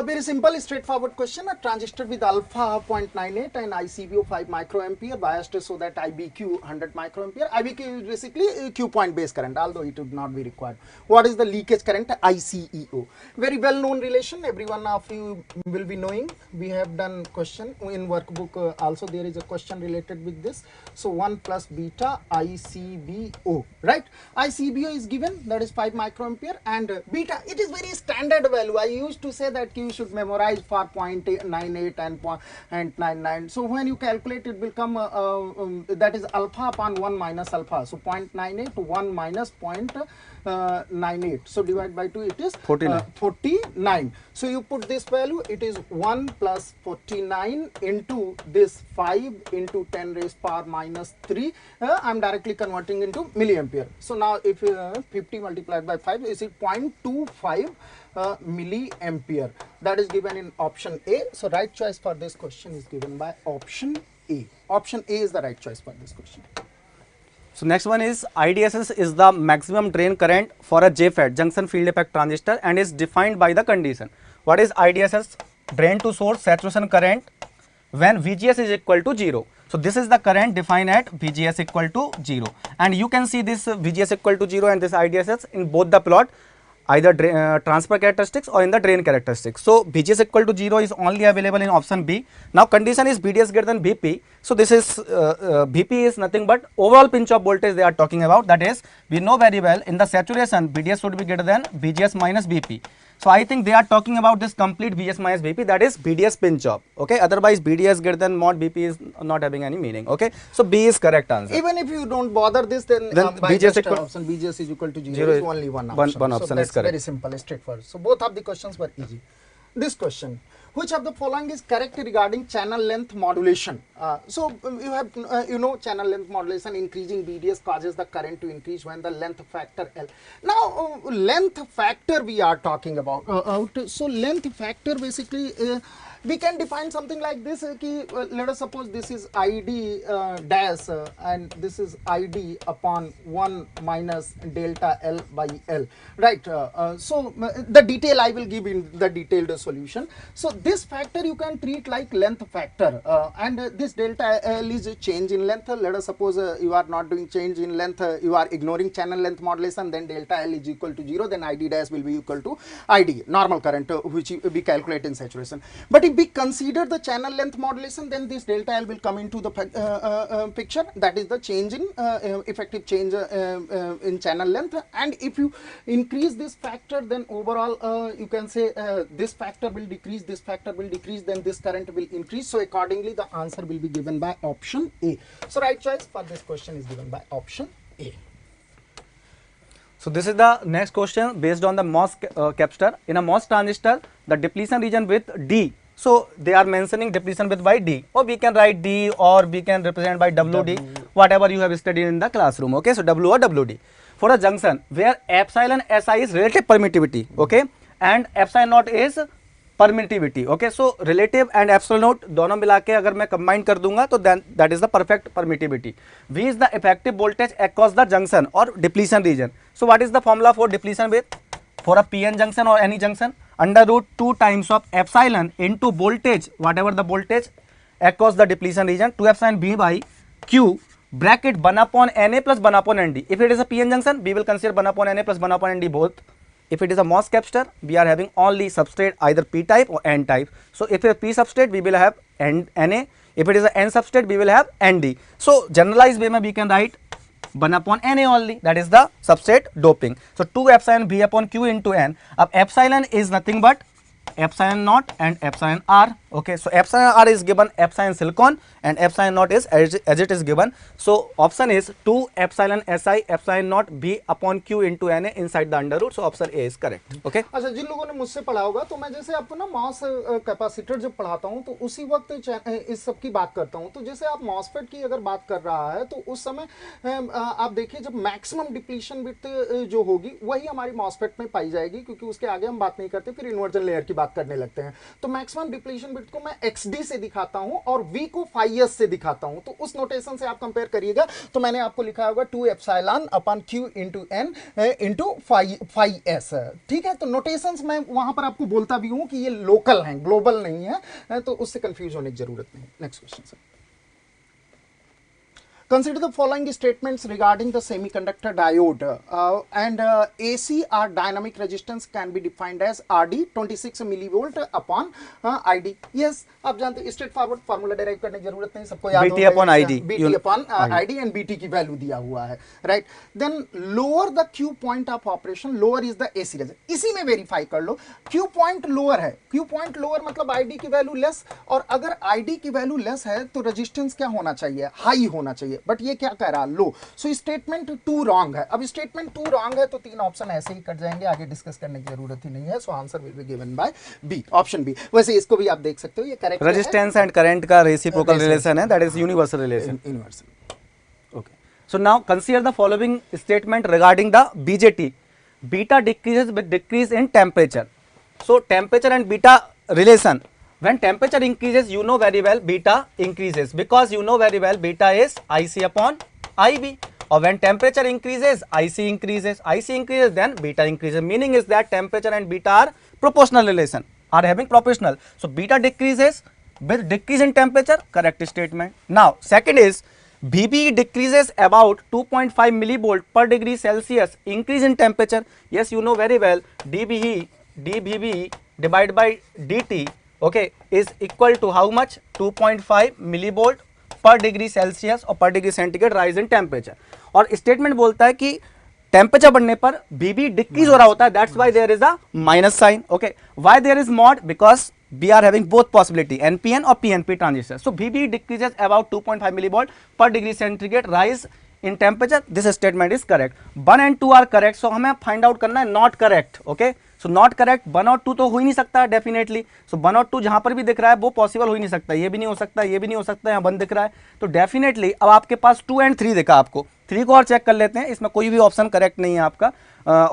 Very simple, straightforward question. A transistor with alpha 0.98 and ICBO 5 microampere biased so that IBQ 100 microampere. IBQ is basically Q point base current, although it would not be required. What is the leakage current? ICEO. Very well known relation. Every one of you will be knowing. We have done question in workbook. Also there is a question related with this. So 1 plus beta ICBO, right? ICBO is given, that is 5 microampere, and beta, it is very standard value. I used to say that you should memorize for 0.98 and 0.99. So when you calculate, it will come that is alpha upon 1 minus alpha. So 0.98 1 minus 0.98. So divide by 2, it is 49. So you put this value, it is 1 plus 49 into this 5 into 10 raised power minus 3. I am directly converting into milliampere. So now if 50 multiplied by 5 is 0.25 milliampere. That is given in option A. So right choice for this question is given by option A. Option A is the right choice for this question. So next one is IDSS is the maximum drain current for a JFET, junction field effect transistor, and is defined by the condition. What is IDSS? Drain to source saturation current when VGS is equal to 0. So this is the current defined at VGS equal to 0, and you can see this VGS equal to 0 and this IDSS in both the plot, either transfer characteristics or in the drain characteristics. So VGS equal to 0 is only available in option B. Now condition is VDS greater than VP. So this is VP is nothing but overall pinch off voltage they are talking about. That is, we know very well in the saturation VDS should be greater than VGS minus VP. So I think they are talking about this complete VGS minus VP, that is VDS pinch off. Okay, otherwise VDS greater than mod VP is not having any meaning. Okay, so B is correct answer. Even if you don't bother this, then by VGS just option VGS is equal to 0 is only one option. One option so is correct. Very simple, straightforward. So both of the questions were easy. This question, which of the following is correct regarding channel length modulation? So you have you know, channel length modulation, increasing VDS causes the current to increase when the length factor L. Now length factor we are talking about. So length factor basically we can define something like this. Let us suppose this is ID dash and this is ID upon 1 minus delta L by L, right? So the detail I will give in the detailed solution. So this factor you can treat like length factor, and this delta L is a change in length. Let us suppose you are not doing change in length, you are ignoring channel length modulation, then delta L is equal to 0, then ID dash will be equal to ID, normal current, which we calculate in saturation. But if if we consider the channel length modulation, then this delta L will come into the picture, that is the change in effective change in channel length. And if you increase this factor, then overall you can say this factor will decrease, this factor will decrease, then this current will increase. So accordingly the answer will be given by option A. So right choice for this question is given by option A. So this is the next question based on the MOS capacitor. In a MOS transistor, the depletion region with D. So they are mentioning depletion with by D, or we can write D, or we can represent by WD, whatever you have studied in the classroom. Okay, so W or WD. For a junction where epsilon SI is relative permittivity, okay, and epsilon naught is permittivity, okay, so relative and epsilon naught दोनों मिला के अगर मैं combine कर दूंगा तो then that is the perfect permittivity. V is the effective voltage across the junction or depletion region. So what is the formula for depletion width for a PN junction or any junction? Under root 2 times of epsilon into voltage, whatever the voltage across the depletion region, 2 epsilon V by Q bracket 1 upon Na plus 1 upon Nd. If it is a PN junction, we will consider 1 upon Na plus 1 upon Nd both. If it is a MOS capacitor, we are having only substrate either P type or N type. So if it is P substrate, we will have Na. If it is a N substrate, we will have Nd. So generalized way we can write 1 upon Na only, that is the substrate doping. So 2 epsilon V upon Q into N. अब epsilon is nothing but epsilon naught and epsilon R. Okay, so epsilon R is given epsilon silicon and epsilon naught is as it is given. So option is 2 epsilon SI epsilon naught V upon Q into Na inside the under root. So option A is correct. Okay. अच्छा, जिन लोगों ने मुझसे पढ़ा होगा तो मैं जैसे आपको ना मॉस कैपेसिटर जब पढ़ाता हूँ तो उसी वक्त इस सब की बात करता हूँ. तो जैसे आप मॉसफेट की अगर बात कर रहा है तो उस समय आप देखिए जब मैक्सिमम डिप्लीशन विड्थ जो होगी वही हमारी मॉसफेट में पाई जाएगी, क्योंकि उसके आगे हम बात नहीं करते, फिर इन्वर्जन लेयर की बात करने लगते हैं. तो मैक्सिमम डिप्लीशन विड्थ को मैं XD से दिखाता हूं और V को phi S से दिखाता हूं. तो उस नोटेशन से आप कंपेयर करिएगा तो मैंने आपको लिखा होगा 2 epsilon upon Q into N into phi S. ठीक है, तो नोटेशंस मैं वहां पर आपको बोलता भी हूं कि ये लोकल हैं, ग्लोबल नहीं है, तो उससे कंफ्यूज होने की जरूरत नहीं. Next question sir. Consider the following statements regarding the semiconductor diode and AC or dynamic resistance can be defined as RD 26 millivolt upon ID. Yes, आप जानते हैं स्ट्रेट फॉरवर्ड फार्मूला डेराइव करने की जरूरत नहीं, सबको याद BT upon ID, BT upon ID and BT की वैल्यू दिया हुआ है, right. Then lower the Q point of operation, lower is the AC resistance. इसी में वेरीफाई कर लो, Q पॉइंट लोअर है, Q पॉइंट लोअर मतलब ID की वैल्यू लेस, और अगर ID की वैल्यू लेस है तो रेजिस्टेंस क्या होना चाहिए, हाई होना चाहिए, बट ये क्या कह रहा, लो. सो स्टेटमेंट 2 रॉन्ग है. अब स्टेटमेंट 2 रॉन्ग है तो 3 ऑप्शन ऐसे ही कट जाएंगे, आगे डिस्कस करने की जरूरत ही नहीं है. So answer will be given by B, option B. वैसे इसको भी आप देख सकते हो, ये करेक्ट है. रेजिस्टेंस एंड करंट का रेसिप्रोकल रिलेशन है, that is universal relation. Universal. Okay. So now consider the following statement regarding the BJT. Beta decreases with decrease in temperature. So temperature and beta relation. When temperature increases, you know very well beta increases, because you know very well beta is IC upon IB. Or when temperature increases, IC increases. IC increases, then beta increases. Meaning is that temperature and beta are proportional relation, are having proportional. So beta decreases with decrease in temperature, correct statement. Now second is VB decreases about 2.5 millivolt per degree Celsius increase in temperature. Yes, you know very well dVB divided by dt, okay, is equal to how much, 2.5 millivolt per degree Celsius और per degree centigrade rise in temperature. और statement बोलता है कि temperature बढ़ने पर VB decrease हो रहा होता है, that's why there is a minus sign. Okay, why there is mod, because we are having both possibility NPN or PNP transistor. So VB decreases about 2.5 millivolt per degree centigrade rise in temperature. This statement is correct. 1 and 2 are correct. So हमें find out करना है not correct. Okay, so not correct 1 और 2 तो हो ही नहीं सकता definitely. So 1 और 2 जहाँ पर भी दिख रहा है वो possible हो ही नहीं सकता, ये भी नहीं हो सकता, ये भी नहीं हो सकता, यहाँ 1 दिख रहा है, तो definitely अब आपके पास 2 and 3 दिखा, आपको 3 को और चेक कर लेते हैं. इसमें कोई भी ऑप्शन करेक्ट नहीं है, आपका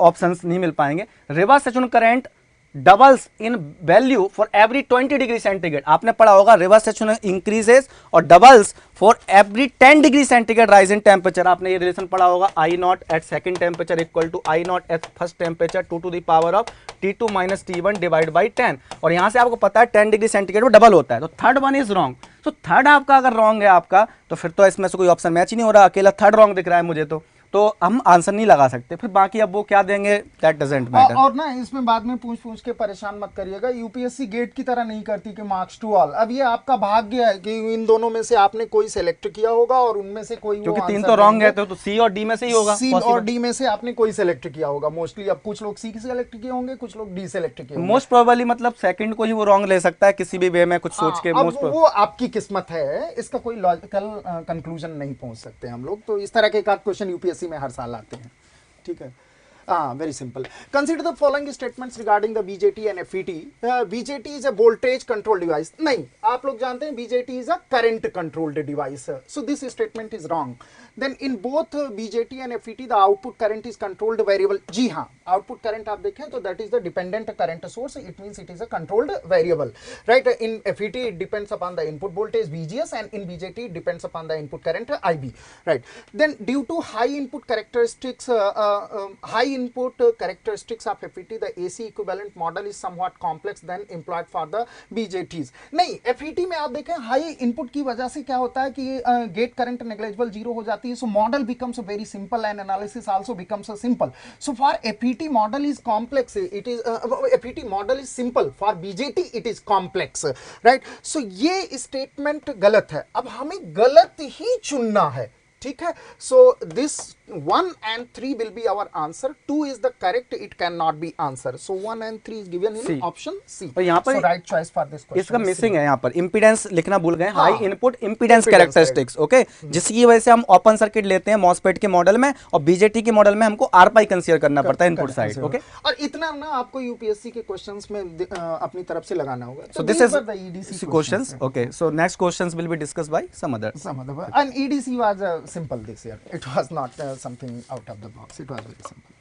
ऑप्शंस नहीं मिल पाएंगे. Reverse saturation current doubles in value for every 20 degree centigrade. आपने पढ़ा होगा रिवर्स सैचुरेशन इंक्रीजेस और doubles for every 10 degree centigrade rise in temperature. आपने ये रिलेशन पढ़ा होगा, I naught at second temperature equal to I naught at first temperature 2 to the power of T2 minus T1 divide by 10. और यहाँ से आपको पता है 10 डिग्री सेंटीग्रेड वो डबल होता है, तो थर्ड वन इज रॉन्ग. तो थर्ड आपका अगर रॉन्ग है आपका, तो फिर तो इसमें से कोई ऑप्शन मैच ही नहीं हो रहा, अकेला थर्ड रॉन्ग दिख रहा है मुझे. तो तो हम आंसर नहीं लगा सकते, फिर बाकी अब वो क्या देंगे दैट डजंट मैटर। और ना इसमें बाद में पूछ के परेशान मत करिएगा, यूपीएससी गेट की तरह नहीं करती कि मार्क्स टू ऑल। अब ये आपका भाग्य है कि इन दोनों में से आपने कोई सेलेक्ट किया होगा और उनमें से कोई, क्योंकि वो 3 आंसर तो रॉन्ग है, देंगे। तो सी और डी में से ही होगा, सी और possible। डी में से आपने कोई सेलेक्ट किया होगा मोस्टली। अब कुछ लोग सी सेलेक्ट किए होंगे, कुछ लोग डी सेलेक्ट किए होंगे। मोस्ट प्रोबेबली मतलब सेकंड को ही वो रॉन्ग ले सकता है किसी भी वे में कुछ सोच के। अब मोस्ट वो आपकी किस्मत है, इसका कोई लॉजिकल कंक्लूजन नहीं पहुंच सकते हम लोग। तो इस तरह के एक क्वेश्चन यूपीएससी में हर साल आते हैं, ठीक है। Very simple. Consider the following statements regarding the BJT and FET. BJT is a voltage controlled device. नहीं, आप लोग जानते हैं BJT is a current controlled device. So this statement is wrong. Then in both BJT and FET the output current is controlled variable. जी हाँ, output current आप देखें तो that is the dependent current source. It means it is a controlled variable, right? In FET it depends upon the input voltage VGS, and in BJT it depends upon the input current IB, right? Then due to high input characteristics, high input characteristics of FET, the AC equivalent model is somewhat complex than employed for the BJTs. नहीं, FET में आप देखें high input की वजह से क्या होता है कि गेट करंट नेग्लिजिबल जीरो हो जाती है, so model becomes very simple and analysis also becomes simple. So for FET model is complex, it is FET model is simple, for BJT it is complex, right. So ये statement गलत है. अब हमें गलत ही चुनना है, ठीक है. So this 1 and 3 will be our answer. 2 is the correct, it cannot be answer. So 1 and 3 is given in option C. और यहाँ पर so right choice for this question इसका is मिसिंग C. है, यहाँ पर इम्पीडेंस लिखना भूल गए. हाई हाँ, input impedance impedance characteristics, okay, जिसकी वजह से हम ओपन सर्किट लेते हैं मॉसफेट के मॉडल में, और बीजेटी के मॉडल में हमको आर पाई कंसीडर करना पड़ता है इनपुट साइड, ओके. और इतना ना आपको यूपीएससी के क्वेश्चंस में अपनी तरफ से लगाना होगा. So this is questions, okay. So next questions will be discussed by some other. And EDC was simple this year. It was not something out of the box. It was very simple.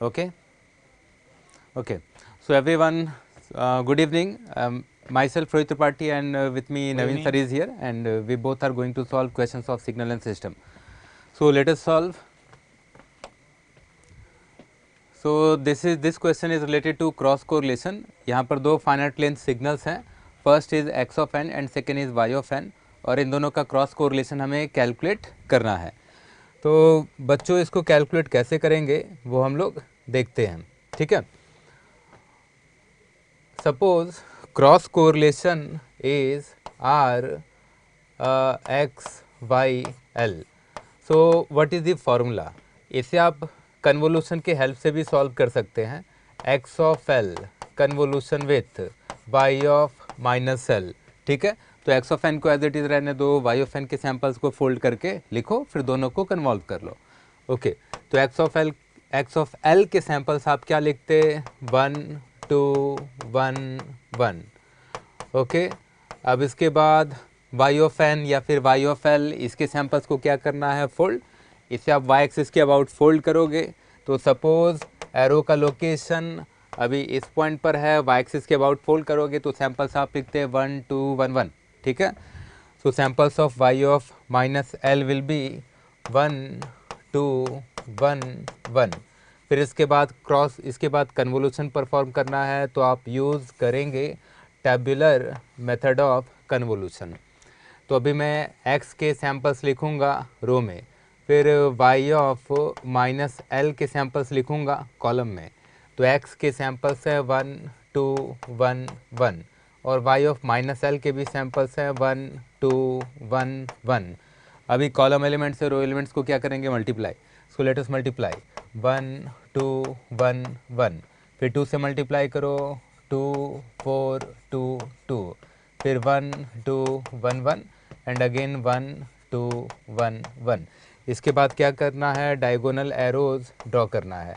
Okay. Okay. So everyone, good evening. Myself Rohit Tripathi, and with me Naveen sir is here, and we both are going to solve questions of signal and system. So let us solve. So this question is related to cross correlation. यहाँ पर दो finite length signals हैं. First is x of n and second is y of n, और इन दोनों का cross correlation हमें calculate करना है. तो बच्चों इसको कैलकुलेट कैसे करेंगे वो हम लोग देखते हैं, ठीक है. Suppose cross correlation is r x y l. So what is the formula? इसे आप कन्वोल्यूशन के हेल्प से भी सॉल्व कर सकते हैं। X of l convolution with y of minus l, ठीक है। तो एक्स ऑफ एन को एज इट इज़ रहने दो, वाई ऑफ एन के सैंपल्स को फोल्ड करके लिखो, फिर दोनों को कन्वॉल्व कर लो। ओके, तो एक्स ऑफ एल के सैंपल्स आप क्या लिखते? 1 2 1 1। ओके, अब इसके बाद वाई ऑफ एन या फिर वाई ऑफ एल, इसके सैंपल्स को क्या करना है? फोल्ड। इसे आप वाई एक्सिस के अबाउट फोल्ड करोगे तो सपोज एरो का लोकेशन अभी इस पॉइंट पर है, वाई एक्सिस के अबाउट फोल्ड करोगे तो सैंपल्स आप लिखते हैं 1 2 1 1, ठीक है। So samples of Y of minus L will be 1 2 1 1। फिर इसके बाद कन्वोल्यूशन परफॉर्म करना है तो आप यूज़ करेंगे टेबुलर मेथड ऑफ कन्वोल्यूशन। तो अभी मैं x के सैंपल्स लिखूंगा रो में, फिर y ऑफ माइनस एल के सैंपल्स लिखूंगा कॉलम में। तो x के सैंपल्स है 1 2 1 1 और y ऑफ माइनस एल के भी सैंपल्स हैं 1 2 1 1। अभी कॉलम एलिमेंट से रो एलिमेंट्स को क्या करेंगे? Multiply. So let us multiply 1 2 1 1, फिर 2 से मल्टीप्लाई करो 2 4 2 2, फिर 1 2 1 1 एंड अगेन 1 2 1 1। इसके बाद क्या करना है? डायगोनल एरोज ड्रॉ करना है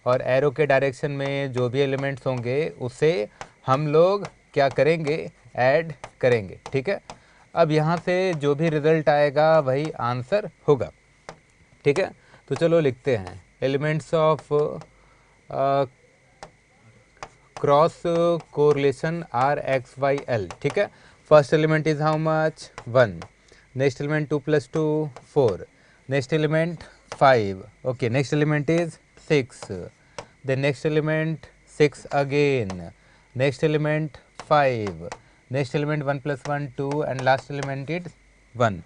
और एरो के डायरेक्शन में जो भी एलिमेंट्स होंगे उसे हम लोग क्या करेंगे? ऐड करेंगे, ठीक है। अब यहाँ से जो भी रिजल्ट आएगा वही आंसर होगा, ठीक है। तो चलो लिखते हैं elements of cross correlation r x y l, ठीक है। First element is how much? 1, next element 2 + 2 4, next element 5, okay, next element is 6, then next element 6 again, next element 5, next element 1 + 1 2 and last element is 1।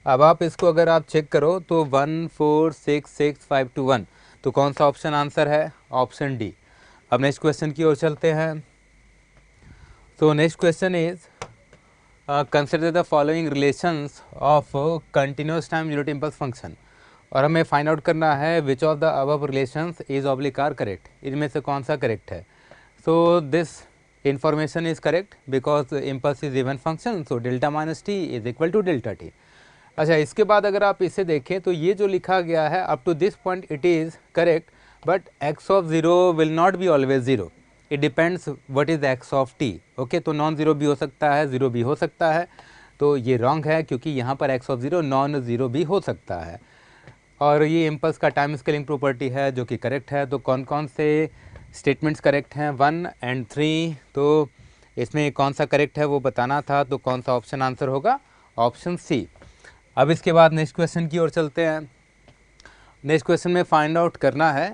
अब आप इसको अगर आप check करो तो 1 4 6 6 5 2 1, तो कौन सा ऑप्शन आंसर है? Option D. अब नेक्स्ट क्वेश्चन की ओर चलते हैं। तो next question is consider the following relations of continuous time unit impulse function, और हमें फाइंड आउट करना है which of the above relations is oblique are correct, इनमें से कौन सा करेक्ट है। So this information is correct because impulse is even function, so delta minus t is equal to delta T. अच्छा, इसके बाद अगर आप इसे देखें तो ये जो लिखा गया है up to this point it is correct, but x of zero will not be always zero, it depends what is x of t. Okay, तो नॉन ज़ीरो भी हो सकता है, ज़ीरो भी हो सकता है, तो ये रॉन्ग है क्योंकि यहाँ पर x of zero non zero भी हो सकता है। और ये इम्पल्स का टाइम स्केलिंग प्रॉपर्टी है जो कि करेक्ट है। तो कौन कौन से स्टेटमेंट्स करेक्ट हैं? 1 और 3। तो इसमें कौन सा करेक्ट है वो बताना था, तो कौन सा ऑप्शन आंसर होगा? Option C. अब इसके बाद नेक्स्ट क्वेश्चन की ओर चलते हैं। नेक्स्ट क्वेश्चन में फाइंड आउट करना है,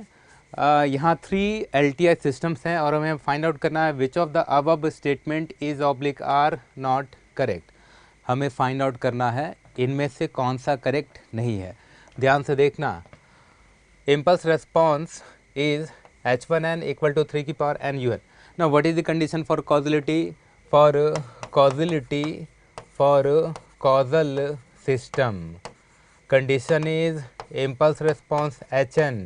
यहाँ 3 LTI सिस्टम्स हैं और हमें फाइंड आउट करना है which of the above statement is oblique are not correct. हमें फाइंड आउट करना है इनमें से कौन सा करेक्ट नहीं है। ध्यान से देखना, impulse response is h1n equal to 3 की power n un। Now what is the condition for causality? For causal system, condition is impulse response hn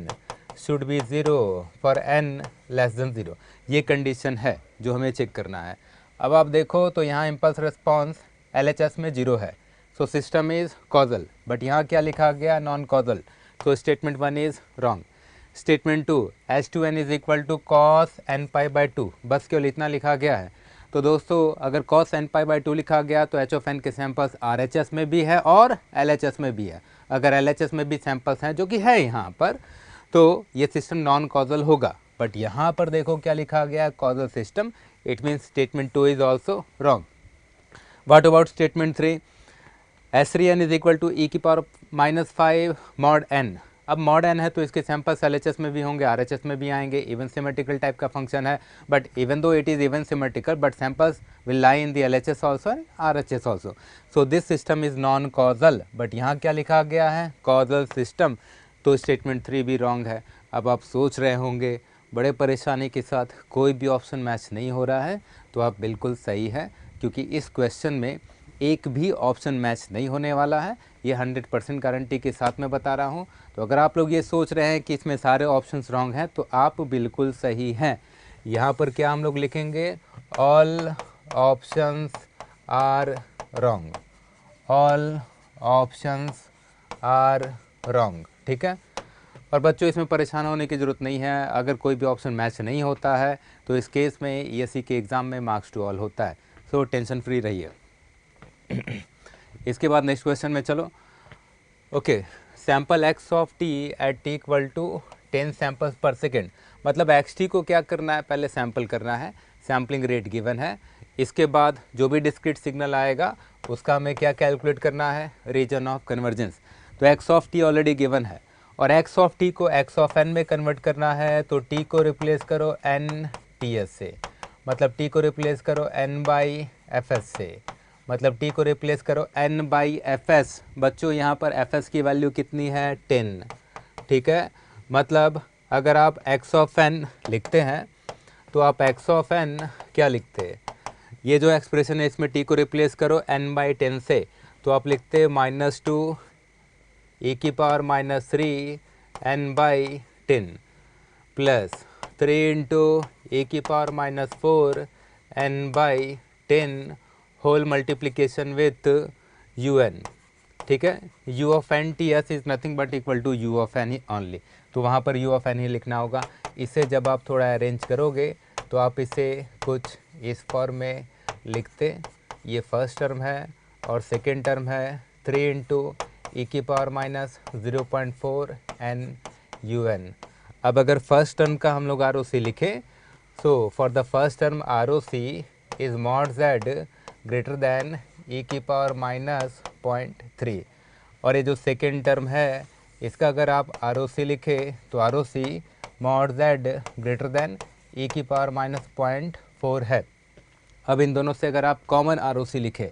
should be 0 for n less than 0। ये condition है जो हमें check करना है। अब आप देखो तो यहाँ इम्पल्स रेस्पॉन्स LHS में 0 है, so system is causal, but यहाँ क्या लिखा गया? Non causal, so statement 1 is wrong. Statement 2 h2n is equal to cos nπ/2, बस केवल इतना लिखा गया है। तो दोस्तों अगर cos nπ/2 लिखा गया तो h ऑफ n के सैंपल्स RHS में भी है और LHS में भी है। अगर LHS में भी सैंपल्स हैं जो कि है यहाँ पर, तो ये सिस्टम नॉन कॉजल होगा। बट यहाँ पर देखो क्या लिखा गया है? Causal system, it means statement 2 is also wrong. What about statement 3? S3n is equal to e⁻⁻5 mod n। अब मॉड n है तो इसके सैंपल्स LHS में भी होंगे, RHS में भी आएंगे, इवन सिमेट्रिकल टाइप का फंक्शन है, but even though it is even symmetrical but samples will lie in the LHS also and RHS also, so this system is non causal. But यहाँ क्या लिखा गया है? कॉजल सिस्टम, तो statement 3 भी wrong है। अब आप सोच रहे होंगे बड़े परेशानी के साथ कोई भी ऑप्शन मैच नहीं हो रहा है, तो आप बिल्कुल सही है, क्योंकि इस क्वेश्चन में एक भी ऑप्शन मैच नहीं होने वाला है, ये 100% गारंटी के साथ में बता रहा हूँ। तो अगर आप लोग ये सोच रहे हैं कि इसमें सारे ऑप्शंस रॉन्ग हैं तो आप बिल्कुल सही हैं। यहाँ पर क्या हम लोग लिखेंगे, all options are wrong, all options are wrong, ठीक है। और बच्चों इसमें परेशान होने की ज़रूरत नहीं है, अगर कोई भी ऑप्शन मैच नहीं होता है तो इस केस में ESE के एग्ज़ाम में मार्क्स टू ऑल होता है, सो टेंशन फ्री रहिए। इसके बाद नेक्स्ट क्वेश्चन में चलो। Okay, sample x of t at t equal to 10 samples पर सेकेंड, मतलब xt को क्या करना है, पहले सैम्पल करना है, सैम्पलिंग रेट गिवन है। इसके बाद जो भी डिस्क्रीट सिग्नल आएगा उसका हमें क्या कैलकुलेट करना है, रीजन ऑफ कन्वर्जेंस। तो x of t already given है और x ऑफ t को x ऑफ n में कन्वर्ट करना है, तो t को रिप्लेस करो n ts से, मतलब t को रिप्लेस करो n बाई fs से, मतलब t को रिप्लेस करो n बाई fs। बच्चों यहाँ पर fs की वैल्यू कितनी है, 10, ठीक है। मतलब अगर आप x ऑफ n लिखते हैं तो आप x ऑफ n क्या लिखते हैं, ये जो एक्सप्रेशन है इसमें t को रिप्लेस करो n बाई 10 से, तो आप लिखते -2 e की power -3 n by 10 plus 3 into e की power -4 n by 10 whole multiplication with un, ठीक है। u of n t s is nothing but equal to u of n ही ओनली, तो वहाँ पर u ऑफ n ही लिखना होगा। इसे जब आप थोड़ा अरेंज करोगे तो आप इसे कुछ इस फॉर्म में लिखते, ये फर्स्ट टर्म है और सेकेंड टर्म है 3 इंटू e की पावर -0.4 n un। अब अगर फर्स्ट टर्म का हम लोग ROC लिखें, so for the first term ROC is mod z greater than e की पावर -0.3, और ये जो सेकेंड टर्म है इसका अगर आप ROC लिखें तो ROC mod z greater than e की पावर -0.4 है। अब इन दोनों से अगर आप कॉमन ROC लिखें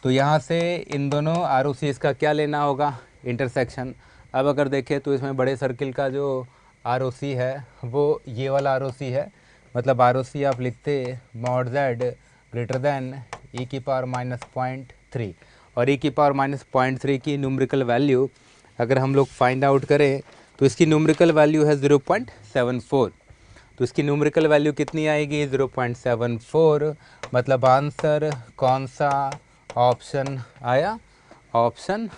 तो यहाँ से इन दोनों ROC इसका क्या लेना होगा, इंटरसेक्शन। अब अगर देखें तो इसमें बड़े सर्किल का जो ROC है वो ये वाला ROC है, मतलब ROC आप लिखते mod z greater than e की पावर -0.3, और e की पावर -0.3 की न्यूमेरिकल वैल्यू अगर हम लोग फाइंड आउट करें तो इसकी न्यूमेरिकल वैल्यू है 0.74, तो इसकी न्यूमेरिकल वैल्यू कितनी आएगी, 0.74। मतलब आंसर कौन सा ऑप्शन आया, ऑप्शन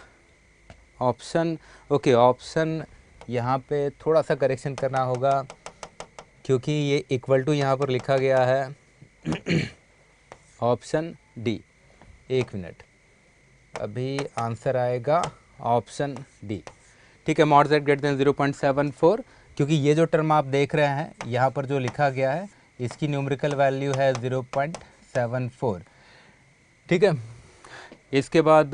ओके, ऑप्शन यहाँ पे थोड़ा सा करेक्शन करना होगा क्योंकि ये इक्वल टू यहाँ पर लिखा गया है ऑप्शन डी। एक मिनट, अभी आंसर आएगा ऑप्शन डी, ठीक है। मॉड z ग्रेटर देन 0.74, क्योंकि ये जो टर्म आप देख रहे हैं यहाँ पर जो लिखा गया है इसकी न्यूमेरिकल वैल्यू है 0.74, ठीक है। इसके बाद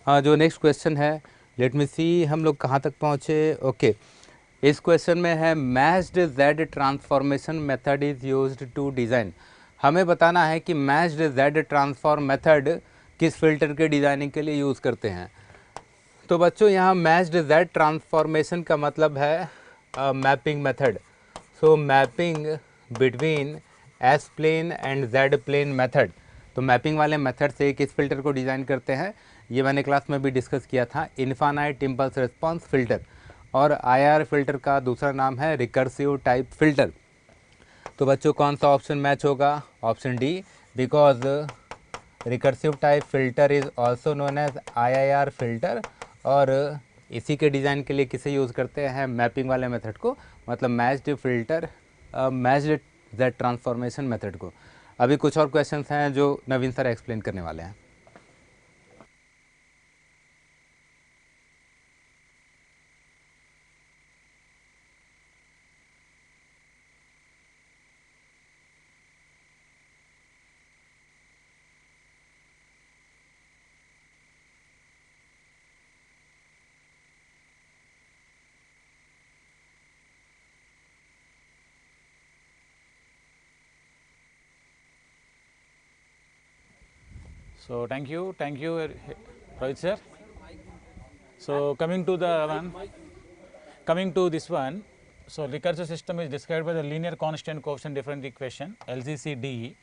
जो नेक्स्ट क्वेश्चन है, लेट मी सी हम लोग कहाँ तक पहुँचे। ओके, इस क्वेश्चन में है matched Z transformation method is used to design. हमें बताना है कि मैच्ड जेड ट्रांसफॉर्म मेथड किस फिल्टर के डिज़ाइनिंग के लिए यूज़ करते हैं। तो बच्चों यहाँ मैच्ड जेड ट्रांसफॉर्मेशन का मतलब है mapping method. So mapping between S plane and Z plane method. तो मैपिंग वाले मेथड से किस फिल्टर को डिज़ाइन करते हैं, ये मैंने क्लास में भी डिस्कस किया था, इनफाइनाइट इम्पल्स रिस्पॉन्स फिल्टर, और IR फिल्टर का दूसरा नाम है रिकर्सिव टाइप फिल्टर। तो बच्चों कौन सा ऑप्शन मैच होगा, option D, because recursive type filter is also known as IIR filter, और इसी के डिज़ाइन के लिए किसे यूज़ करते हैं, मैपिंग वाले मेथड को, मतलब matched filter matched Z transformation method को। अभी कुछ और क्वेश्चंस हैं जो नवीन सर एक्सप्लेन करने वाले हैं। So thank you, Rohit sir. So coming to this one, so recursive system is described by the linear constant coefficient differential equation LCCDE.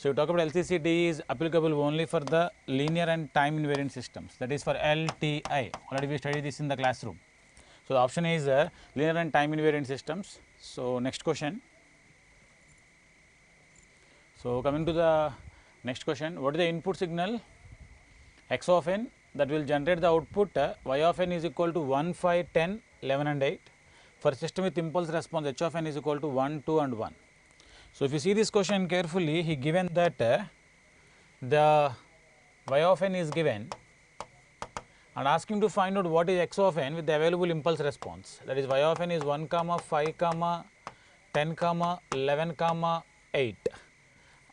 So, you talk about LCCD is applicable only for the linear and time invariant systems, that is for LTI. Already we studied this in the classroom. So, the option is linear and time invariant systems. So, next question. So, coming to the next question, what is the input signal x of n that will generate the output y of n is equal to 1, 5, 10, 11 and 8 for system with impulse response h of n is equal to 1, 2 and 1. So, if you see this question carefully, he given that the y of n is given and asking to find out what is x of n with the available impulse response, that is y of n is 1, 5, 10, 11, 8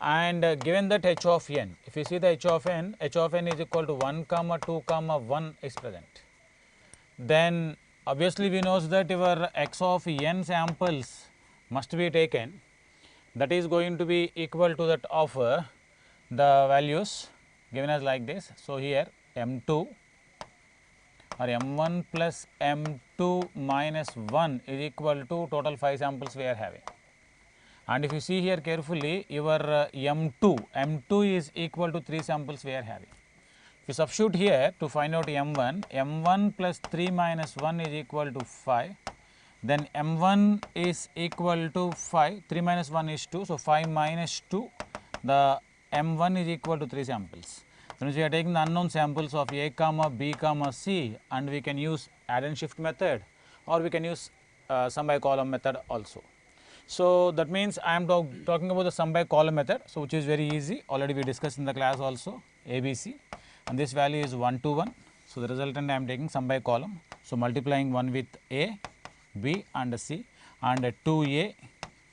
and given that h of n, if you see the h of n is equal to 1, 2, 1 is present. Then obviously we know that your x of n samples must be taken, that is going to be equal to that of the values given as like this. So, here m2 or m1 plus m2 minus 1 is equal to total 5 samples we are having. And if you see here carefully, your m2 is equal to 3 samples we are having. If you substitute here to find out m1 plus 3 minus 1 is equal to 5, then m1 is equal to 5, 3 minus 1 is 2, so 5 minus 2, the m1 is equal to 3 samples. So, we are taking the unknown samples of A, B, C and we can use add and shift method or we can use sum by column method also. So, that means I am talking about the sum by column method. So, which is very easy, already we discussed in the class also ABC and this value is 1 to 1. So, the resultant I am taking sum by column. So, multiplying 1 with A, B and C and 2A,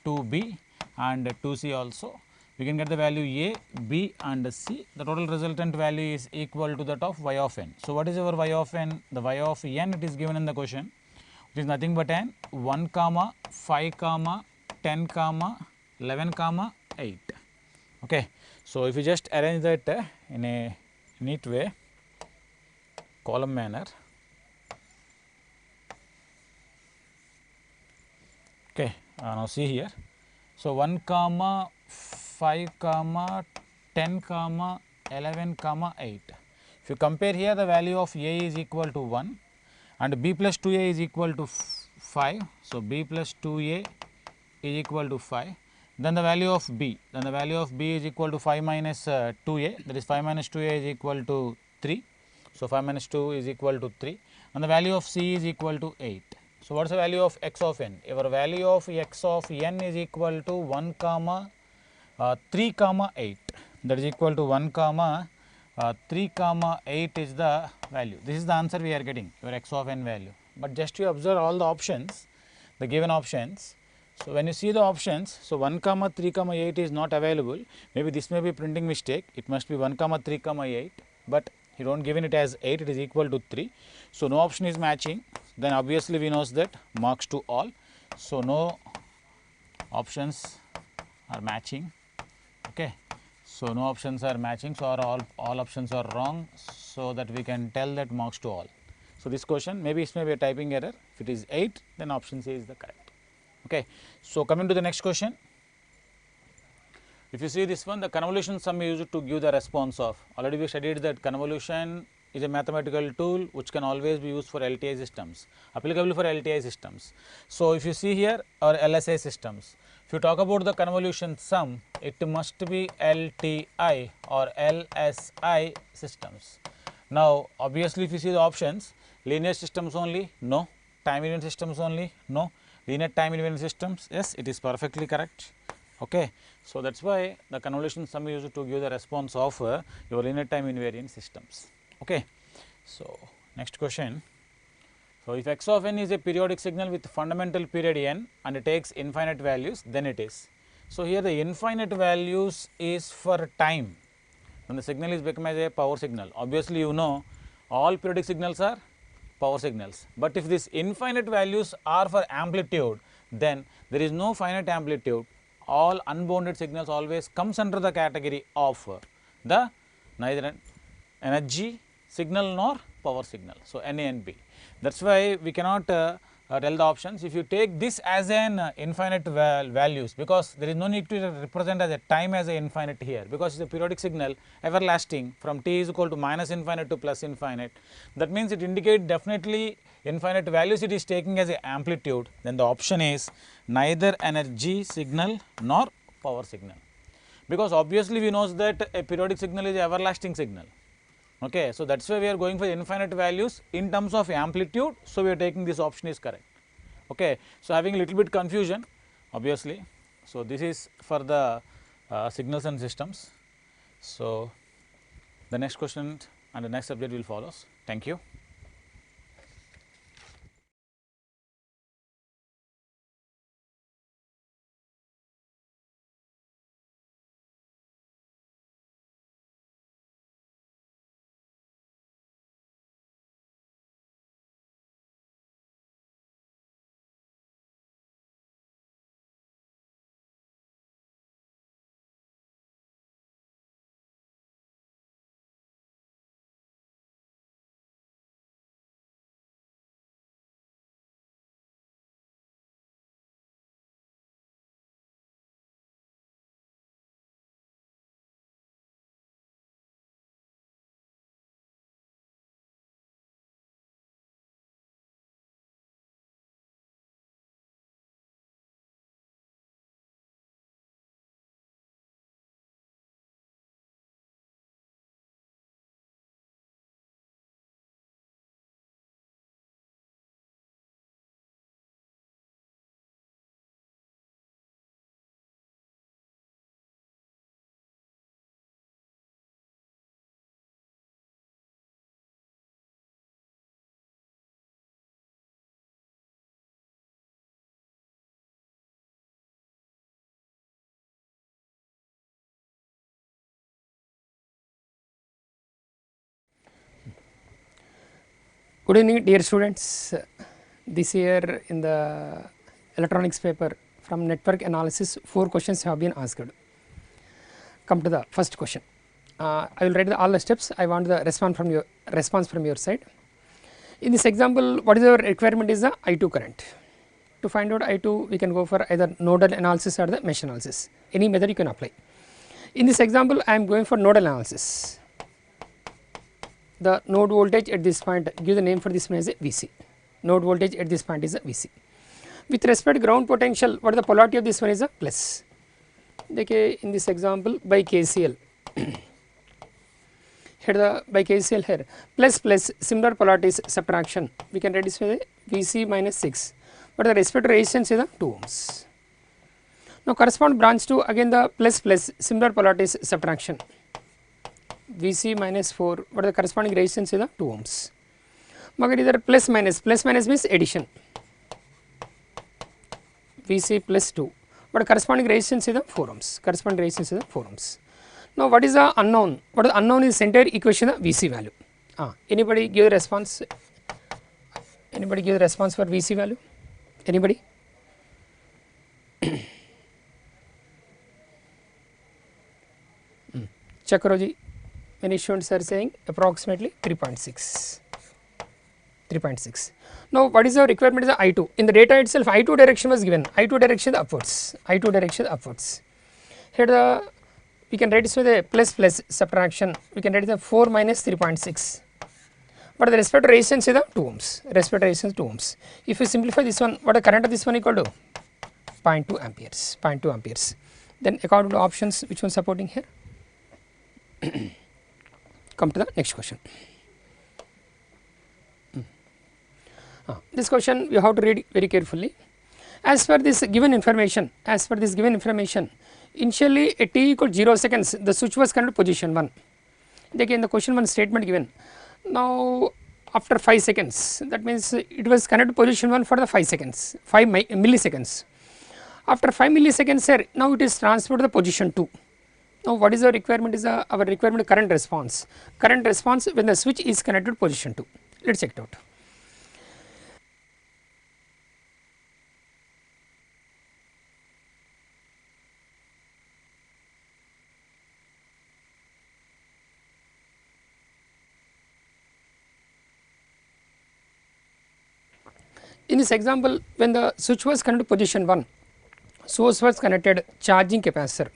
2B and 2C also. We can get the value A, B and C. The total resultant value is equal to that of y of n. So, what is our y of n? The y of n it is given in the question, which is nothing but n 1, 5, 10, 11, 8. Okay. So, if you just arrange that in a neat way, column manner. Okay. Now, see here. So, 1, 5, 10, 11, 8. If you compare here, the value of A is equal to 1 and B plus 2A is equal to 5. So, B plus 2A is equal to 5. Then the value of B, is equal to 5 minus 2A, that is 5 minus 2A is equal to 3. So, 5 minus 2 is equal to 3 and the value of C is equal to 8. So, what is the value of x of n? Your value of x of n is equal to 1, 3, 8, that is equal to 1, 3, 8 is the value. This is the answer we are getting, your x of n value. But just you observe all the options, the given options. So, when you see the options, so 1, 3, 8 is not available. Maybe this may be printing mistake, it must be 1, 3, 8, but you do not given it as 8, it is equal to 3. So, no option is matching, then obviously we knows that marks to all. So, no options are matching. Okay. So, no options are matching, so all options are wrong, so that we can tell that marks to all. So, this question maybe it may be a typing error, if it is 8 then option C is the correct. Okay. So, coming to the next question, if you see this one, the convolution sum is used to give the response of, already we studied that convolution is a mathematical tool which can always be used for LTI systems, applicable for LTI systems. So, if you see here or LSI systems, if you talk about the convolution sum, it must be LTI or LSI systems. Now, obviously, if you see the options, linear systems only, no, time invariant systems only, no, linear time invariant systems, yes, it is perfectly correct. Okay. So, that is why the convolution sum is used to give the response of your linear time invariant systems. Okay. So, next question. So, if x of n is a periodic signal with fundamental period n and it takes infinite values, then it is. So, here the infinite values is for time, when the signal is become as a power signal. Obviously, you know all periodic signals are power signals, but if these infinite values are for amplitude, then there is no finite amplitude. All unbounded signals always comes under the category of the neither energy signal nor power signal. So, NA and B. That is why we cannot tell the options. If you take this as an infinite values, because there is no need to represent as a time as a infinite here, because it is a periodic signal everlasting from t is equal to minus infinite to plus infinite. That means it indicates definitely infinite values it is taking as a amplitude. Then the option is neither energy signal nor power signal, because obviously we know that a periodic signal is an everlasting signal. Okay, so that's why we are going for infinite values in terms of amplitude. So we are taking this option is correct. Okay, so having a little bit confusion, obviously. So this is for the signals and systems. So the next question and the next subject will follow. Thank you. Good evening, dear students. This year in the electronics paper from network analysis, 4 questions have been asked. Come to the first question. I will write all the steps. I want the response from your side. In this example, what is our requirement is the I2 current. To find out I2, we can go for either nodal analysis or the mesh analysis. Any method you can apply. In this example, I am going for nodal analysis. The node voltage at this point, give the name for this one as a Vc. Node voltage at this point is a Vc. With respect to ground potential, what is the polarity of this one is a plus. Okay, in this example by KCL, here the by KCL here plus plus similar polarities subtraction, we can write this way Vc minus 6, but the respective resistance is the 2 ohms. Now correspond branch to again the plus plus similar polarities subtraction. Vc minus 4, what the corresponding resistance is the 2 ohms. Magar either plus minus means addition. Vc plus 2, but corresponding resistance is the 4 ohms. Corresponding resistance is the 4 ohms. Now what is the unknown? What is the unknown is entire equation the Vc value. Anybody give the response? Anybody give the response for Vc value? Anybody? Chakroji. Many students are saying approximately 3.6. 3.6. Now what is our requirement is the I2. In the data itself I2 direction was given. I2 direction upwards. I2 direction upwards. Here we can write this with a plus plus subtraction. We can write the 4 minus 3.6. But the respective resistance is the 2 ohms. Respective resistance 2 ohms. If you simplify this one, what the current of this one equal to 0.2 amperes. 0.2 amperes. Then according to options, which one supporting here? Come to the next question. This question you have to read very carefully. As per this given information, initially at t equal 0 seconds, the switch was connected to position 1. Again the question 1 statement given. Now after 5 seconds, that means it was connected to position 1 for the 5 seconds, 5 milliseconds. After 5 milliseconds here, now it is transferred to the position 2. Now what is our requirement is our requirement current response. Current response when the switch is connected to position 2. Let us check it out. In this example, when the switch was connected to position 1, source was connected, charging capacitor.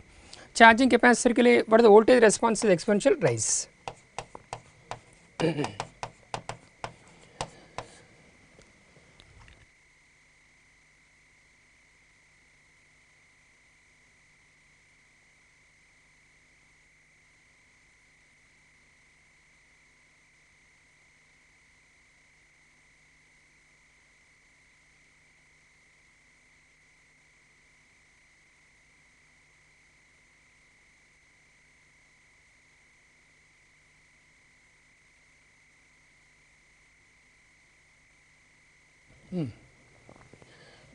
Charging capacitor के लिए what is the voltage response is exponential rise.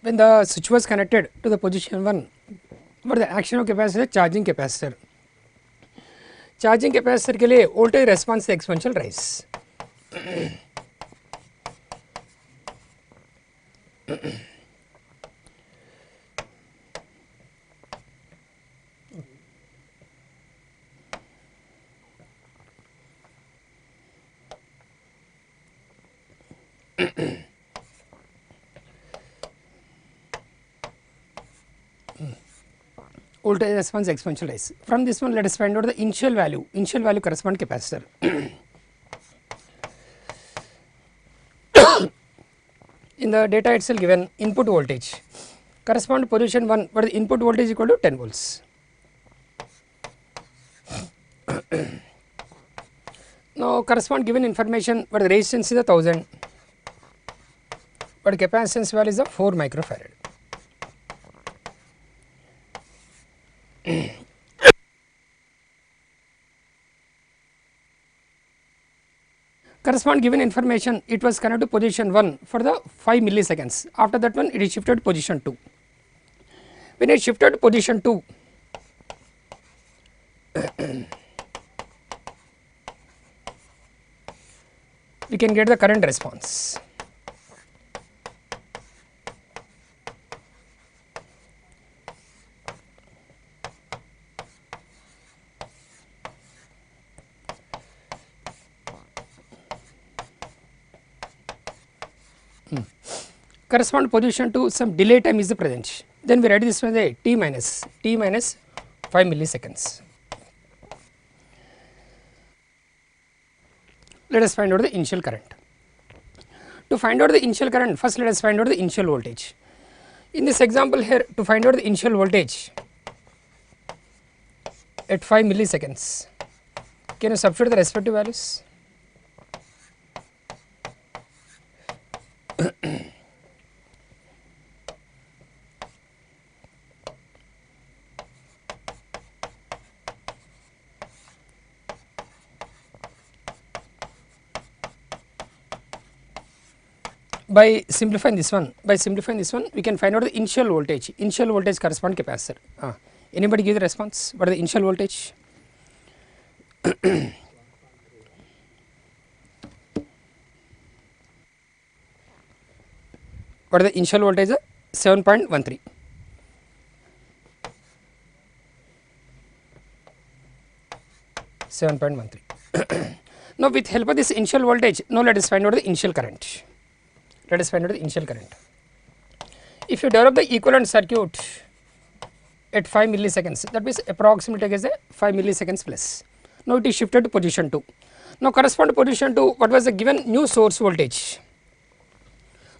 When the switch was connected to the position 1, what the action of capacitor? Charging capacitor. Charging capacitor के लिए voltage response exponential rise. Voltage response exponential rise. From this one, let us find out the initial value. Initial value correspond capacitor. In the data itself given input voltage correspond to position 1, but the input voltage equal to 10 volts. Now correspond given information, but the resistance is 1000, but capacitance value is 4 microfarad. Correspond given information, it was connected to position 1 for the 5 milliseconds. After that one, it is shifted to position 2. When it shifted to position 2, we can get the current response. Correspond position to some delay time is the present. Then we write this one as t minus 5 milliseconds. Let us find out the initial current. To find out the initial current, first let us find out the initial voltage. In this example here, to find out the initial voltage at 5 milliseconds, can you substitute the respective values? By simplifying this one, we can find out the initial voltage. Initial voltage correspond capacitor. Anybody give the response? What is the initial voltage? What is the initial voltage? 7.13. Now with help of this initial voltage, now let us find out the initial current. Let us find out the initial current. If you develop the equivalent circuit at 5 milliseconds, that means approximately as 5 milliseconds plus. Now it is shifted to position 2. Now correspond to position 2, what was the given new source voltage?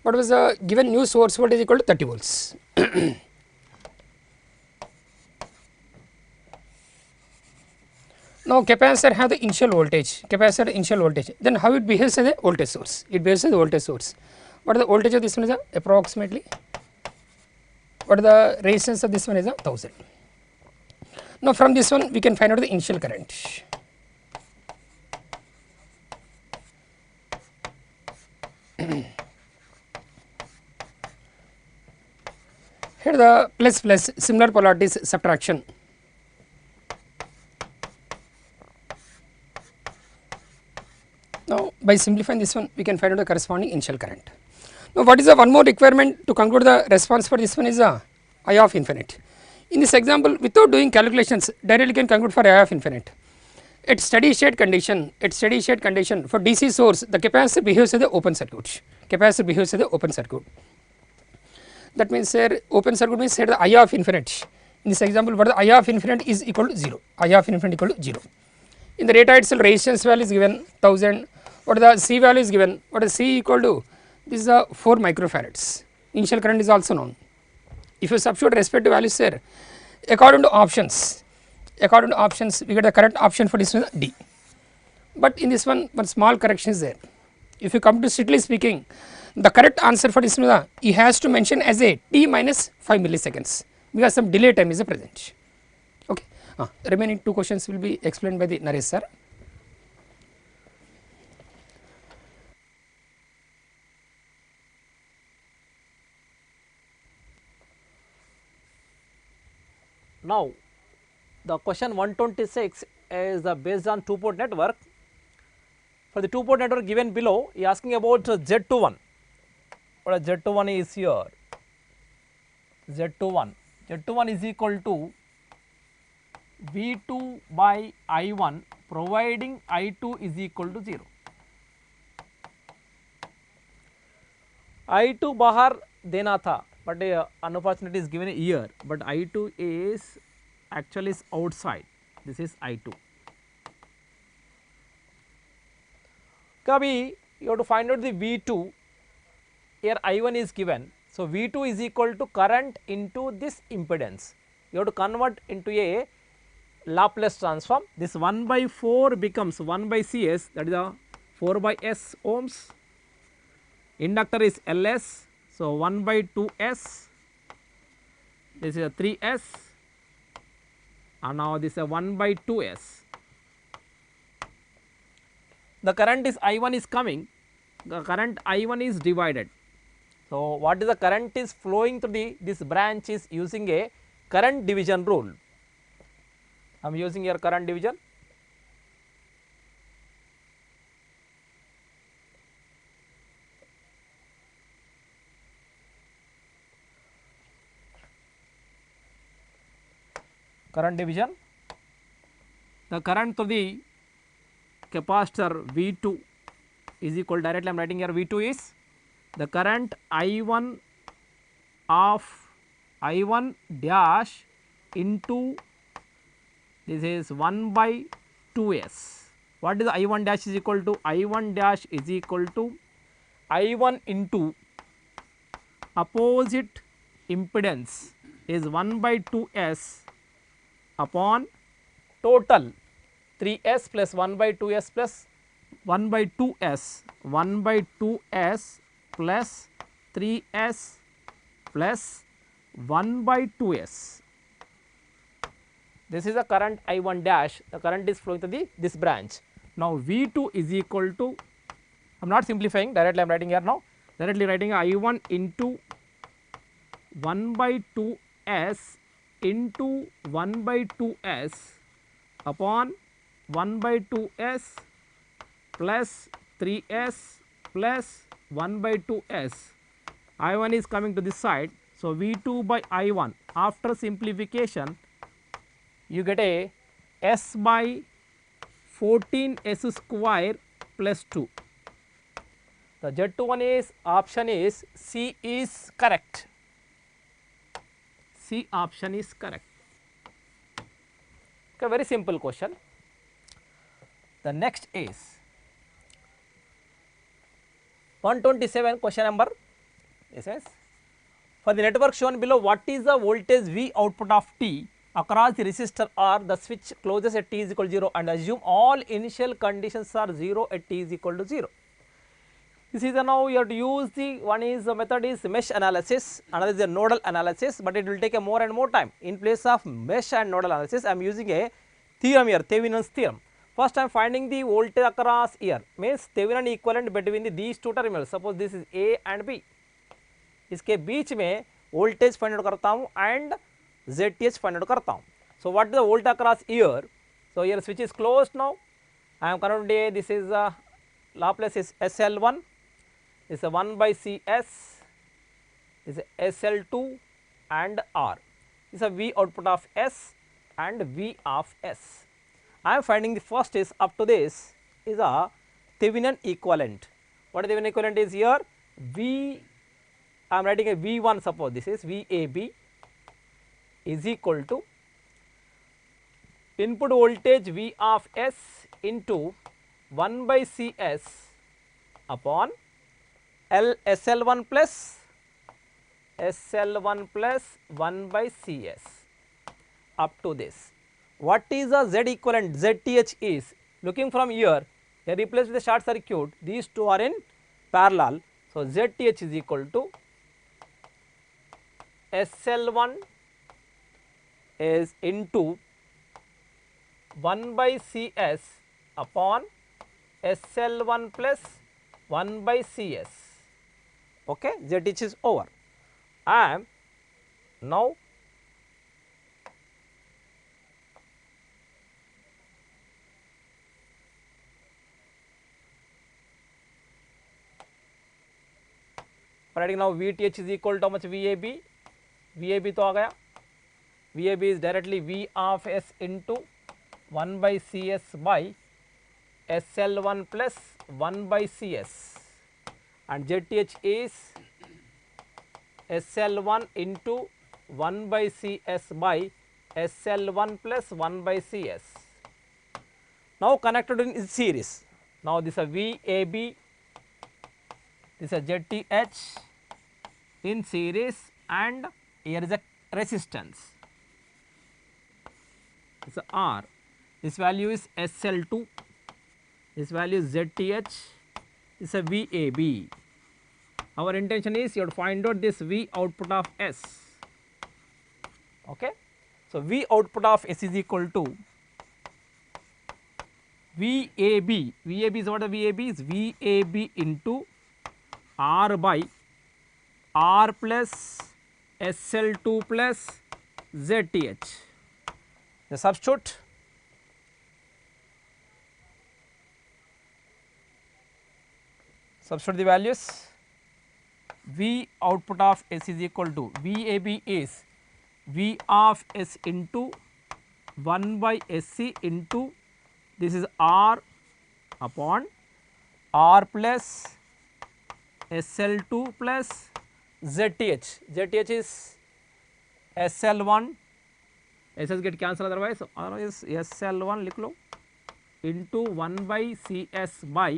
What was the given new source voltage equal to 30 volts. Now capacitor have the initial voltage, then how it behaves as a voltage source? It behaves as a voltage source. What is the voltage of this one is approximately, what is the resistance of this one is 1000. Now from this one we can find out the initial current. Here the plus similar polarities subtraction. Now by simplifying this one we can find out the corresponding initial current. Now what is the one more requirement to conclude the response for this one is I of infinite. In this example, without doing calculations, directly can conclude for I of infinite. at steady state condition for DC source, the capacitor behaves as the open circuit. That means here open circuit means here the I of infinite. In this example, what the I of infinite is equal to 0. In the data itself, resistance value is given 1000. What the C value is given? What is C equal to? This is 4 microfarads. Initial current is also known. If you substitute respective values here, according to options, we get the correct option for this one D. But in this one small correction is there. If you come to strictly speaking, the correct answer for this one he has to mention as a T minus 5 milliseconds because some delay time is present. Okay. Remaining 2 questions will be explained by the Naresh sir. Now, the question 126 is based on 2-port network. For the 2-port network given below, he is asking about Z21. What Z21 is here? Z21 is equal to V2 by I1 providing I2 is equal to 0. I2 बाहर देना था, but unfortunately is given here, but I2 is actually is outside. This is I2. Kabhi you have to find out the V2. Here I1 is given. So V2 is equal to current into this impedance. You have to convert into a Laplace transform. This 1 by 4 becomes 1 by Cs, that is a 4 by S ohms. Inductor is Ls. So 1 by 2s. This is a 3s. And now this is a 1 by 2s. The current is I1 is coming. The current I1 is divided. So what is the current is flowing through this branch is using a current division rule. I am using here current division. Current division. The current through the capacitor V2 is equal, directly I am writing here V2 is the current I1 of I1 dash into this is 1 by 2s. What is the I1 dash is equal to? I1 dash is equal to I1 into opposite impedance is 1 by 2s upon total 3s plus 1 by 2s plus 1 by 2s, 1 by 2s plus 3s plus 1 by 2s. This is the current I1 dash, the current is flowing to this branch. Now V2 is equal to, I am not simplifying, directly I am writing here now, directly writing I1 into 1 by 2s into 1 by 2s upon 1 by 2s plus 3s plus 1 by 2s. I1 is coming to this side. So V2 by I1 after simplification you get a s by 14s square plus 2. The Z21 is option is C is correct. C option is correct. Okay, very simple question. The next is 127 question number. It says for the network shown below, what is the voltage V output of T across the resistor R, the switch closes at T is equal to 0 and assume all initial conditions are 0 at T is equal to 0. This is now you have to use the one is the method is mesh analysis, another is the nodal analysis, but it will take a more and more time. In place of mesh and nodal analysis, I am using a theorem here, Thevenin's theorem. First I am finding the voltage across here, means Thevenin equivalent between these two terminals. Suppose this is A and B. इसके बीच में voltage find out करता हूँ and ZTH find out करता हूँ. So what is the voltage across here? So here switch is closed now. I am currently this is Laplace is SL1. Is a 1 by Cs is a SL2 and R. Is a V output of S and V of S. I am finding the first is up to this is a Thevenin equivalent. What is Thevenin equivalent is here? V, I am writing a V1, suppose this is VAB is equal to input voltage V of S into 1 by Cs upon SL1 plus 1 by Cs up to this. What is a Z equivalent? ZTH is, looking from here, they replaced with the short circuit, these two are in parallel. So, ZTH is equal to SL1 is into 1 by Cs upon SL1 plus 1 by Cs. Okay, ZTH is over. I am now writing now VTH is equal to how much VAB? VAB तो आ गया. VAB is directly V of S into 1 by Cs by SL1 plus 1 by Cs, and ZTH is SL1 into 1 by Cs by SL1 plus 1 by Cs. Now connected in series. Now this is a VAB, this is a ZTH in series, and here is a resistance. This is R. This value is SL2. This value is ZTH. This is a VAB. Our intention is you have to find out this V output of S. Okay. So, V output of S is equal to VAB. VAB is what the VAB is? VAB into R by R plus SL2 plus ZTH. The substitute the values. V output of S is equal to VAB is V of S into 1 by SC into this is R upon R plus SL2 plus ZTH. ZTH is SL1, SS get cancelled otherwise SL1 लिख लो into 1 by CS by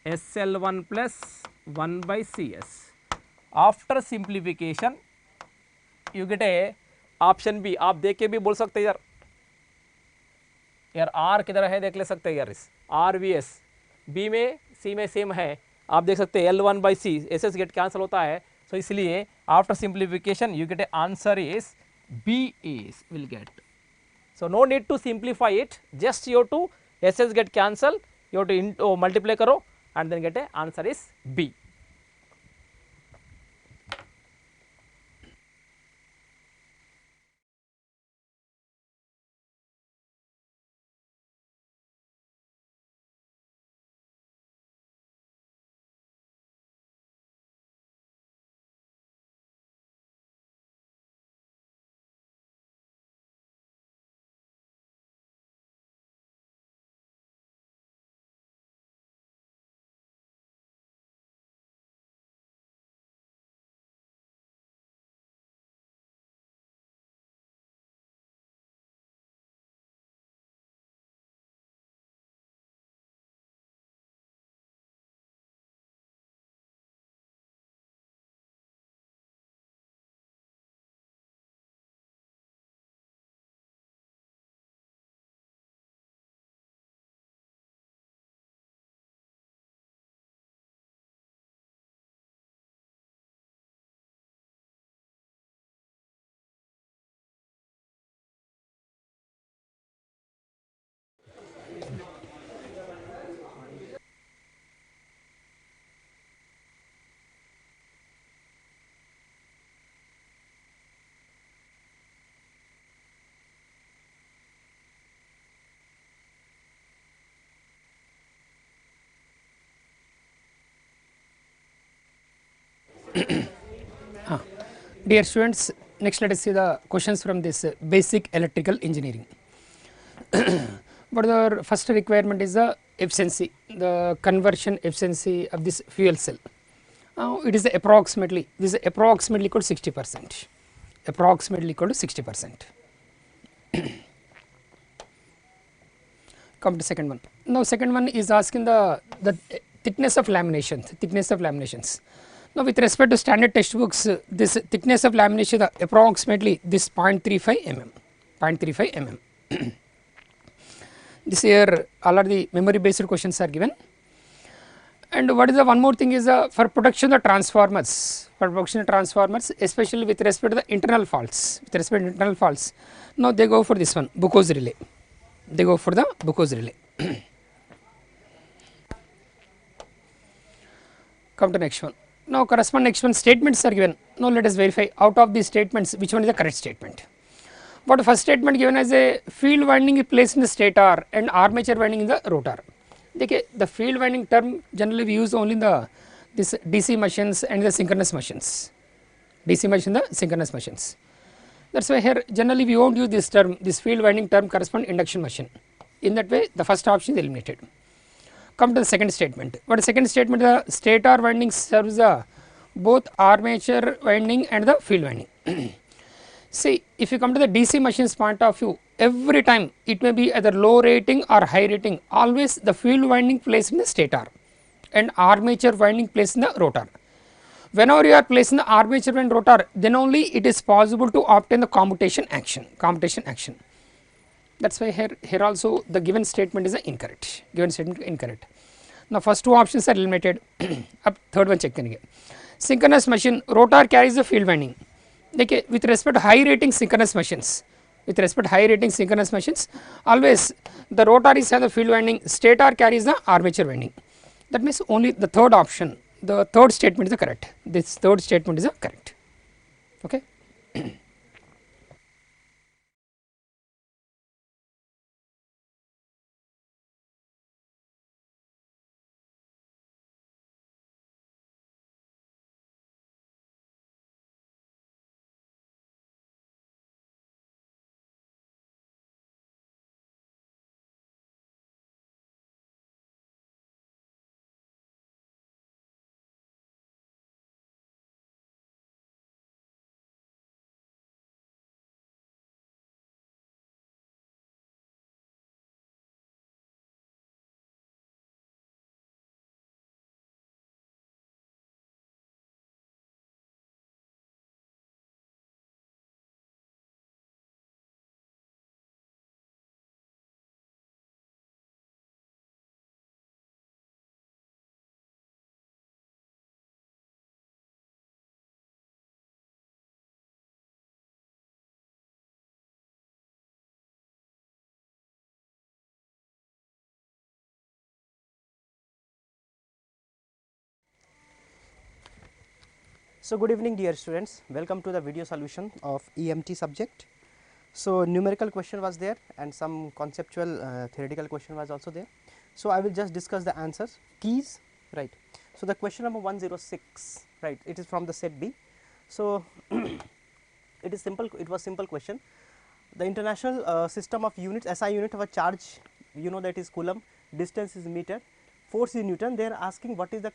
SL1 plus 1 by CS. After simplification you get a option B. आप देख के भी बोल सकते हैं यार R किधर है देख ले सकते हैं यार, इस RVS B में C में सेम है, आप देख सकते हैं L1 by C, SS get cancel होता है. So इसलिए after simplification you get a answer is B is will get. So no need to simplify it, just you have to SS get cancel, you have to multiply करो and then get a answer is B. Dear students, next let us see the questions from this basic electrical engineering. But the first requirement is the efficiency, the conversion efficiency of this fuel cell. It is approximately, this is approximately equal to 60%, approximately equal to 60%. Come to second one. Now second one is asking the thickness of laminations, Now with respect to standard textbooks, this thickness of lamination approximately this 0.35 mm, 0.35 mm. This here all are the memory based questions are given. And what is the one more thing is for protection of transformers, especially with respect to the internal faults, now they go for this one, Bucco's relay, they go for the Bucco's relay. Come to next one. Now correspond next one, statements are given. Now let us verify out of these statements which one is the correct statement. What the first statement given as a field winding is placed in the stator and armature winding in the rotor. Okay, the field winding term generally we use only in the this DC machines and the synchronous machines, DC machine, the synchronous machines. That is why here generally we won't use this term, this field winding term correspond induction machine. In that way the first option is eliminated. Come to the second statement. What is second statement? The stator winding serves the both armature winding and the field winding. See, if you come to the DC machines point of view, every time it may be either low rating or high rating, always the field winding placed in the stator and armature winding placed in the rotor. Whenever you are placing the armature and rotor, then only it is possible to obtain the commutation action, That is why here also the given statement is incorrect, Now first two options are eliminated. Up third one check करेंगे. Synchronous machine, rotor carries the field winding. देखिए with respect to high rating synchronous machines, always the rotor is have the field winding, stator carries the armature winding. That means only the third option, the third statement is the correct. This third statement is the correct. Okay. So good evening dear students, welcome to the video solution of E&T subject. So numerical question was there and some conceptual theoretical question was also there. So I will just discuss the answers, keys, right. So the question number 106, right, it is from the set B. So it is simple, it was simple question. The international system of units, SI unit of a charge, you know that is coulomb, distance is meter, force is Newton. They are asking what is the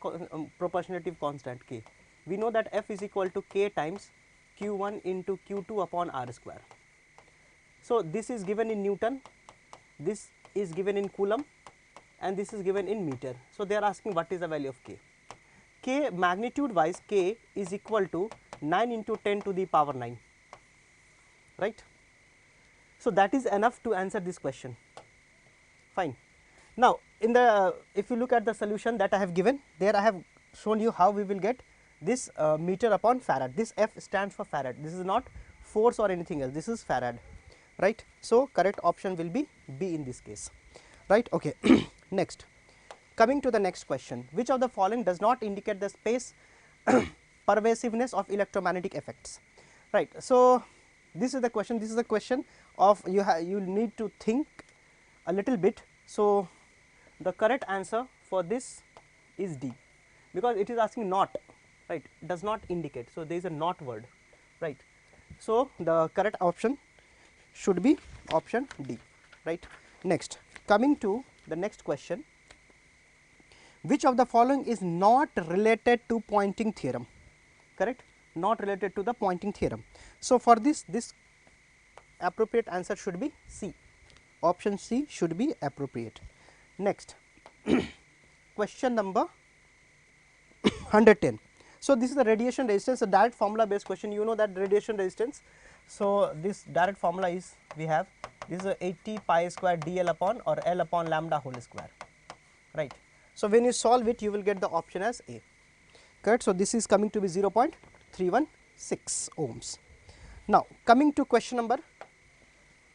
proportionality constant K. We know that F is equal to K times Q1 into Q2 upon R square. So this is given in Newton, this is given in coulomb and this is given in meter. So they are asking what is the value of K. K magnitude wise K is equal to 9 into 10 to the power 9, right. So that is enough to answer this question, fine. Now in the if you look at the solution that I have given, there I have shown you how we will get this meter upon farad. This F stands for farad, this is not force or anything else, this is farad, right. So correct option will be B in this case, right. Okay. Next, coming to the next question, which of the following does not indicate the space pervasiveness of electromagnetic effects, right. So this is the question, of you need to think a little bit. So the correct answer for this is D, because it is asking not, right, does not indicate. So there is a not word, right. So the correct option should be option D, right. Next, coming to the next question, which of the following is not related to Poynting theorem? Correct, not related to the Poynting theorem. So, for this appropriate answer should be C, option C should be appropriate. Next question number 110. So, this is the radiation resistance, a direct formula based question. You know that radiation resistance. So, this direct formula is, we have this is a 80 pi square dl upon or L upon lambda whole square, right. So, when you solve it, you will get the option as A, correct. So, this is coming to be 0.316 ohms. Now, coming to question number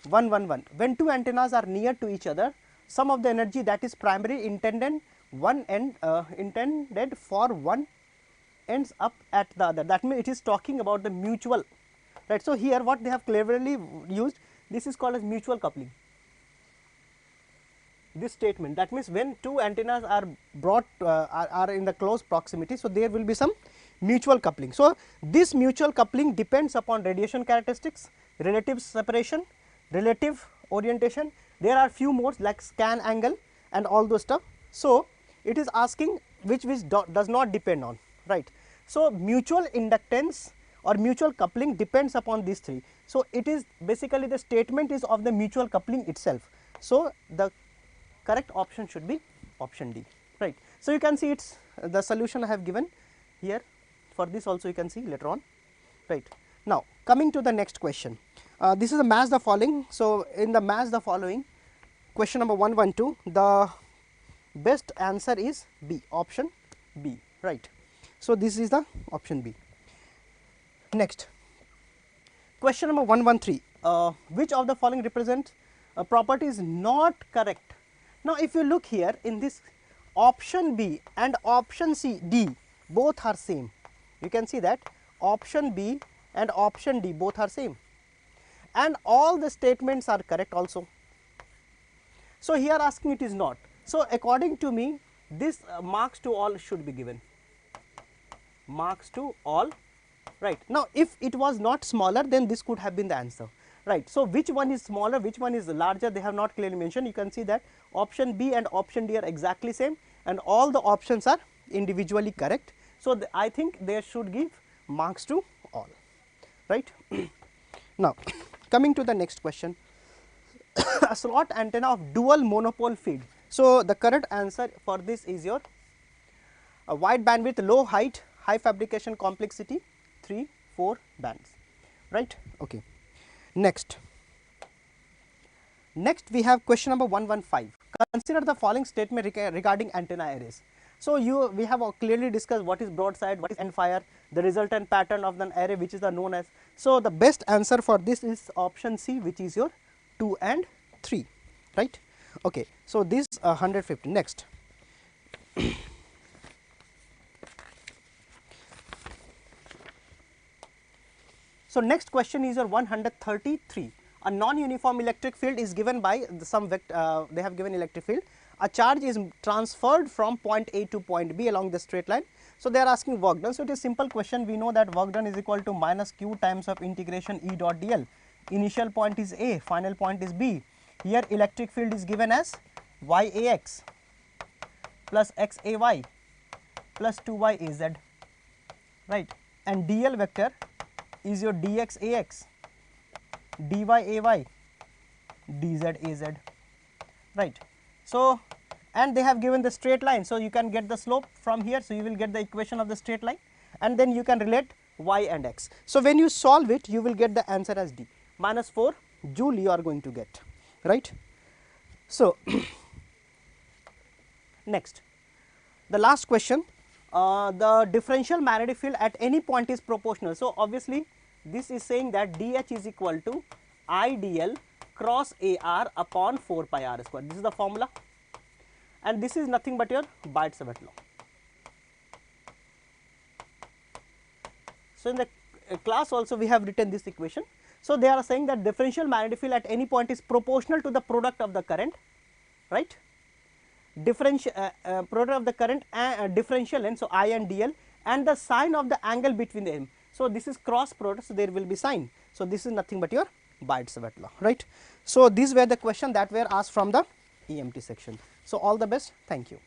111, when two antennas are near to each other, sum of the energy that is primarily intended for one ends up at the other. That means it is talking about the mutual, right. So, here what they have cleverly used, this is called as mutual coupling, this statement. That means when two antennas are brought are in the close proximity, so there will be some mutual coupling. So, this mutual coupling depends upon radiation characteristics, relative separation, relative orientation. There are few more like scan angle and all those stuff. So, it is asking which does not depend on, right. So, mutual inductance or mutual coupling depends upon these three. So, it is basically the statement is of the mutual coupling itself. So, the correct option should be option D, right. So, you can see it's the solution I have given here. For this also you can see later on, right. Now, coming to the next question, this is a match the following. So, in the match the following, question number 112, the best answer is B, option B, right. So, this is the option B. Next, question number 113, which of the following represent a property is not correct. Now, if you look here in this, option B and option C, D both are same. You can see that option B and option D both are same, and all the statements are correct also. So, here asking it is not. So, according to me, this marks to all should be given, marks to all, right. Now, if it was not smaller, then this could have been the answer, right. So, which one is smaller, which one is larger, they have not clearly mentioned. You can see that option B and option D are exactly same, and all the options are individually correct. So, I think they should give marks to all, right. Now, coming to the next question, a slot antenna of dual monopole feed. So, the correct answer for this is your wide bandwidth, low height, high fabrication complexity, 3-4 bands, right. Okay. Next we have question number 115. Consider the following statement regarding antenna arrays. So, we have clearly discussed what is broadside, what is end fire, the resultant pattern of the array which is known as. So, the best answer for this is option C, which is your 2 and 3, right. Okay. So, this 150. Next, so next question is your 133. A non-uniform electric field is given by some vector, they have given electric field. A charge is transferred from point A to point B along the straight line. So, they are asking work done. So, it is simple question. We know that work done is equal to minus q times of integration E dot dl. Initial point is A, final point is B. Here electric field is given as YAX plus XAY plus 2YAZ, right, and dl vector is your dxAX, dyAY, dzAZ, right. So, and they have given the straight line. So, you can get the slope from here. So, you will get the equation of the straight line, and then you can relate y and x. So, when you solve it, you will get the answer as D, minus 4 joule you are going to get, right. So, next, the last question, the differential magnetic field at any point is proportional. So, obviously, this is saying that dH is equal to IDL cross AR upon 4 pi r square. This is the formula, and this is nothing but your Biot-Savart law. So, in the class also we have written this equation. So, they are saying that differential magnetic field at any point is proportional to the product of the current, right. Differential product of the current and differential length, so I and dl, and the sign of the angle between them. So, this is cross product, so there will be sign. So, this is nothing but your Biot-Savart law, right. So, these were the question that were asked from the EMT section. So all the best. Thank you.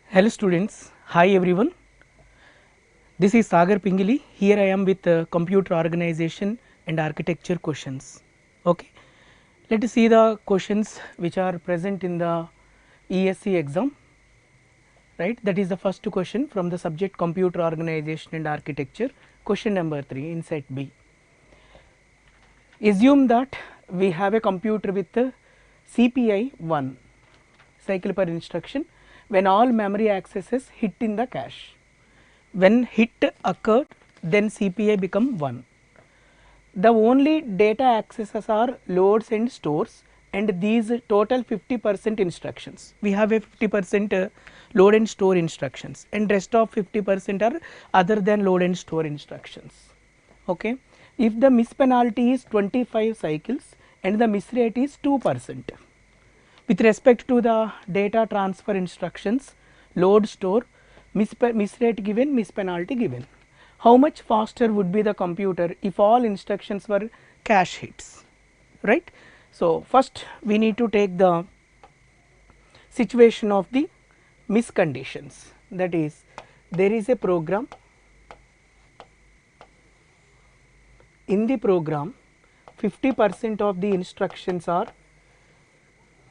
Hello students, hi everyone. This is Sagar Pingili. Here I am with computer organization and architecture questions. Okay. Let us see the questions which are present in the ESE exam. Right, that is the first question from the subject computer organization and architecture. Question number 3 in set B. Assume that we have a computer with CPI 1 cycle per instruction when all memory accesses hit in the cache. When hit occurred, then CPI become 1. The only data accesses are loads and stores, and these total 50% instructions. We have a 50% load and store instructions, and rest of 50% are other than load and store instructions. Okay. If the miss penalty is 25 cycles and the miss rate is 2%. With respect to the data transfer instructions, load, store, miss rate given, miss penalty given. How much faster would be the computer if all instructions were cache hits, right? So, first we need to take the situation of the miss conditions, that is there is a program, in the program 50% of the instructions are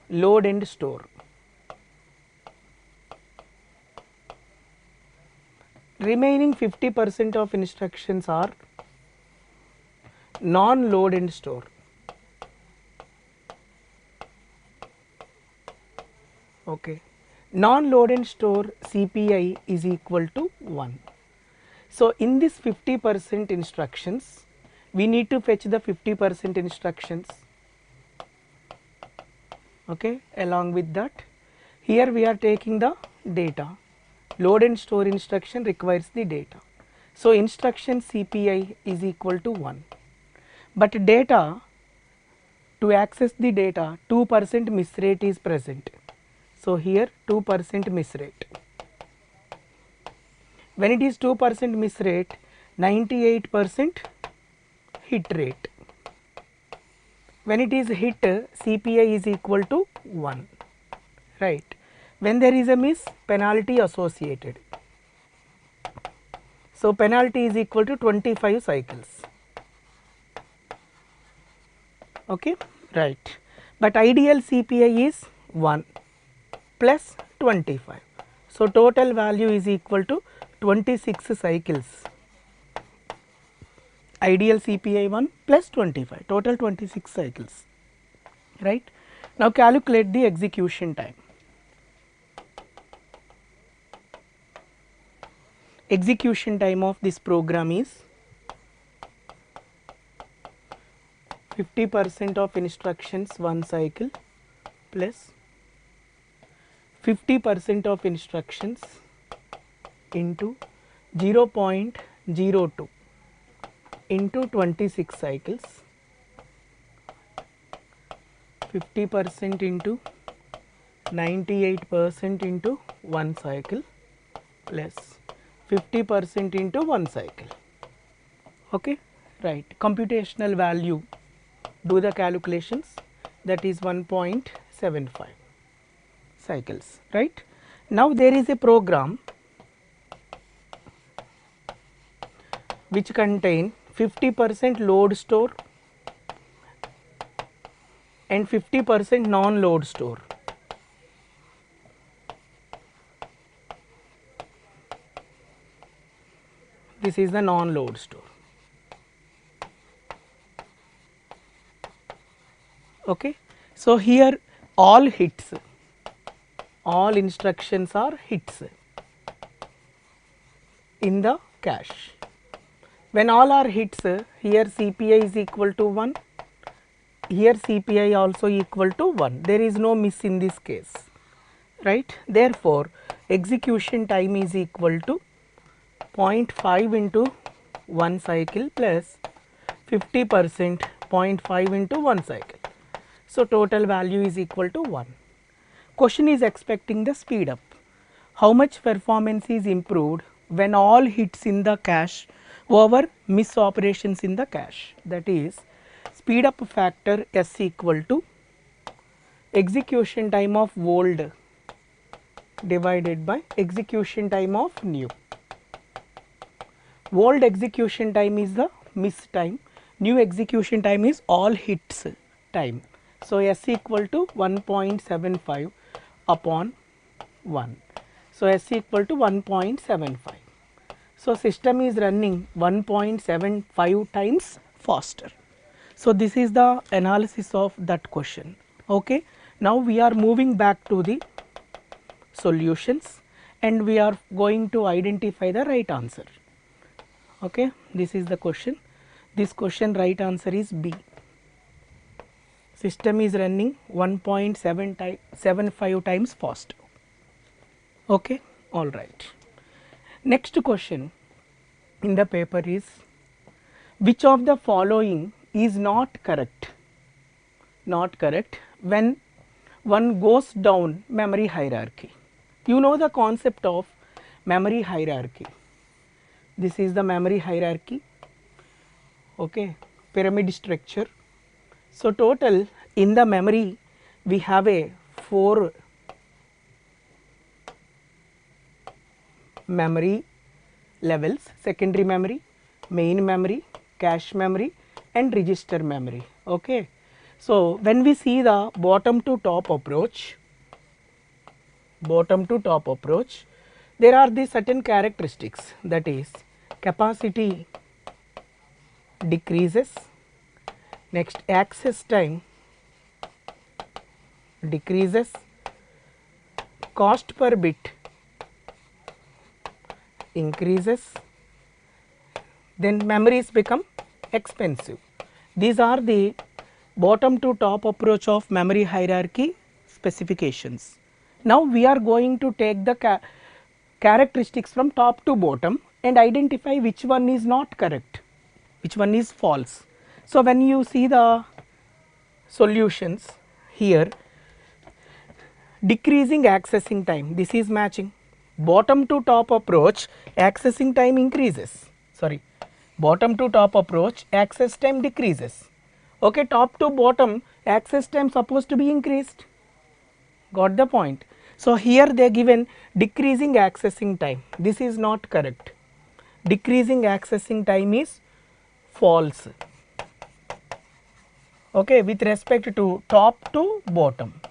load and store. Remaining 50% of instructions are non-load and store. Okay. Non-load and store CPI is equal to 1. So, in this 50% instructions, we need to fetch the 50% instructions. Okay. Along with that, here we are taking the data. Load and store instruction requires the data. So, instruction CPI is equal to 1, but data, to access the data 2% miss rate is present. So, here 2% miss rate. When it is 2% miss rate, 98% hit rate. When it is hit, CPI is equal to 1, right. When there is a miss, penalty associated. So, penalty is equal to 25 cycles. Okay, right. But ideal CPI is 1 plus 25. So, total value is equal to 26 cycles. Ideal CPI 1 plus 25, total 26 cycles, right. Now, calculate the execution time. Execution time of this program is 50% of instructions 1 cycle plus 50% of instructions into 0.02 into 26 cycles 50% into 98% into 1 cycle plus 50% into 1 cycle. Okay, right. Computational value, do the calculations, that is 1.75 cycles, right. Now there is a program which contain 50% load store and 50% non-load store. This is the non-load store. Okay. So, here all hits, all instructions are hits in the cache. When all are hits, here CPI is equal to 1, here CPI also equal to 1, there is no miss in this case, right. Therefore, execution time is equal to 0.5 into 1 cycle plus 50% 0.5 into 1 cycle. So, total value is equal to 1. Question is expecting the speed up. How much performance is improved when all hits in the cache over miss operations in the cache? That is, speed up factor S equal to execution time of old divided by execution time of new. Old execution time is the miss time, new execution time is all hits time. So, S equal to 1.75 upon 1. So, S equal to 1.75. So, system is running 1.75 times faster. So, this is the analysis of that question. Okay. Now, we are moving back to the solutions and we are going to identify the right answer. Okay. This is the question. This question right answer is B. System is running 1.75 times faster. Okay. All right. Next question in the paper is, which of the following is not correct? Not correct when one goes down memory hierarchy. You know the concept of memory hierarchy. This is the memory hierarchy, okay, pyramid structure. So, total in the memory we have a 4 memory levels: secondary memory, main memory, cache memory and register memory. Okay. So, when we see the bottom to top approach, there are the certain characteristics, that is capacity decreases, next access time decreases, cost per bit increases, then memories become expensive. These are the bottom to top approach of memory hierarchy specifications. Now, we are going to take the characteristics from top to bottom and identify which one is not correct, which one is false. So, when you see the solutions here, decreasing accessing time, this is matching. Bottom to top approach, accessing time increases, sorry, bottom to top approach, access time decreases. Okay, top to bottom, access time supposed to be increased. Got the point? So, here they are given decreasing accessing time, this is not correct. Decreasing accessing time is false. Okay, with respect to top to bottom.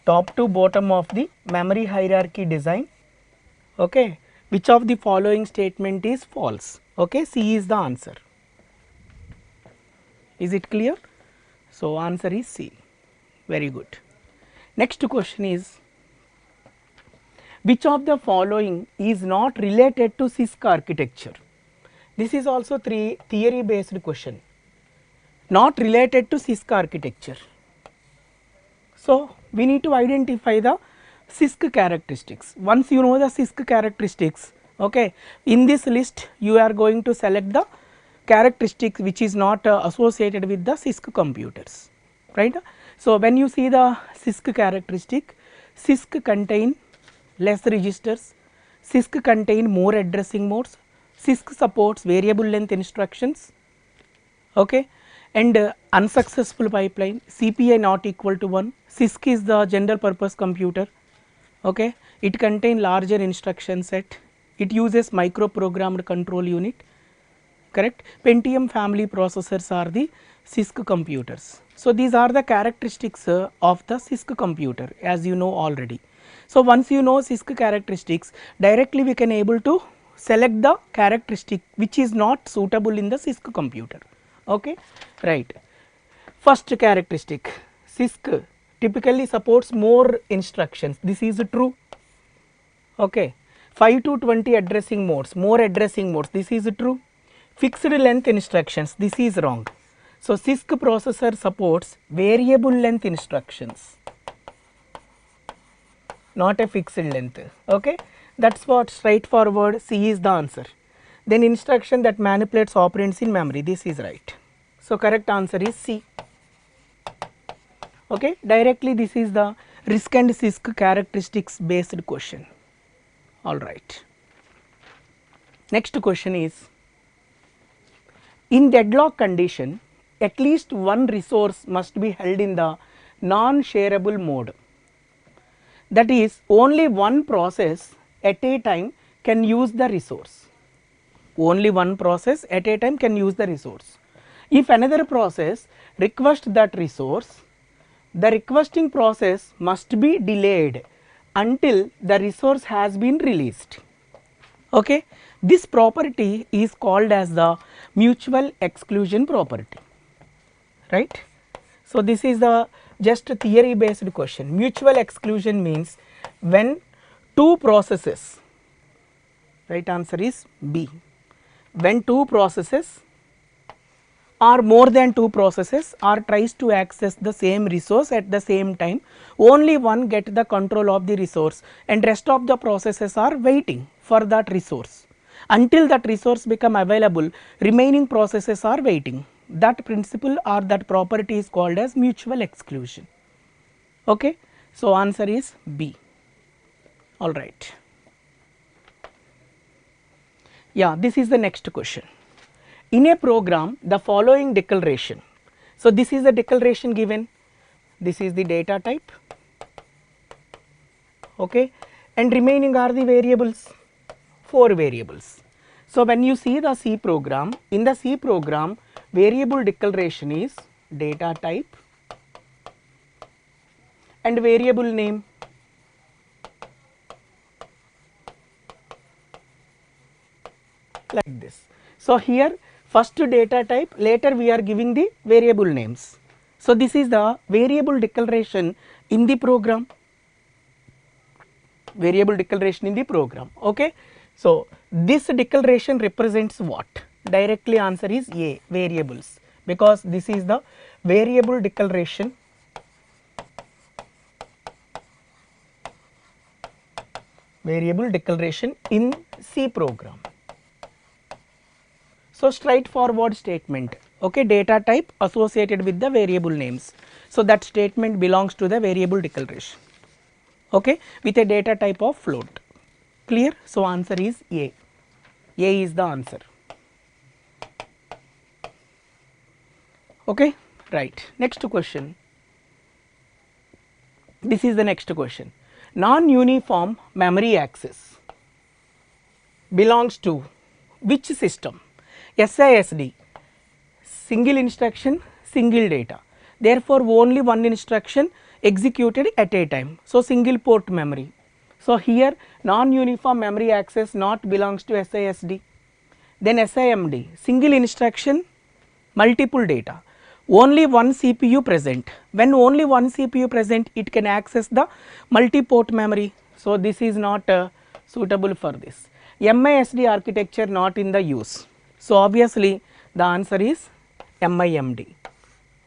Top to bottom of the memory hierarchy design. Okay, which of the following statement is false? Okay, C is the answer. Is it clear? So, answer is C. Very good. Next question is, which of the following is not related to CISC architecture? This is also theory based question, not related to CISC architecture. So, we need to identify the CISC characteristics. Once you know the CISC characteristics, okay, in this list you are going to select the characteristics which is not associated with the CISC computers, right. So, when you see the CISC characteristic, CISC contain less registers, CISC contain more addressing modes, CISC supports variable length instructions, okay, and unsuccessful pipeline, CPI not equal to 1, CISC is the general purpose computer, okay. It contain larger instruction set, it uses micro programmed control unit, correct. Pentium family processors are the CISC computers. So, these are the characteristics of the CISC computer, as you know already. So, once you know CISC characteristics, directly we can able to select the characteristic which is not suitable in the CISC computer, okay, right. First characteristic, CISC typically supports more instructions, this is true, okay. 5 to 20 addressing modes, more addressing modes, this is true. Fixed length instructions, this is wrong. So, CISC processor supports variable length instructions, not a fixed length, okay. That is what straightforward, C is the answer. Then instruction that manipulates operands in memory, this is right. So, correct answer is C, okay. Directly this is the RISC and CISC characteristics based question, alright. Next question is, in deadlock condition, at least one resource must be held in the non-shareable mode. That is, only one process at a time can use the resource. Only one process at a time can use the resource. If another process requests that resource, the requesting process must be delayed until the resource has been released, okay. This property is called as the mutual exclusion property, right. So, this is the just theory based question. Mutual exclusion means when two processes, right answer is B, when two processes or more than two processes or tries to access the same resource at the same time, only one get the control of the resource and rest of the processes are waiting for that resource. Until that resource become available, remaining processes are waiting. That principle or that property is called as mutual exclusion, okay. So, answer is B, alright. Yeah, this is the next question. In a program, the following declaration. So, this is the declaration given, this is the data type, okay, and remaining are the variables, 4 variables. So, when you see the C program, in the C program variable declaration is data type and variable name, like this. So, here first data type, later we are giving the variable names. So, this is the variable declaration in the program, variable declaration in the program, okay. So, this declaration represents what? Directly answer is A, variables, because this is the variable declaration in C program. So, straightforward statement, okay, data type associated with the variable names. So, that statement belongs to the variable declaration, okay, with a data type of float, clear. So, answer is A, A is the answer, okay, right. Next question, this is the next question. Non-uniform memory access belongs to which system? SISD, single instruction, single data, therefore, only one instruction executed at a time. So, single port memory. So, here non-uniform memory access not belongs to SISD. Then SIMD, single instruction, multiple data, only one CPU present. When only one CPU present, it can access the multi-port memory. So, this is not suitable for this. MISD architecture not in the use. So, obviously, the answer is MIMD,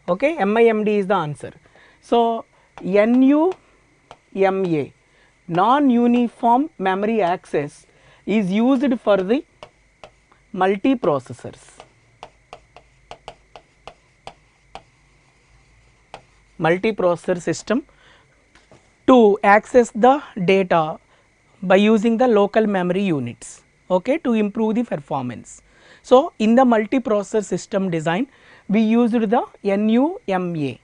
okay, MIMD is the answer. So, NUMA, non-uniform memory access is used for the multiprocessors, multiprocessor system to access the data by using the local memory units, okay, to improve the performance. So, in the multiprocessor system design, we used the NUMA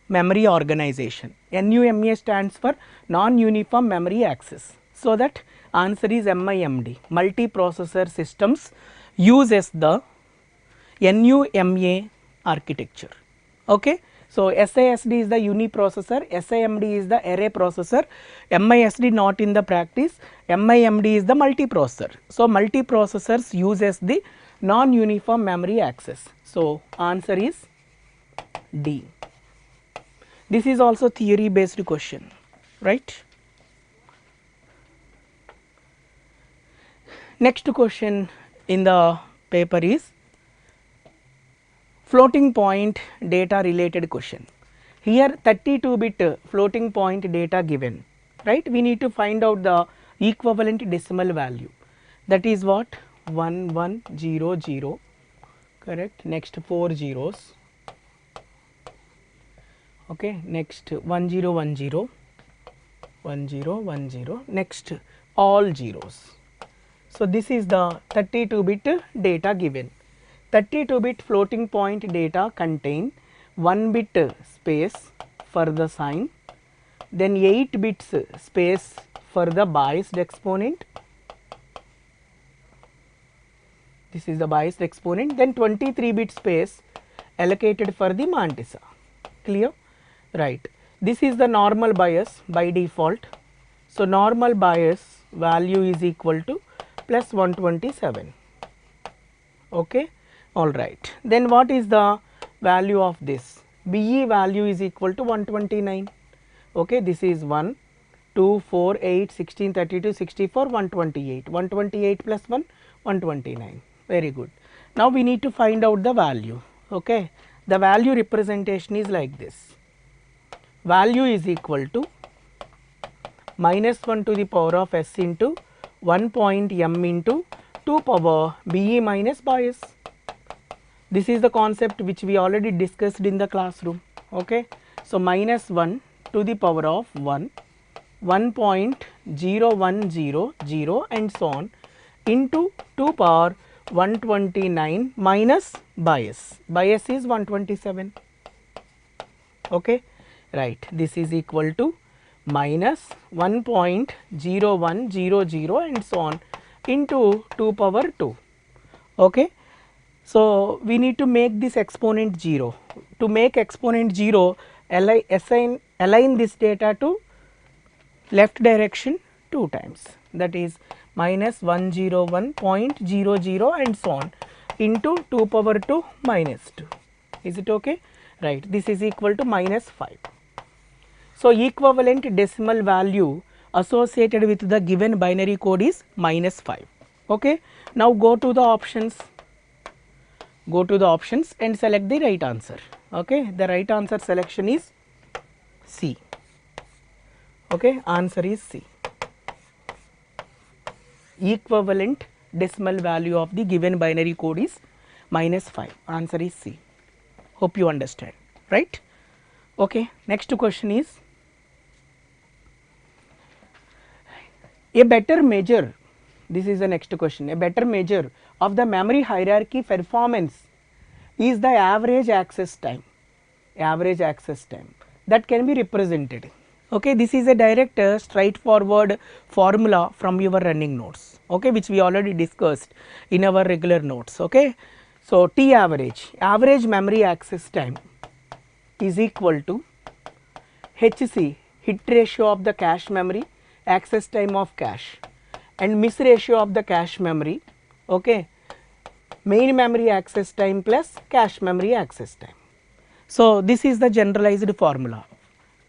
memory organization. NUMA stands for non-uniform memory access. So, that answer is MIMD. Multiprocessor systems uses the NUMA architecture. Okay. So, SISD is the uniprocessor, SIMD is the array processor, MISD not in the practice, MIMD is the multiprocessor. So, multiprocessors uses the non-uniform memory access. So, answer is D. This is also theory based question, right. Next question in the paper is floating point data related question. Here 32-bit floating point data given, right. We need to find out the equivalent decimal value, that is what 1100, correct. Next 4 zeros, okay. Next 1010, 1010, next all zeros. So, this is the 32-bit data given. 32-bit floating point data contain 1 bit space for the sign, then 8 bits space for the biased exponent, this is the biased exponent, then 23 bit space allocated for the mantissa, clear, right. This is the normal bias by default. So, normal bias value is equal to plus 127, okay. All right. Then what is the value of this? BE value is equal to 129. Okay. This is 1, 2, 4, 8, 16, 32, 64, 128. 128 plus 1, 129. Very good. Now we need to find out the value. Okay. The value representation is like this. Value is equal to minus 1 to the power of s into 1 point m into 2 power BE minus bias. This is the concept which we already discussed in the classroom. Okay. So, minus 1 to the power of 1, 1.0100 and so on into 2 power 129 minus bias. Bias is 127. Okay. Right. This is equal to minus 1.0100 and so on into 2 power 2. Okay. So, we need to make this exponent 0. To make exponent 0, align this data to left direction 2 times, that is minus 101.00 and so on into 2 power 2 minus 2. Is it okay? Right. This is equal to minus 5. So, equivalent decimal value associated with the given binary code is minus 5. Okay. Now, go to the options. Go to the options and select the right answer. Okay. The right answer selection is C. Okay. Answer is C. Equivalent decimal value of the given binary code is minus 5. Answer is C. Hope you understand, right? Okay. Next question is a better measure. This is the next question. A better measure of the memory hierarchy performance is the average access time. Average access time that can be represented. Okay, this is a direct straightforward formula from your running notes. Okay, which we already discussed in our regular notes. Okay, so T average, average memory access time is equal to HC, hit ratio of the cache memory, access time of cache, and miss ratio of the cache memory. Okay, main memory access time plus cache memory access time. So, this is the generalized formula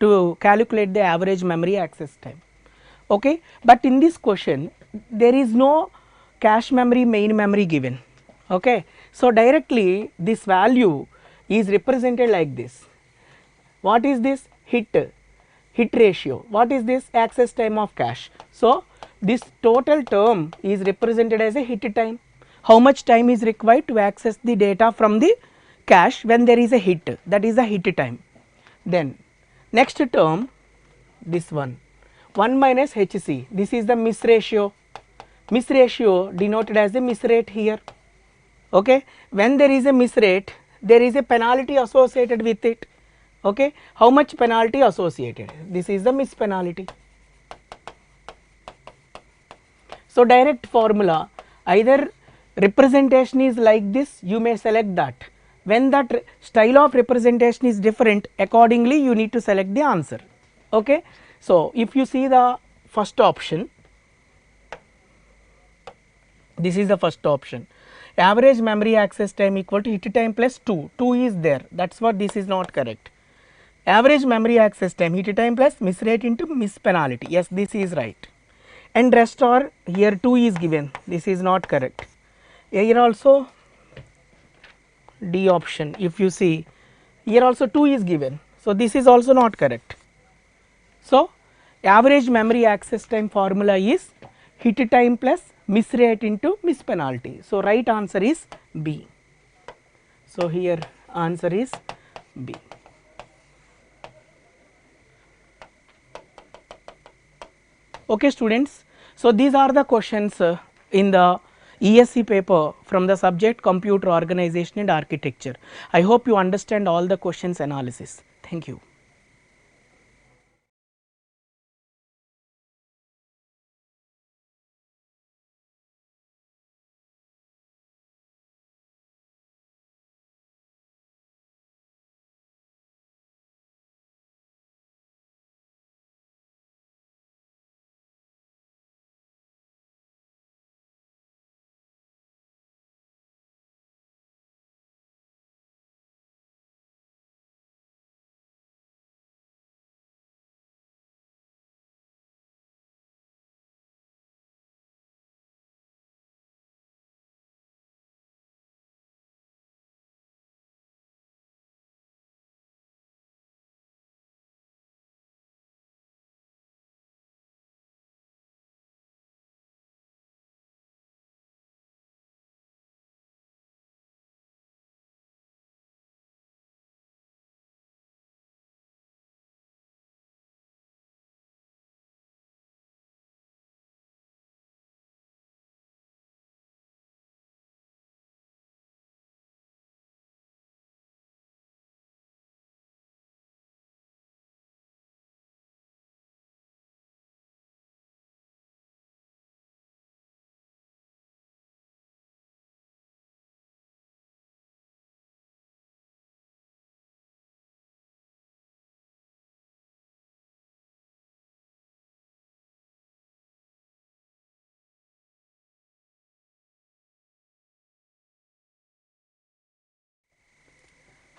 to calculate the average memory access time. Okay, but in this question there is no cache memory, main memory given. Okay, so directly this value is represented like this. What is this? Hit ratio. What is this? Access time of cache. So, this total term is represented as a hit time. How much time is required to access the data from the cache when there is a hit, that is a hit time. Then Next term, this one 1 minus HC, this is the miss ratio denoted as a miss rate here. Okay. When there is a miss rate, there is a penalty associated with it. Okay. How much penalty associated? This is the miss penalty. So direct formula, either representation is like this, you may select that. When that style of representation is different, accordingly you need to select the answer. Okay. So if you see the first option, this is the first option, average memory access time equal to hit time plus 2, 2 is there, that is what this is not correct. Average memory access time, hit time plus miss rate into miss penalty, yes, this is right. And rest are here 2 is given, this is not correct. Here also D option, if you see here also 2 is given, so this is also not correct. So average memory access time formula is hit time plus miss rate into miss penalty. So right answer is B. So here answer is B. Okay students, so these are the questions in the ESE paper from the subject Computer Organization and Architecture. I hope you understand all the questions analysis. Thank you.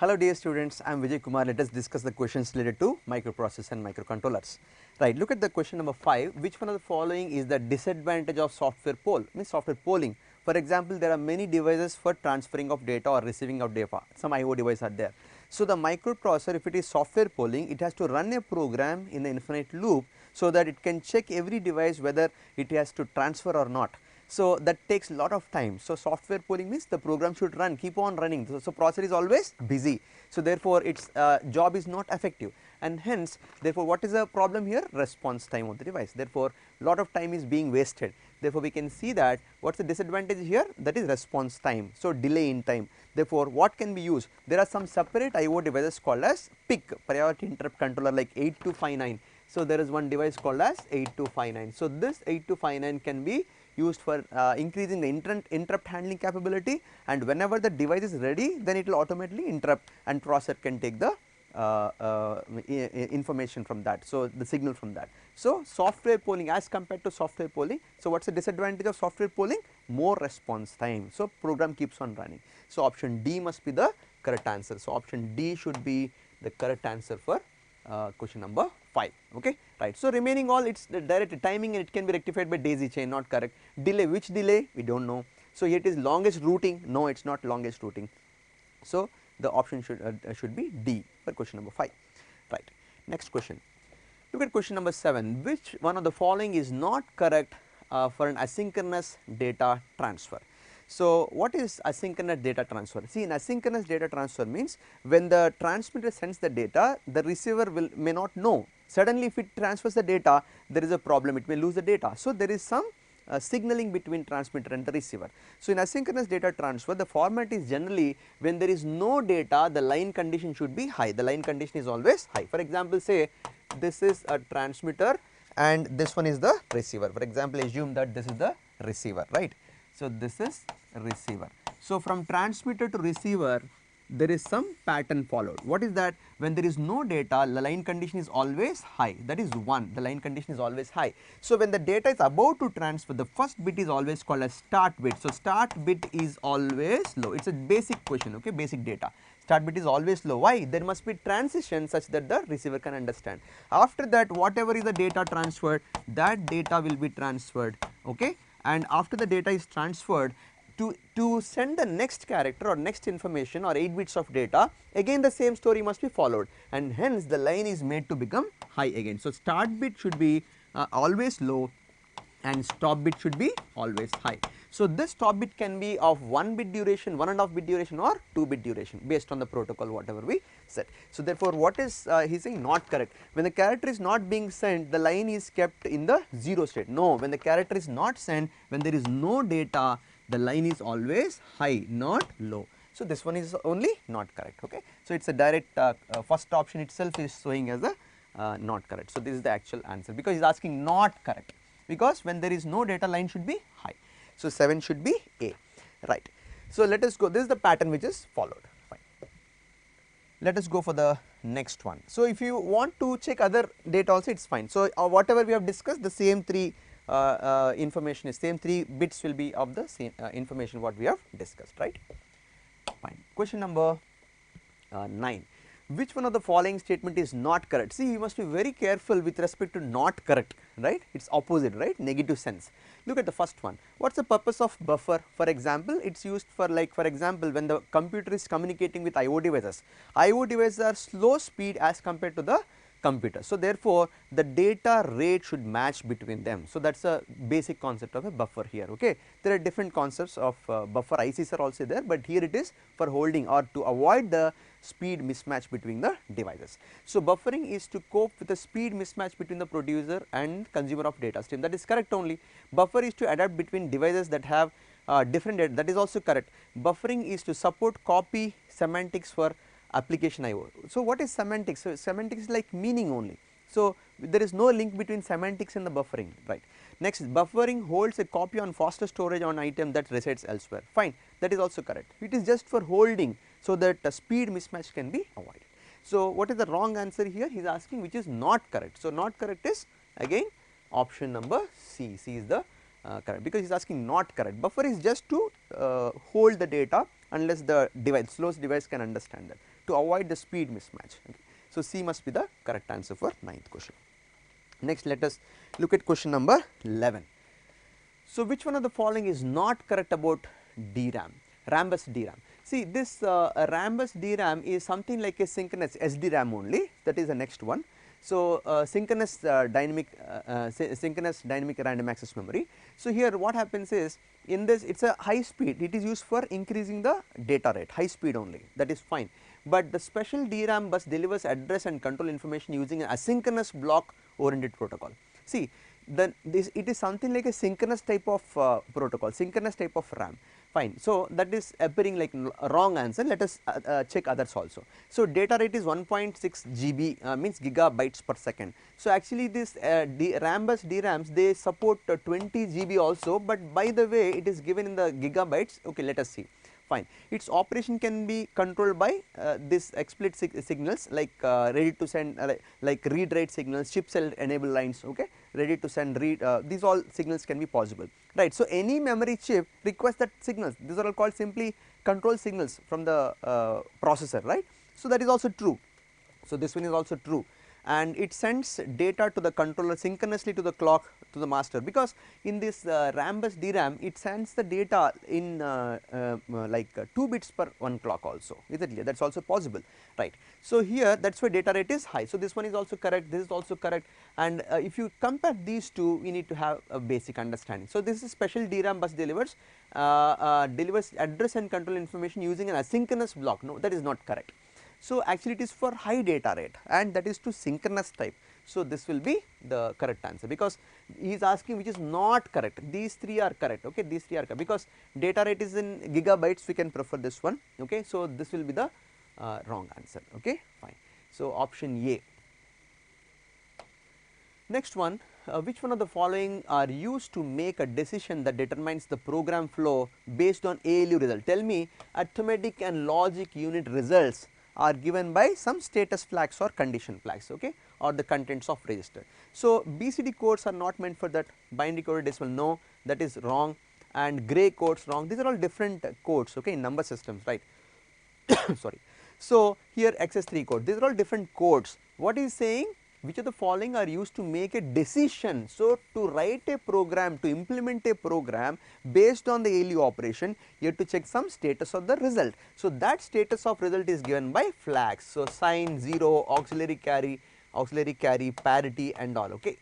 Hello dear students, I am Vijay Kumar. Let us discuss the questions related to microprocessors and microcontrollers. Right, look at the question number 5. Which one of the following is the disadvantage of software poll? Means software polling. For example, there are many devices for transferring of data or receiving of data. Some IO devices are there. So the microprocessor, if it is software polling, it has to run a program in the infinite loop so that it can check every device whether it has to transfer or not. So that takes a lot of time. So software polling means the program should run, keep on running. So processor is always busy. So therefore its job is not effective, and hence therefore what is the problem here? Response time of the device. Therefore lot of time is being wasted. Therefore we can see that what is the disadvantage here? That is response time. So delay in time. Therefore what can be used? There are some separate IO devices called as PIC, priority interrupt controller, like 8259. So there is one device called as 8259. So this 8259 can be used for increasing the interrupt handling capability, and whenever the device is ready, then it will automatically interrupt and processor can take the information from that, so the signal from that. So software polling as compared to software polling, so what is the disadvantage of software polling? More response time, so program keeps on running. So option D must be the correct answer. So option D should be the correct answer for question number 5. Okay, right. So remaining all, it's the direct timing and it can be rectified by daisy chain, not correct. Delay, which delay? We don't know. So here it is longest routing. No, it's not longest routing. So the option should be D for question number 5. Right. Next question. Look at question number 7. Which one of the following is not correct for an asynchronous data transfer? So, what is asynchronous data transfer? See, in asynchronous data transfer means when the transmitter sends the data, the receiver may not know. Suddenly if it transfers the data, there is a problem, it may lose the data. So, there is some signaling between transmitter and the receiver. So, in asynchronous data transfer, the format is generally when there is no data, the line condition should be high, the line condition is always high. For example, say this is a transmitter and this one is the receiver. For example, assume that this is the receiver, right. So, this is receiver. So, from transmitter to receiver, there is some pattern followed. What is that? When there is no data, the line condition is always high, that is 1, the line condition is always high. So, when the data is about to transfer, the first bit is always called as start bit. So, start bit is always low, it is a basic question, okay, basic data. Start bit is always low. Why? There must be transition such that the receiver can understand. After that, whatever is the data transferred, that data will be transferred, okay, and after the data is transferred, to send the next character or next information or 8 bits of data, again the same story must be followed, and hence the line is made to become high again. So, start bit should be always low and stop bit should be always high. So, this stop bit can be of 1 bit duration, 1.5 bit duration or 2 bit duration based on the protocol whatever we set. So, therefore, what is he is saying not correct. When the character is not being sent, the line is kept in the 0 state. No, when the character is not sent, when there is no data, the line is always high, not low. So, this one is only not correct, okay. So, it is a direct first option itself is showing as a not correct. So, this is the actual answer because he is asking not correct, because when there is no data, line should be high. So, 7 should be A, right. So, let us go, this is the pattern which is followed, fine. Let us go for the next one. So, if you want to check other data also, it is fine. So, whatever we have discussed, the same 3 information is same, 3 bits will be of the same information what we have discussed, right. Fine. Question number 9. Which one of the following statement is not correct? See, you must be very careful with respect to not correct, right, it is opposite, right, negative sense. Look at the first one. What is the purpose of buffer? For example, it is used for, like, for example, when the computer is communicating with IO devices. IO devices are slow speed as compared to the computer. So, therefore, the data rate should match between them. So, that is a basic concept of a buffer here, okay. There are different concepts of buffer, ICs are also there, but here it is for holding or to avoid the speed mismatch between the devices. So, buffering is to cope with the speed mismatch between the producer and consumer of data stream, that is correct only. Buffer is to adapt between devices that have different data, that is also correct. Buffering is to support copy semantics for application IO. So, what is semantics? So, semantics is like meaning only. So, there is no link between semantics and the buffering, right. Next, buffering holds a copy on faster storage on item that resides elsewhere, fine, that is also correct. It is just for holding, so that speed mismatch can be avoided. So, what is the wrong answer here? He is asking which is not correct. So, not correct is again option number C, C is the correct, because he is asking not correct. Buffer is just to hold the data unless the device, slowest device can understand that, to avoid the speed mismatch, okay. So, C must be the correct answer for 9th question. Next, let us look at question number 11. So, which one of the following is not correct about DRAM, rambus DRAM? See, this rambus DRAM is something like a synchronous SDRAM only, that is the next one. So, synchronous dynamic random access memory. So, here what happens is, in this it is a high speed, it is used for increasing the data rate, high speed only, that is fine. But the special DRAM bus delivers address and control information using an asynchronous block oriented protocol. See, it is something like a synchronous type of protocol, synchronous type of RAM, fine. So, that is appearing like wrong answer. Let us check others also. So, data rate is 1.6 GB, means gigabytes per second. So, actually this rambus DRAMs, they support 20 GB also, but by the way it is given in the gigabytes, okay, let us see. Fine. Its operation can be controlled by this explicit signals like ready to send, like read write signals, chip cell enable lines, okay, ready to send, read, these all signals can be possible, right. So, any memory chip requires that signals, these are all called simply control signals from the processor, right. So, that is also true. So, this one is also true. and it sends data to the controller synchronously to the clock to the master, because in this rambus DRAM it sends the data in like 2 bits per 1 clock also, is it clear? That is also possible, right. So here that is why data rate is high. So this one is also correct, this is also correct, and if you compare these two, we need to have a basic understanding. So this is special DRAM bus delivers address and control information using an asynchronous block. No, that is not correct. So actually it is for high data rate, and that is to synchronous type. So this will be the correct answer, because he is asking which is not correct. These three are correct, okay, these three are correct, because data rate is in gigabytes, we can prefer this one, okay. So this will be the wrong answer, okay, fine. So option A. Next one, which one of the following are used to make a decision that determines the program flow based on ALU result? Tell me, arithmetic and logic unit results are given by some status flags or condition flags, okay, or the contents of register. So BCD codes are not meant for that. Binary coded decimal, no, that is wrong, and gray codes, wrong. These are all different codes, okay, in number systems, right. Sorry. So here XS3 code, these are all different codes. What is saying? Which of the following are used to make a decision? So to write a program, to implement a program based on the ALU operation, you have to check some status of the result. So that status of result is given by flags. So sign, 0, auxiliary carry, parity and all, okay,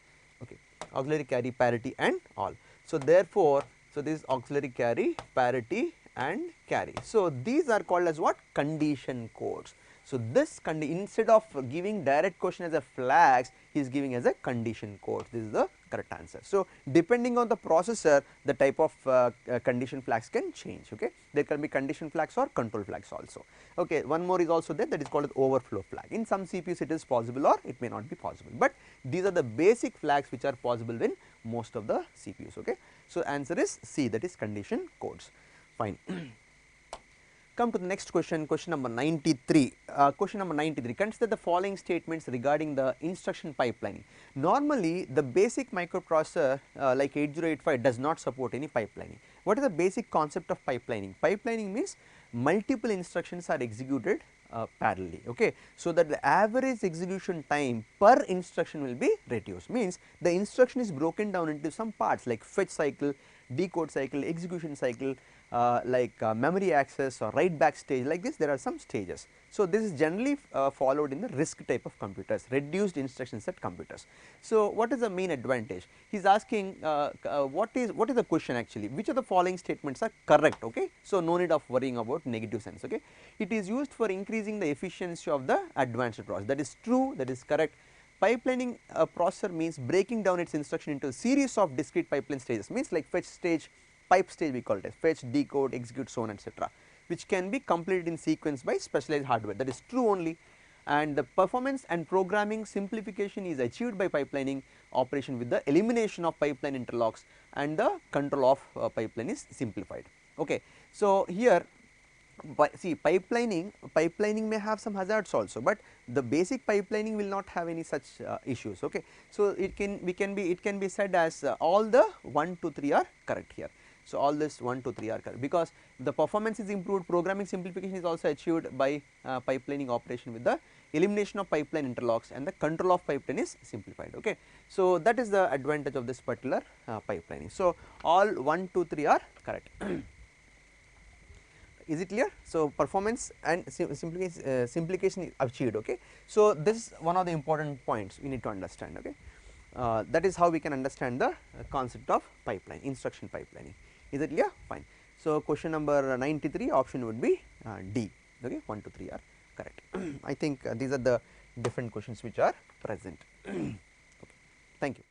auxiliary carry, parity and all. So therefore, so this is auxiliary carry, parity and carry. So these are called as what? Condition codes. So this instead of giving direct question as a flags, he is giving as a condition code. This is the correct answer. So depending on the processor, the type of condition flags can change, okay. There can be condition flags or control flags also, okay. One more is also there, that is called as overflow flag. In some CPUs it is possible or it may not be possible, but these are the basic flags which are possible in most of the CPUs, okay. So answer is C, that is condition codes, fine. Come to the next question, question number 93. Question number 93, consider the following statements regarding the instruction pipelining. Normally the basic microprocessor like 8085 does not support any pipelining. What is the basic concept of pipelining? Pipelining means multiple instructions are executed parallelly, okay. So that the average execution time per instruction will be reduced, means the instruction is broken down into some parts like fetch cycle, decode cycle, execution cycle, memory access or write back stage, like this there are some stages. So this is generally followed in the RISC type of computers, reduced instruction set computers. So what is the main advantage? He is asking what is the question actually, which of the following statements are correct, okay. So no need of worrying about negative sense, okay. It is used for increasing the efficiency of the advanced process, that is true, that is correct. Pipelining a processor means breaking down its instruction into a series of discrete pipeline stages, means like fetch stage, pipe stage we call it as fetch, decode, execute, so on etc., which can be completed in sequence by specialized hardware, that is true only. And the performance and programming simplification is achieved by pipelining operation with the elimination of pipeline interlocks, and the control of pipeline is simplified, okay. So here see pipelining may have some hazards also, but the basic pipelining will not have any such issues, okay. So it can be said as all the 1, 2, 3 are correct here. So all this 1, 2, 3 are correct, because the performance is improved, programming simplification is also achieved by pipelining operation with the elimination of pipeline interlocks, and the control of pipeline is simplified, okay. So that is the advantage of this particular pipelining. So all 1, 2, 3 are correct. Is it clear? So performance and simplification is achieved, okay. So this is one of the important points we need to understand, okay. That is how we can understand the concept of pipeline, instruction pipelining. Is it clear? Fine. So question number 93, option would be D, okay. 1, 2, 3 are correct. I think these are the different questions which are present. Okay. Thank you.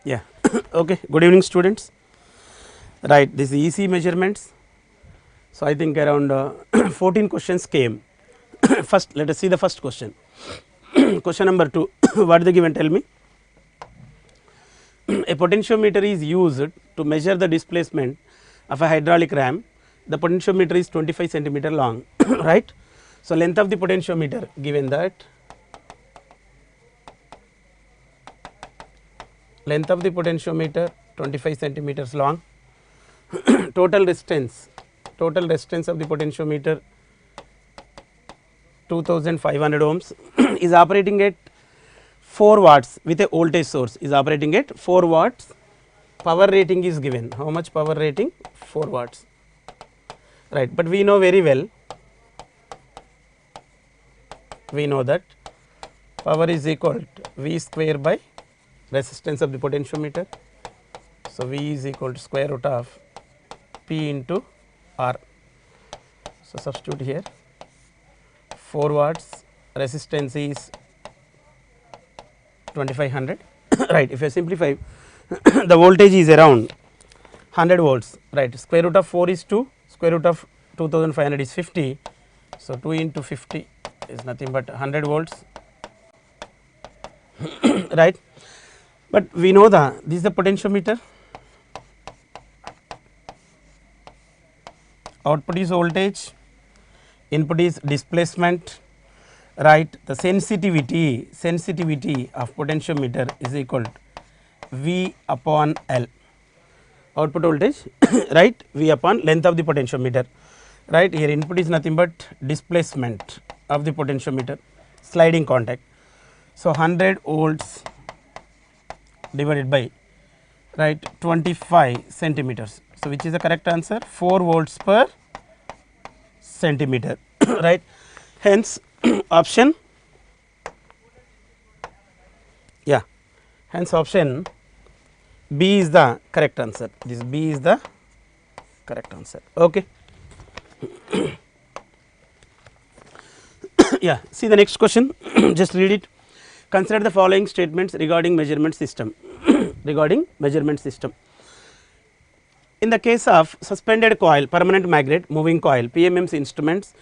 Yeah. Okay. Good evening, students. Right. This is EC measurements. So I think around 14 questions came. First, let us see the first question. Question number 2. What is the given? Tell me. A potentiometer is used to measure the displacement of a hydraulic ram. The potentiometer is 25 centimeter long, right. So length of the potentiometer given that. Length of the potentiometer 25 centimeters long. Total resistance of the potentiometer 2500 ohms is operating at 4 watts with a voltage source, is operating at 4 watts. Power rating is given. How much power rating? 4 watts, right. But we know very well, we know that power is equal to V square by resistance of the potentiometer. So V is equal to square root of P into R. So substitute here, 4 watts, resistance is 2500, right. If I simplify, the voltage is around 100 volts, right. Square root of 4 is 2, square root of 2500 is 50. So 2 into 50 is nothing but 100 volts, right. But we know this is the potentiometer, output is voltage, input is displacement, right. The sensitivity of potentiometer is equal to V upon L, output voltage right, V upon length of the potentiometer, right. Here input is nothing but displacement of the potentiometer, sliding contact. So 100 volts divided by, right, 25 centimeters. So which is the correct answer? 4 volts per centimeter, right. Hence option, yeah, hence option B is the correct answer. This B is the correct answer. Okay. Yeah, see the next question. Just read it. Consider the following statements regarding measurement system. Regarding measurement system. In the case of suspended coil, permanent magnet, moving coil, PMM's instruments,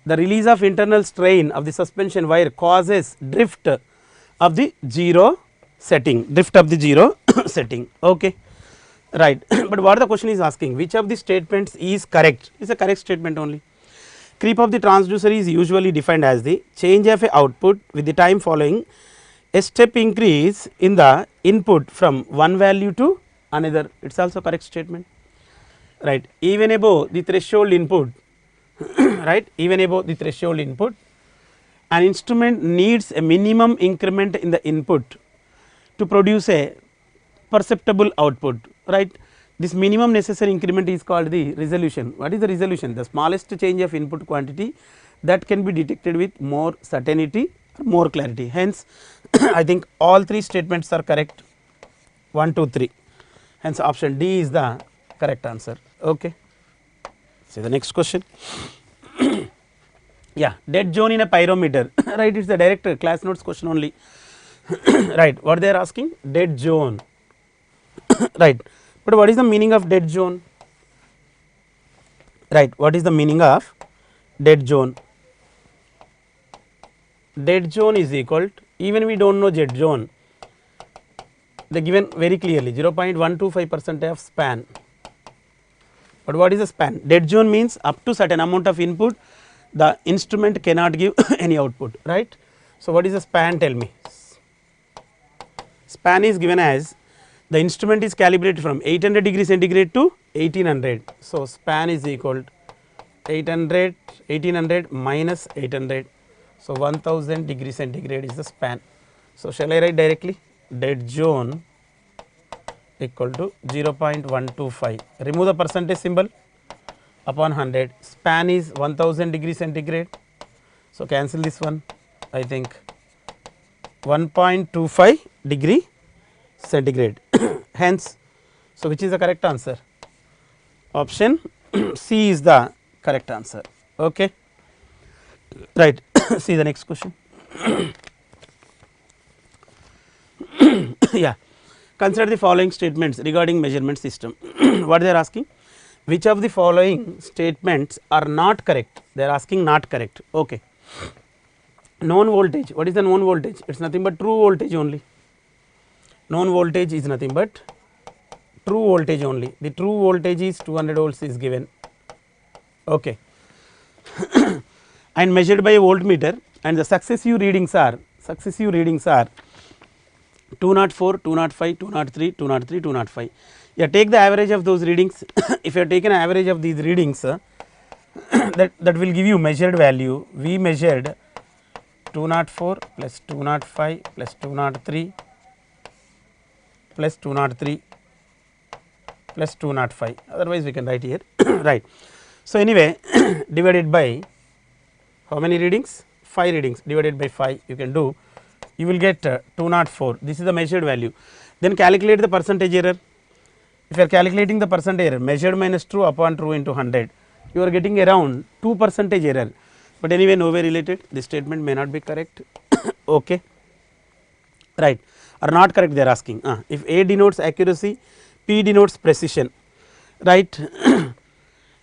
the release of internal strain of the suspension wire causes drift of the zero setting, setting. Okay, right. But what the question is asking, which of the statements is correct? Is a correct statement only. Creep of the transducer is usually defined as the change of a output with the time following a step increase in the input from one value to another. It is also correct statement, right. Even above the threshold input, right, even above the threshold input, an instrument needs a minimum increment in the input to produce a perceptible output, right. This minimum necessary increment is called the resolution. What is the resolution? The smallest change of input quantity that can be detected with more certainty or more clarity. Hence I think all 3 statements are correct, 1, 2, 3. Hence option D is the correct answer. Okay. See the next question. Yeah, dead zone in a pyrometer, right. It is the direct class notes question only. Right. What they are asking? Dead zone, right. But what is the meaning of dead zone? Right. What is the meaning of dead zone? Dead zone is equal to, even we do not know dead zone, they given very clearly 0.125% of span. But what is the span? Dead zone means up to certain amount of input the instrument cannot give any output, right. So what is the span? Tell me. Span is given as the instrument is calibrated from 800 degree centigrade to 1800. So span is equal to 1800 minus 800. So 1000 degree centigrade is the span. So shall I write directly? Dead zone equal to 0.125. Remove the percentage symbol upon 100. Span is 1000 degree centigrade. So cancel this one. I think 1.25 degree centigrade. Hence, so which is the correct answer? Option C is the correct answer. Okay. Right. See the next question. Yeah. Consider the following statements regarding measurement system. What they are asking? Which of the following statements are not correct? They are asking not correct. Okay. Known voltage. What is the known voltage? It is nothing but true voltage only. Known voltage is nothing but true voltage only. The true voltage is 200 volts is given. Okay. And measured by a voltmeter, and the successive readings are 204, 205, 203, 203, 205. You take the average of those readings. If you have taken average of these readings, that will give you measured value. We measured 204 plus 205 plus 203 plus 203 plus 205. Otherwise, we can write here. Right. So, anyway, divided by how many readings? 5 readings divided by 5 you can do, you will get 204. This is the measured value. Then calculate the percentage error. If you are calculating the percent error, measured minus true upon true into 100, you are getting around 2% error, but anyway nowhere related, this statement may not be correct. Okay, right, or not correct they are asking. If A denotes accuracy, P denotes precision, right,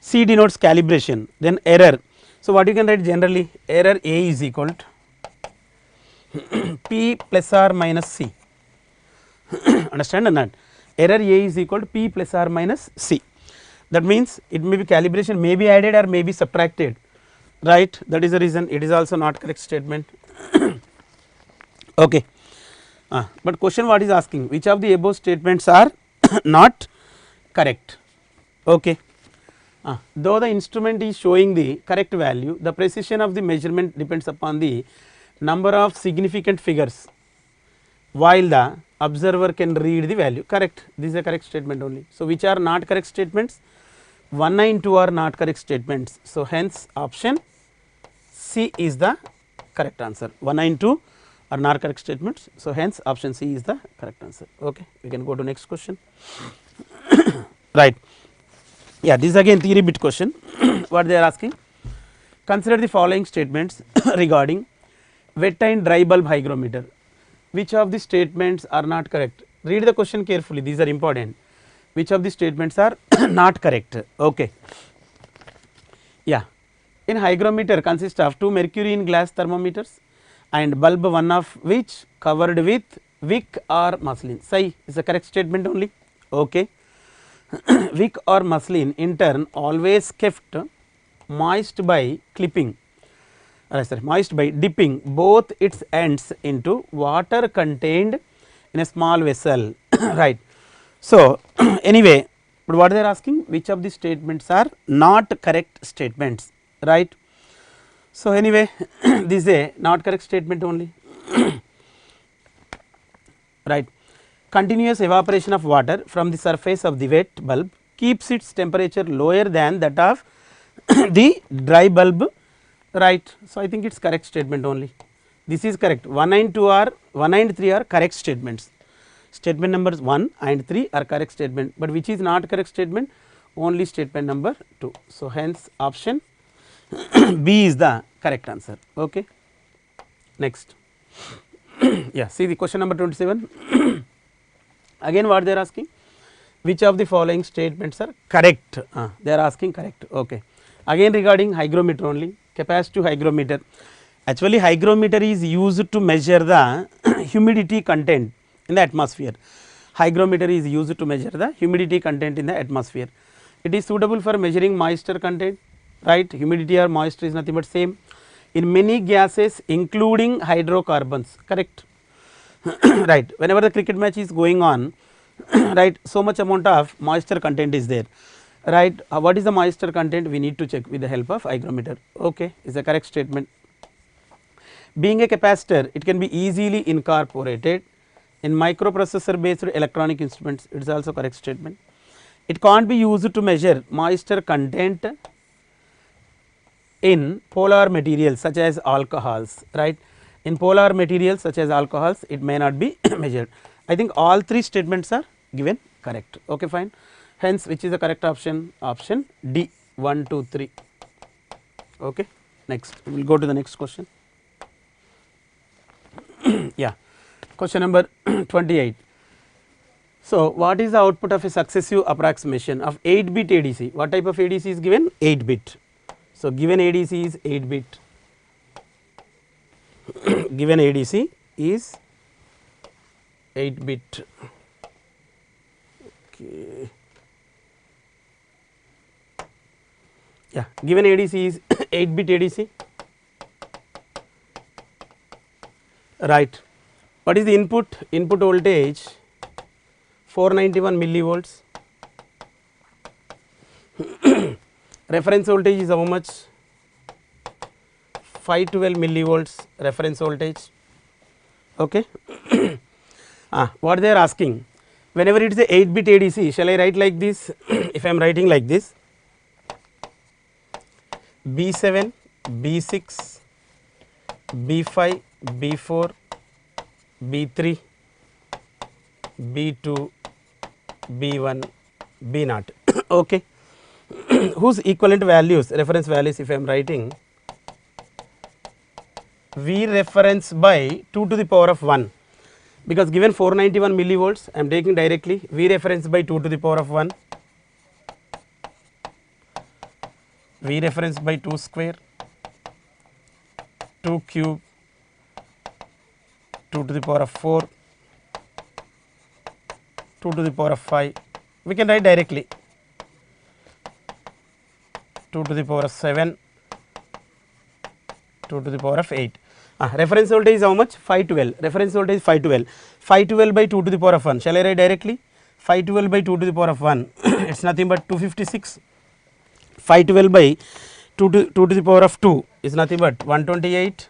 C denotes calibration, then error. So, what you can write generally, error A is equal to P plus or minus C. Understand or not? Error A is equal to P plus or minus C. That means it may be calibration may be added or may be subtracted, right. That is the reason it is also not correct statement. Okay. But question what is asking, which of the above statements are not correct. Okay. Though the instrument is showing the correct value, the precision of the measurement depends upon the number of significant figures, while the observer can read the value. Correct, this is a correct statement only. So, which are not correct statements? 1, 9, 2 are not correct statements. So, hence option C is the correct answer. 1, 9, 2 are not correct statements. So, hence option C is the correct answer. Okay, we can go to next question. Right. Yeah, this is again theory bit question. What they are asking? Consider the following statements regarding wet and dry bulb hygrometer. Which of the statements are not correct? Read the question carefully, these are important. Which of the statements are not correct? Okay. Yeah, in hygrometer consists of 2 mercury in glass thermometers and bulb one of which covered with wick or muslin. Sai is the correct statement only. Okay. Wick or muslin in turn always kept moist by clipping, moist by dipping both its ends into water contained in a small vessel. Right. So, anyway, but what they are asking, which of the statements are not correct statements, right. So, anyway, this is a not correct statement only. Right. Continuous evaporation of water from the surface of the wet bulb keeps its temperature lower than that of the dry bulb, right. So, I think it is correct statement only. This is correct. 1 and 2 are 1 and 3 are correct statements. Statement numbers 1 and 3 are correct statement, but which is not correct statement? Only statement number 2. So, hence option B is the correct answer. Okay. Next. Yeah, see the question number 27. Again what they are asking, which of the following statements are correct? They are asking correct. Okay. Again regarding hygrometer only, capacitive hygrometer. Actually hygrometer is used to measure the humidity content in the atmosphere. Hygrometer is used to measure the humidity content in the atmosphere. It is suitable for measuring moisture content, right. Humidity or moisture is nothing but same in many gases including hydrocarbons, correct. Right, whenever the cricket match is going on, right, so much amount of moisture content is there, right. What is the moisture content? We need to check with the help of hygrometer. Okay, is a correct statement. Being a capacitor, it can be easily incorporated in microprocessor based electronic instruments, it is also correct statement. It can't be used to measure moisture content in polar materials such as alcohols, right. In polar materials such as alcohols, it may not be measured. I think all 3 statements are given correct. Okay, fine. Hence, which is the correct option? Option D, 1, 2, 3. Okay. Next, we will go to the next question. Yeah, question number 28. So, what is the output of a successive approximation of 8-bit ADC? What type of ADC is given? 8-bit. So, given ADC is 8-bit. Given ADC is 8-bit. Okay. Yeah, given ADC is 8-bit ADC. Right. What is the input? Input voltage 491 millivolts. Reference voltage is how much? 512 millivolts reference voltage. Okay. What they are asking, whenever it is a 8-bit ADC, shall I write like this? If I am writing like this, B7, B6, B5, B4, B3, B2, B1, B0. Okay. Whose equivalent values, reference values, if I am writing V reference by 2 to the power of 1, because given 491 millivolts, I am taking directly V reference by 2 to the power of 1, V reference by 2 square, 2 cube, 2 to the power of 4, 2 to the power of 5, we can write directly 2 to the power of 7, 2 to the power of 8. Reference voltage is how much? 512. Reference voltage is 512. 512 by 2 to the power of 1. Shall I write directly? 512 by 2 to the power of 1. It is nothing but 256. 512 by 2 to the power of 2 is nothing but 128.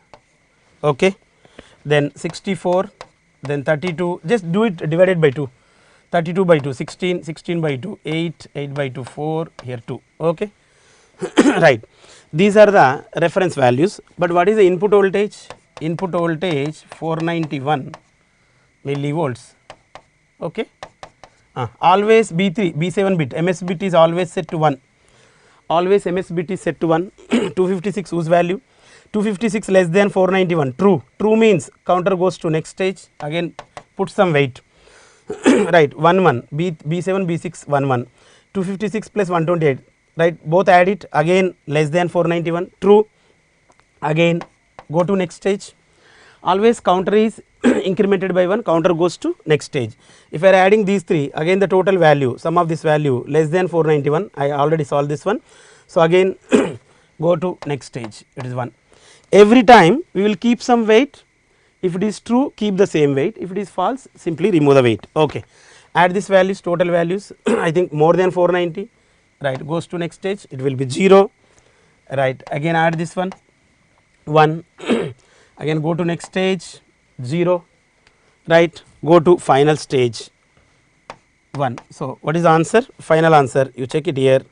Okay. Then 64. Then 32. Just do it divided by 2. 32 by 2. 16. 16 by 2. 8. 8 by 2. 4. Here 2. Okay. Right. These are the reference values. But what is the input voltage? Input voltage 491 millivolts. Okay. Always B3, B7 bit, MS bit is always set to 1. Always MS bit is set to 1. 256 whose value? 256 less than 491. True. True means counter goes to next stage. Again put some weight. Right. 1 1. B7 B6 1 1. 256 plus 128. Right. Both add it. Again less than 491. True. Again go to next stage. Always counter is incremented by 1, counter goes to next stage. If I are adding these 3, again the total value, sum of this value less than 491, I already solved this one. So, again go to next stage, it is 1. Every time we will keep some weight, if it is true keep the same weight, if it is false simply remove the weight. Okay. Add these values, total values I think more than 490, right, goes to next stage, it will be 0, right. Again add this one 1, again go to next stage 0, right, go to final stage 1. So, what is the answer? Final answer, you check it here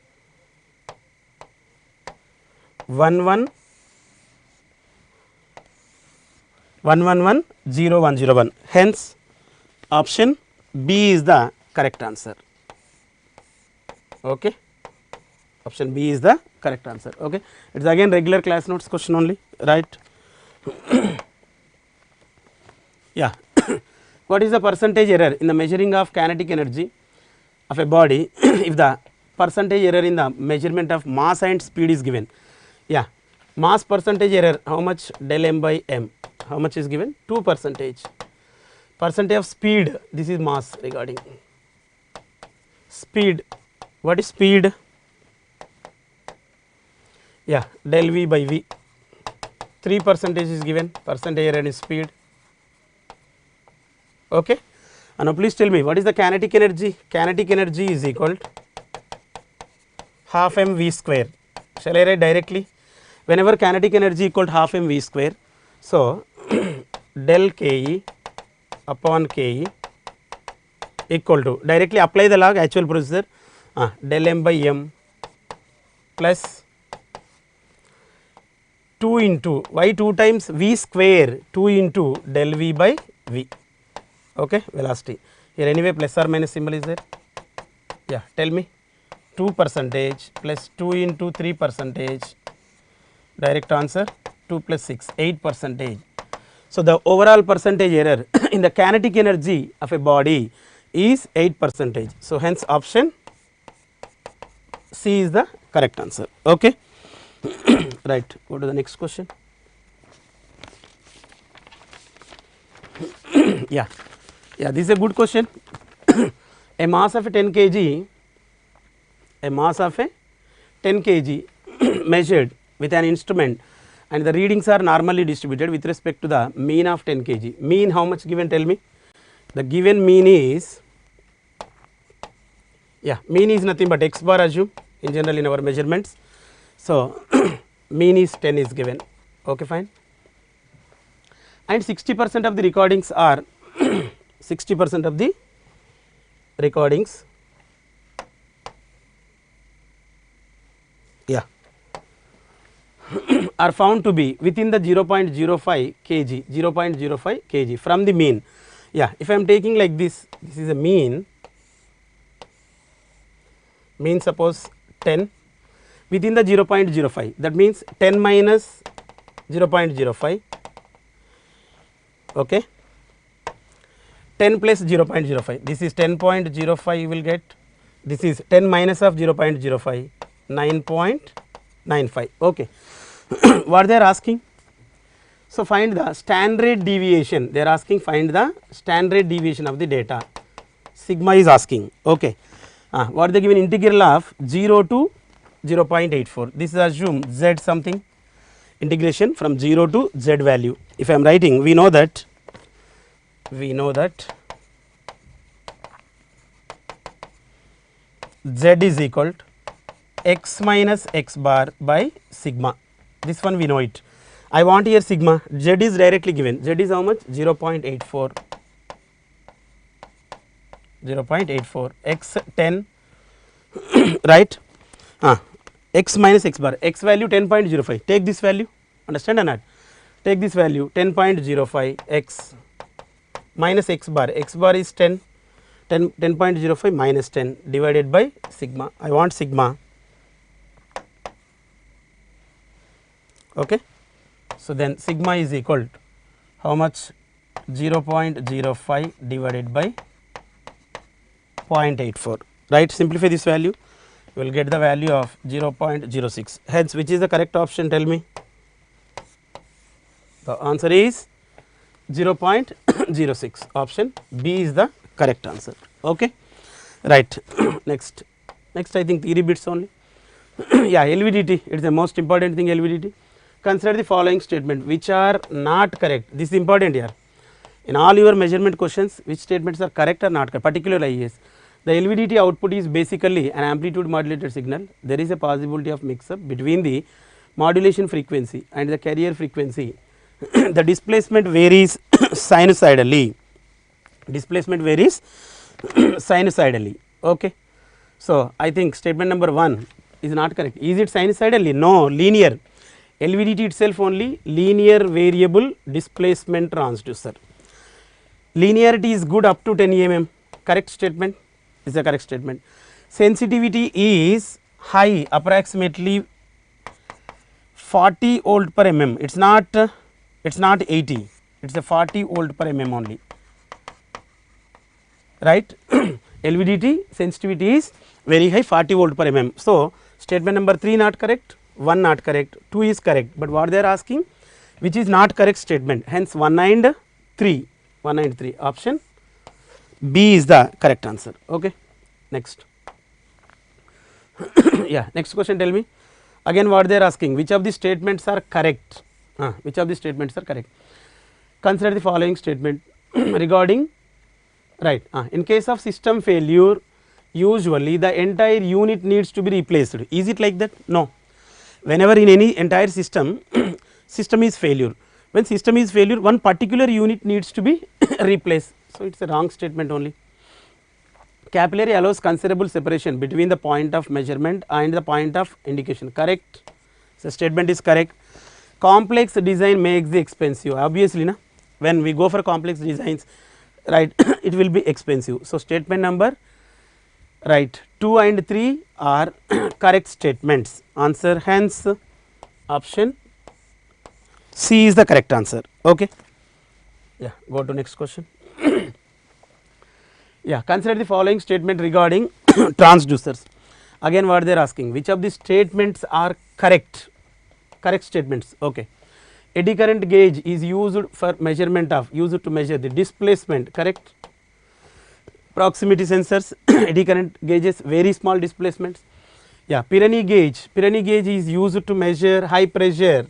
1 1 1 1 1 0 1 0 1. Hence, option B is the correct answer. Okay. Option B is the correct answer. Okay. It is again regular class notes question only, right. Yeah. What is the percentage error in the measuring of kinetic energy of a body if the percentage error in the measurement of mass and speed is given? Yeah, mass percentage error, how much? Del m by m, how much is given? 2%. Percentage of speed, this is mass regarding speed. What is speed? Yeah, del v by v, 3% is given, percentage error in speed. Okay. And now please tell me what is the kinetic energy? Kinetic energy is equal to half m v square. Shall I write directly? Whenever kinetic energy equal to half m v square, so del Ke upon Ke equal to, directly apply the log actual procedure, del m by m plus 2 into, why 2 times v square, 2 into del v by v. Okay, velocity. Here anyway plus or minus symbol is there. Yeah, tell me 2% plus 2 into 3%, direct answer 2 plus 6, 8%. So, the overall percentage error in the kinetic energy of a body is 8%. So, hence option C is the correct answer. Okay. Right, go to the next question. Yeah, this is a good question. A mass of a 10 kg, measured with an instrument, and the readings are normally distributed with respect to the mean of 10 kg. Mean how much given, tell me? The given mean is, mean is nothing but x bar, assume in general in our measurements. So, mean is 10 is given, okay, fine. And 60% of the recordings are 60% of the recordings are found to be within the 0.05 kg from the mean. If I am taking like this is a mean suppose 10 within the 0.05, that means 10 minus 0.05, okay, 10 plus 0.05, this is 10.05 you will get, this is 10 minus of 0.05, 9.95, okay. What they are asking? So, find the standard deviation, they are asking find the standard deviation of the data, sigma is asking, okay. What they given integral of 0 to 0.84, this is assume z something, integration from 0 to z value. If I am writing, we know that z is equal to x minus x bar by sigma, this one we know it. I want here sigma, z is directly given, z is how much? 0.84, x 10 right, x minus x bar, x value 10.05, take this value, understand or not, take this value 10.05 x minus x bar is 10.05 minus 10 divided by sigma, I want sigma, okay. So, then sigma is equal to how much? 0.05 divided by 0.84, right. Simplify this value, you will get the value of 0.06. Hence, which is the correct option, tell me? The answer is 0.06, option B is the correct answer, okay. Right. Next I think theory bits only. LVDT, it is the most important thing, LVDT. Consider the following statement which are not correct, this is important here. In all your measurement questions, which statements are correct or not correct, particularly IES. The LVDT output is basically an amplitude modulated signal. There is a possibility of mix up between the modulation frequency and the carrier frequency. The displacement varies sinusoidally, okay. So, I think statement number 1 is not correct. Is it sinusoidally? No, linear. LVDT itself only linear variable displacement transducer. Linearity is good up to 10 mm, correct statement, is a correct statement. Sensitivity is high, approximately 40 volt per mm, it is not 80, it is a 40 volt per mm only, right. LVDT sensitivity is very high, 40 volt per mm. So, statement number 3 not correct, 1 not correct, 2 is correct, but what they are asking which is not correct statement, hence 1 and 3, option B is the correct answer, okay. Next. Next question, tell me again what they are asking, which of the statements are correct, Consider the following statement regarding, right, in case of system failure usually the entire unit needs to be replaced, is it like that? No, whenever in any entire system is failure, when system is failure one particular unit needs to be replaced, so it is a wrong statement only. Capillary allows considerable separation between the point of measurement and the point of indication, correct, so statement is correct. Complex design makes the expensive, obviously na, when we go for complex designs, right, it will be expensive. So, statement number, right, 2 and 3 are correct statements, answer hence option C is the correct answer, okay. Go to next question. Yeah, consider the following statement regarding transducers. Again what they are asking, which of the statements are correct statements. Okay. Eddy current gauge is used for measurement of, used to measure the displacement, correct. Proximity sensors, eddy current gauges, very small displacements. Yeah, Pirani gauge is used to measure high pressure.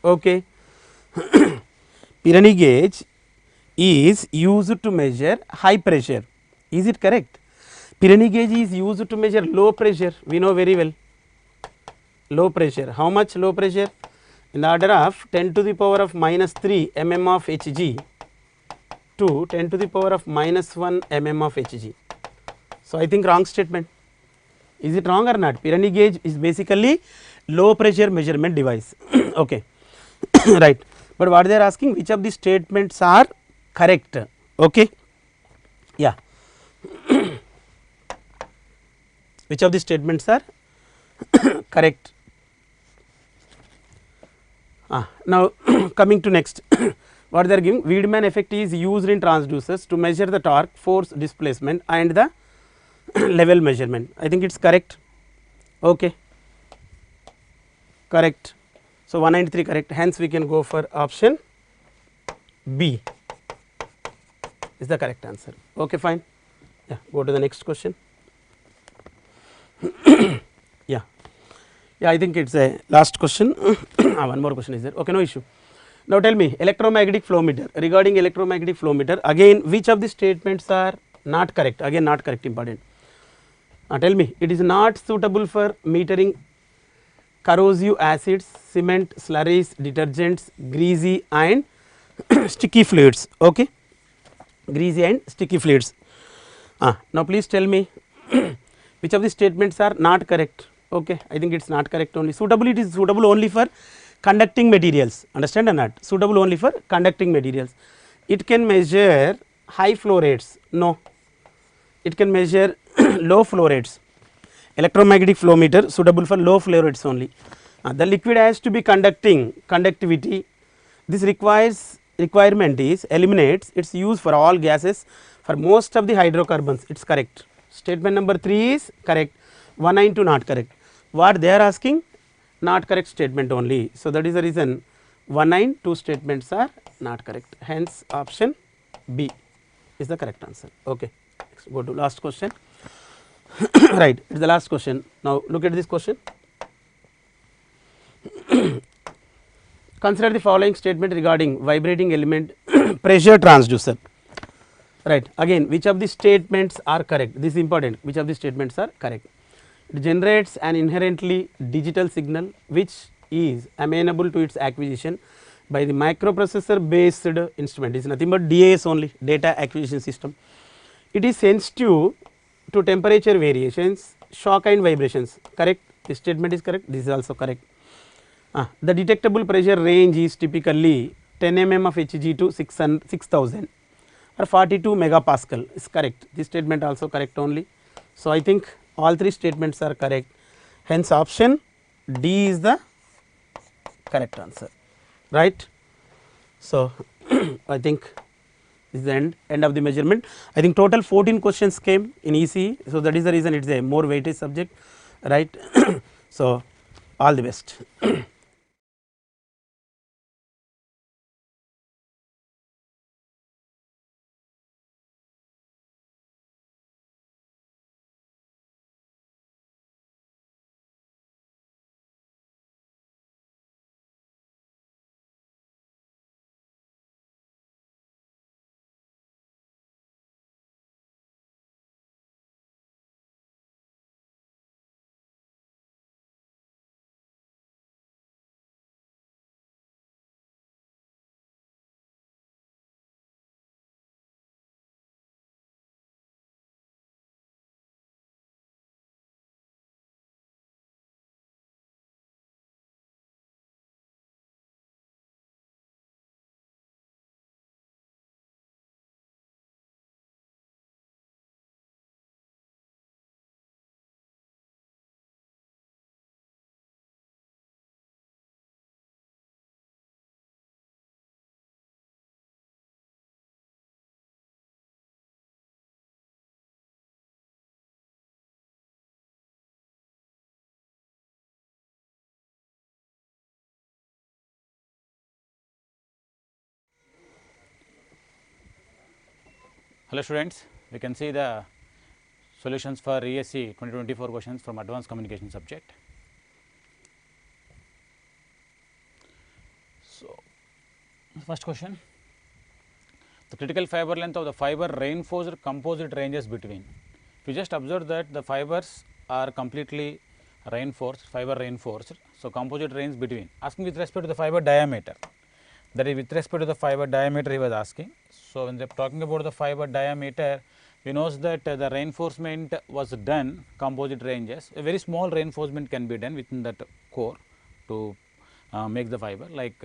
Okay. Pirani gauge is used to measure high pressure. Is it correct? Pirani gauge is used to measure low pressure. We know very well. Low pressure. How much low pressure? In the order of 10 to the power of minus 3 mm of Hg to 10 to the power of minus 1 mm of Hg. So, I think wrong statement. Is it wrong or not? Pirani gauge is basically low pressure measurement device. Okay. Right. But what they are asking, which of the statements are correct? Okay. Yeah. Which of the statements are correct? Now, coming to next, what they are giving, Wiedemann effect is used in transducers to measure the torque, force, displacement and the level measurement. I think it is correct. Okay. Correct. So, 193 correct, hence we can go for option B is the correct answer. Okay, fine. Yeah, go to the next question. Yeah. Yeah, I think it is a last question. One more question is there. Okay, no issue. Now tell me, electromagnetic flow meter. Regarding electromagnetic flow meter, again which of the statements are not correct? Again not correct, important. Tell me, it is not suitable for metering corrosive acids, cement, slurries, detergents, greasy and sticky fluids. Okay, greasy and sticky fluids. Now please tell me which of the statements are not correct. Okay, I think it is not correct only. Suitable, it is suitable only for conducting materials, understand or not? Suitable only for conducting materials. It can measure high flow rates, no. It can measure low flow rates. Electromagnetic flow meter suitable for low flow rates only. The liquid has to be conductivity. This requirement is eliminates its use for all gases, for most of the hydrocarbons. It is correct. Statement number 3 is correct, 192 not correct. What they are asking, not correct statement only. So, that is the reason 192 statements are not correct, hence option B is the correct answer. Okay. Next, go to last question. Right, it is the last question. Now look at this question. Consider the following statement regarding vibrating element pressure transducer. Right, again which of the statements are correct? This is important, which of the statements are correct? It generates an inherently digital signal which is amenable to its acquisition by the microprocessor based instrument. It is nothing but DAS only, data acquisition system. It is sensitive to temperature variations, shock and vibrations, correct. This statement is correct, this is also correct. The detectable pressure range is typically 10 mm of Hg to 6000 or 42 megapascal is correct. This statement also correct only. So, I think all 3 statements are correct, hence option D is the correct answer, right. So, I think this is the end of the measurement. I think total 14 questions came in ECE. So, that is the reason it is a more weighted subject, right. So, all the best. Hello students, we can see the solutions for ESE 2024 questions from advanced communication subject. So, first question, the critical fiber length of the fiber reinforced composite ranges between. If you just observe that the fibers are completely reinforced, fiber reinforced, so composite range between, asking with respect to the fiber diameter, that is with respect to the fiber diameter he was asking. So, when they are talking about the fiber diameter, we know that the reinforcement was done composite ranges, a very small reinforcement can be done within that core to make the fiber, like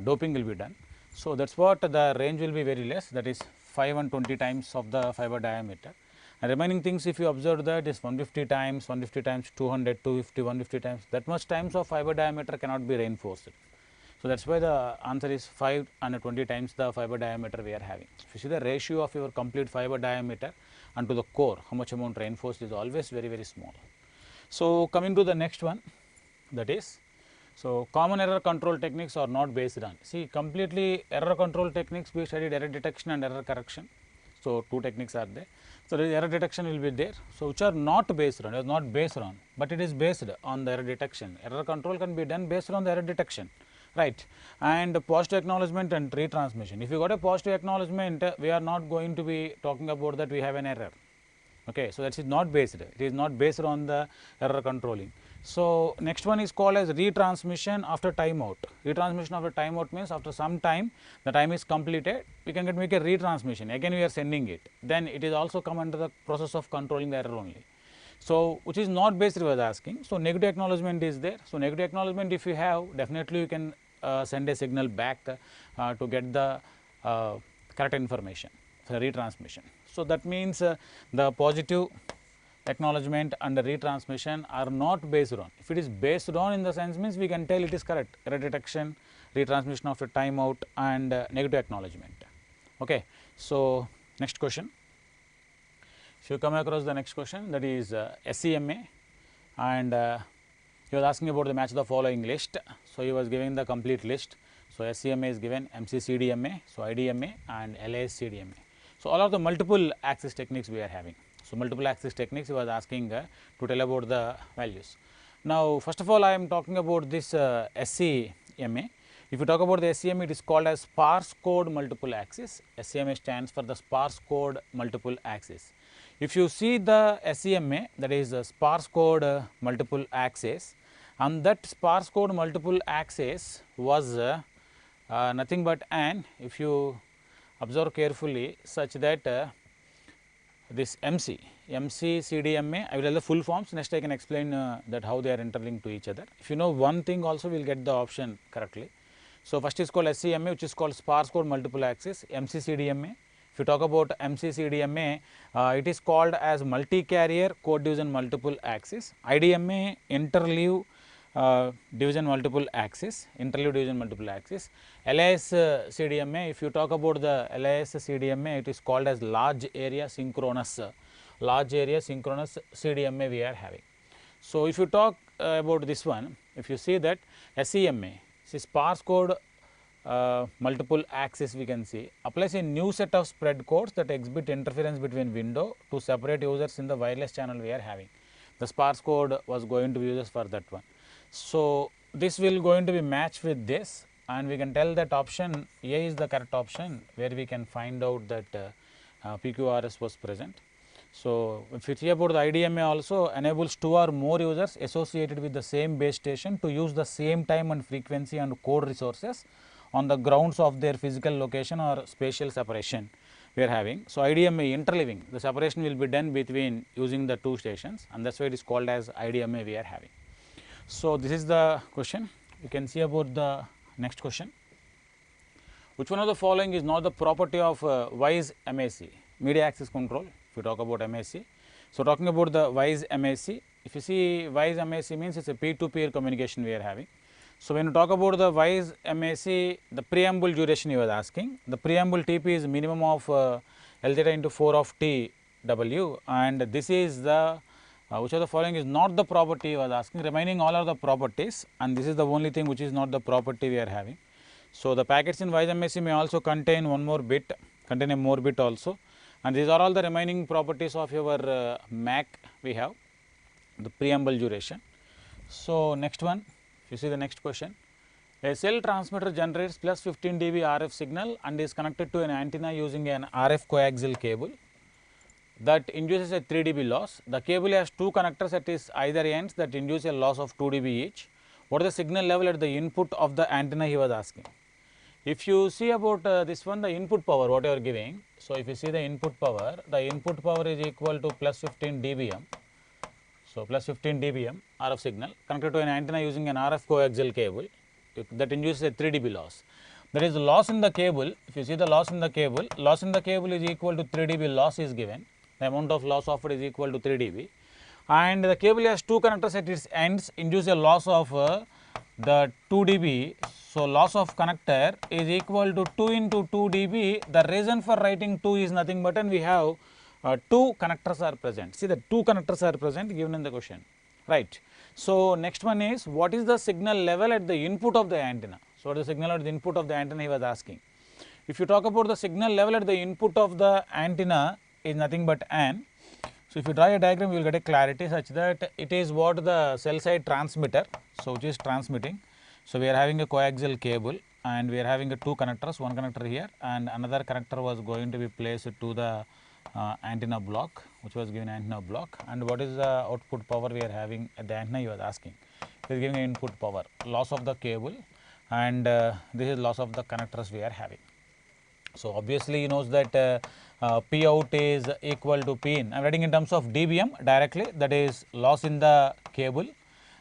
doping will be done. So, that is what the range will be very less, that is 5 and 20 times of the fiber diameter, and remaining things if you observe that is 150 times, 150 times, 200, 250, 150 times, that much times of fiber diameter cannot be reinforced. So, that is why the answer is 5 and 20 times the fiber diameter we are having. If you see the ratio of your complete fiber diameter and to the core, how much amount reinforced is always very, very small. So, coming to the next one, that is, so common error control techniques are not based on. See, completely error control techniques we studied error detection and error correction. So, two techniques are there. So, the error detection will be there. So, which are not based on, it is not based on, but it is based on the error detection. Error control can be done based on the error detection, right, and positive acknowledgement and retransmission. If you got a positive acknowledgement, we are not going to be talking about that we have an error. Okay, so that is not based, it is not based on the error controlling. So, next one is called as retransmission after timeout. Retransmission after timeout means after some time the time is completed, we can make a retransmission, again we are sending it, then it is also come under the process of controlling the error only. So, which is not based, was asking. So, negative acknowledgement is there. So, negative acknowledgement if you have, definitely you can send a signal back to get the correct information for retransmission. So, that means the positive acknowledgement and the retransmission are not based on. If it is based on, in the sense means we can tell it is correct, error detection, retransmission after timeout and negative acknowledgement. Okay. So, next question. If you come across the next question, that is SEMA, and he was asking about the match the following list. So, he was giving the complete list. So, SEMA is given MCCDMA, so IDMA and LASCDMA. So, all of the multiple axis techniques we are having. So, multiple axis techniques he was asking to tell about the values. Now, first of all I am talking about this SEMA. If you talk about the SEMA, it is called as sparse code multiple axis. SEMA stands for the sparse code multiple axis. If you see the SEMA, that is a sparse code multiple axis, and that sparse code multiple axis was nothing but an, if you observe carefully, such that this MCCDMA, I will tell the full forms, next I can explain that how they are interlinked to each other. If you know one thing also, we will get the option correctly. So, first is called SEMA, which is called sparse code multiple axis. MCCDMA, if you talk about MCCDMA, it is called as multi-carrier code division multiple axis. IDMA, interleave division multiple axis, interleave division multiple axis. LASCDMA, if you talk about the LASCDMA, it is called as large area synchronous CDMA we are having. So, if you talk about this one, if you see that SEMA, see sparse code multiple axis, we can see applies a new set of spread codes that exhibit interference between window to separate users in the wireless channel we are having. The sparse code was going to be used for that one. So, this will going to be matched with this, and we can tell that option A is the correct option, where we can find out that PQRS was present. So, if you see about the IDMA also enables 2 or more users associated with the same base station to use the same time and frequency and code resources on the grounds of their physical location or spatial separation we are having. So, IDMA interleaving, the separation will be done between using the two stations, and that is why it is called as IDMA we are having. So, this is the question. You can see about the next question. Which one of the following is not the property of wise MAC, media access control, if you talk about MAC. So, talking about the wise MAC, if you see wise MAC means it is a peer-to-peer communication we are having. So, when you talk about the wise MAC, the preamble duration you was asking, the preamble TP is minimum of L theta into 4 of T W, and this is the which of the following is not the property was asking, remaining all are the properties, and this is the only thing which is not the property we are having. So, the packets in wise MAC may also contain one more bit, contain a more bit also, and these are all the remaining properties of your MAC we have, the preamble duration. So, next one, if you see the next question, a cell transmitter generates plus 15 dB RF signal and is connected to an antenna using an RF coaxial cable that induces a 3 dB loss. The cable has two connectors at its either ends that induce a loss of 2 dB each. What is the signal level at the input of the antenna, he was asking. If you see about this one, the input power what you are giving. So, if you see the input power is equal to plus 15 dBm. So, plus 15 dBm RF signal connected to an antenna using an RF coaxial cable that induces a 3 dB loss. That is the loss in the cable. If you see the loss in the cable is equal to 3 dB loss is given. The amount of loss offered is equal to 3 dB, and the cable has two connectors at its ends, induce a loss of the 2 dB. So, loss of connector is equal to 2 into 2 dB. The reason for writing 2 is nothing but, and we have two connectors are present. See, the two connectors are present given in the question, right. So, next one is what is the signal level at the input of the antenna. So, what is the signal at the input of the antenna, he was asking. If you talk about the signal level at the input of the antenna is nothing but N. So, if you draw a diagram, you will get a clarity such that it is what the cell side transmitter, so which is transmitting. So, we are having a coaxial cable and we are having two connectors, one connector here and another connector was going to be placed to the antenna block, which was given antenna block. And what is the output power we are having at the antenna, he was asking. He is giving input power, loss of the cable, and this is loss of the connectors we are having. So, obviously, he knows that P out is equal to P in. I am writing in terms of dBm directly, that is loss in the cable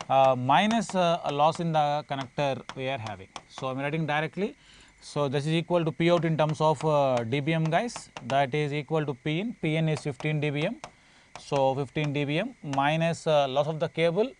minus a loss in the connector we are having. So, I am writing directly. So, this is equal to P out in terms of dBm, guys, that is equal to P in is 15 dBm. So, 15 dBm minus loss of the cable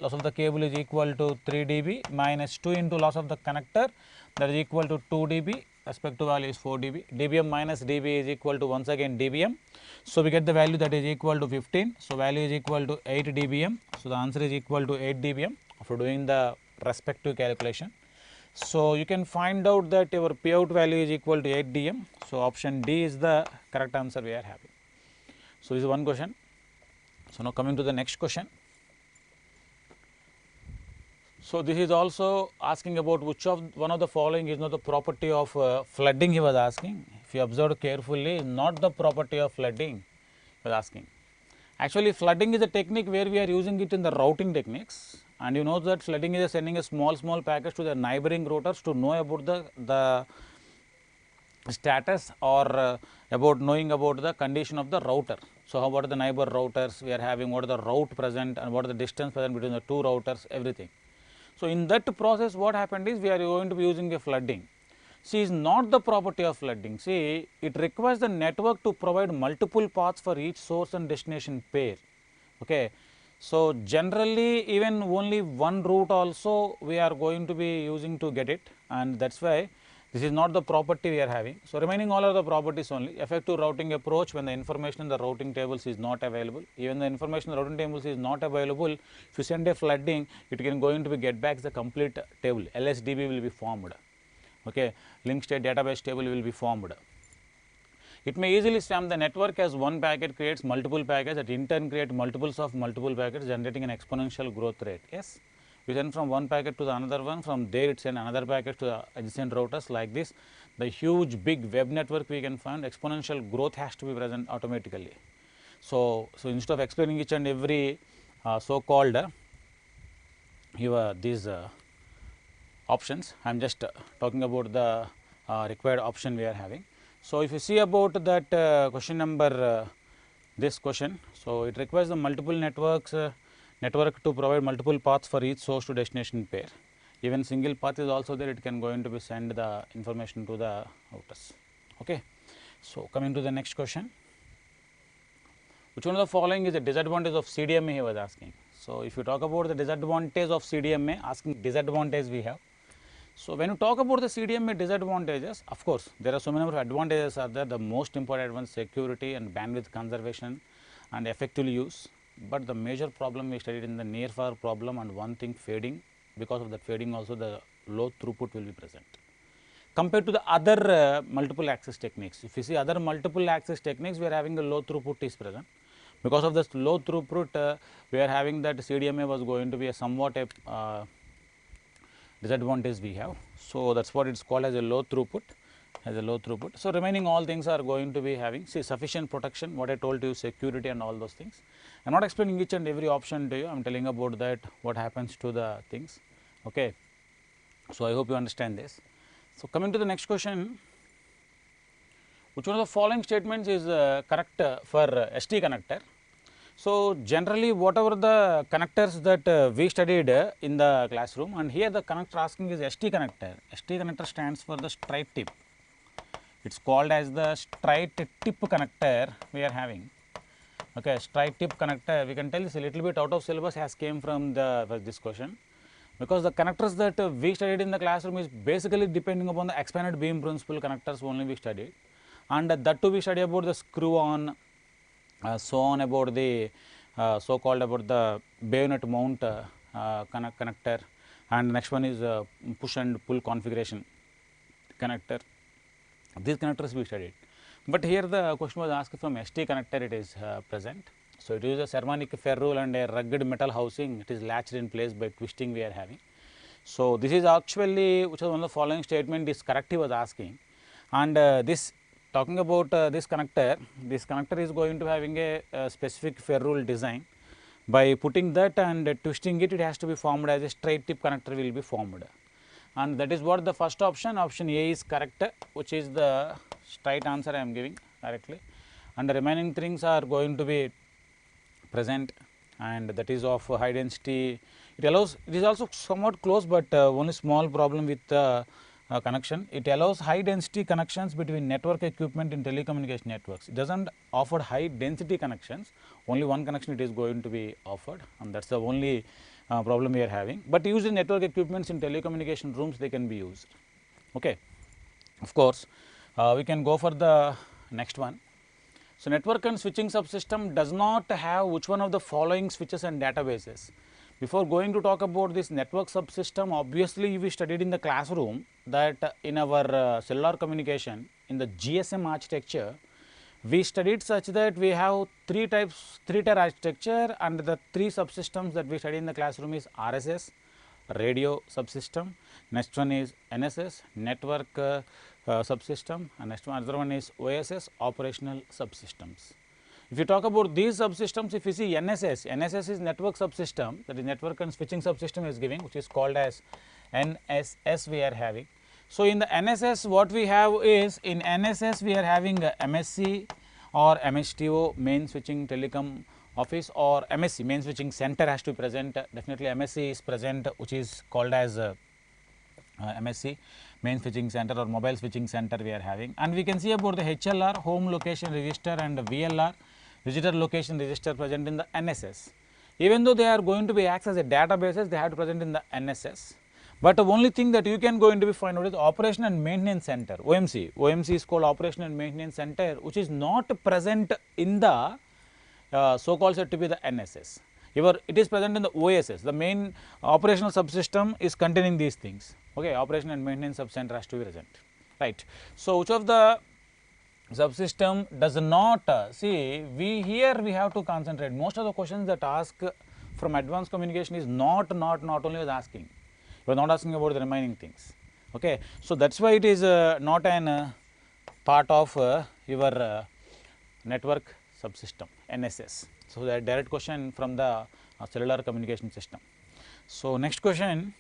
is equal to 3 dB minus 2 into loss of the connector, that is equal to 2 dB, respective value is 4 dB. dBm minus dB is equal to once again dBm. So, we get the value that is equal to 15. So, value is equal to 8 dBm. So, the answer is equal to 8 dBm after doing the respective calculation. So, you can find out that your P out value is equal to 8 dm. So, option D is the correct answer we are having. So, this is one question. So, now coming to the next question. So, this is also asking about which of one of the following is not the property of flooding, he was asking. If you observe carefully, not the property of flooding, he was asking. Actually, flooding is a technique where we are using it in the routing techniques, and you know that flooding is sending a small package to the neighboring routers to know about the status or about knowing about the condition of the router. So, how about the neighbor routers we are having, what is the route present and what is the distance present between the two routers, everything. So, in that process what happened is we are going to be using a flooding. See, is not the property of flooding. See, it requires the network to provide multiple paths for each source and destination pair. Okay. So, generally even only one route also we are going to be using to get it, and that is why this is not the property we are having. So, remaining all are the properties only. Effective routing approach, when the information in the routing tables is not available, even the information in the routing tables is not available, if you send a flooding, it can going to be get back the complete table, LSDB will be formed. Okay. Link state database table will be formed. It may easily stem the network as one packet creates multiple packets that in turn create multiples of multiple packets, generating an exponential growth rate. Yes. We send from one packet to the another one, from there it send another packet to the adjacent routers, like this. The huge big web network we can find, exponential growth has to be present automatically. So, instead of explaining each and every so called these options, I am just talking about the required option we are having. So, if you see about that question number this question, so it requires the multiple network to provide multiple paths for each source to destination pair. Even single path is also there, it can going to be send the information to the routers. Okay. So, coming to the next question, which one of the following is a disadvantage of CDMA, he was asking. So, if you talk about the disadvantage of CDMA, asking disadvantage we have. So, when you talk about the CDMA disadvantages, of course, there are so many advantages are there. The most important one, security and bandwidth conservation and effective use. But the major problem we studied in the near far problem, and one thing, fading. Because of that fading also the low throughput will be present. compared to the other multiple access techniques. If you see other multiple access techniques, we are having a low throughput is present. Because of this low throughput, we are having that CDMA was going to be a somewhat a disadvantage we have. So, that is what it is called as a low throughput, So, remaining all things are going to be having sufficient protection, what I told you, security and all those things. I am not explaining each and every option to you, I am telling about that what happens to the things. Okay. So, I hope you understand this. So, coming to the next question, which one of the following statements is correct for ST connector? So, generally whatever the connectors that we studied in the classroom, and here the connector asking is ST connector. ST connector stands for the straight tip. It is called as the straight tip connector we are having. Okay, straight tip connector, we can tell this a little bit out of syllabus has came from this question, because the connectors that we studied in the classroom is basically depending upon the expanded beam principle connectors only we studied, and that too we study about the screw on, so on about the so called about the bayonet mount connector, and next one is push and pull configuration connector. These connectors we studied, but here the question was asked from ST connector, it is present. So, it is a ceramic ferrule and a rugged metal housing, it is latched in place by twisting we are having. So, this is actually which is one of the following statement is correct he was asking, and this talking about this connector is going to having a specific ferrule design. By putting that and twisting it, it has to be formed as a straight tip connector will be formed, and that is what the first option A is correct, which is the straight answer I am giving directly, and the remaining things are going to be present, and that is of high density. It allows, it is also somewhat close, but only small problem with connection. It allows high density connections between network equipment in telecommunication networks. It does not offer high density connections, only one connection it is going to be offered, and that is the only problem we are having, but used in network equipments in telecommunication rooms they can be used. Okay. Of course, we can go for the next one. So, network and switching subsystem does not have which one of the following switches and databases. Before going to talk about this network subsystem, obviously we studied in the classroom that in our cellular communication in the GSM architecture, we studied such that we have three tier architecture, and the three subsystems that we study in the classroom is RSS, radio subsystem, next one is NSS, network subsystem, and next one other one is OSS, operational subsystems. If you talk about these subsystems, if you see NSS is network subsystem, that is network and switching subsystem is giving, which is called as NSS we are having. So, in the NSS what we have is, in NSS we are having MSC or MSTO, main switching telecom office, or MSC, main switching center has to be present. Definitely MSC is present, which is called as MSC, main switching center or mobile switching center we are having, and we can see about the HLR, home location register, and VLR, visitor location register present in the NSS. Even though they are going to be accessed as a databases, they have to present in the NSS. But the only thing that you can going to be find out is operation and maintenance center, OMC. OMC is called operation and maintenance center, which is not present in the so called said to be the NSS. It is present in the OSS, the main operational subsystem is containing these things. Okay, operation and maintenance subcenter has to be present, right. So, which of the subsystem does not see, we have to concentrate. Most of the questions that ask from advanced communication is not only was asking, we are not asking about the remaining things. Okay. So, that is why it is not an part of your network subsystem NSS. So, the direct question from the cellular communication system. So, next question.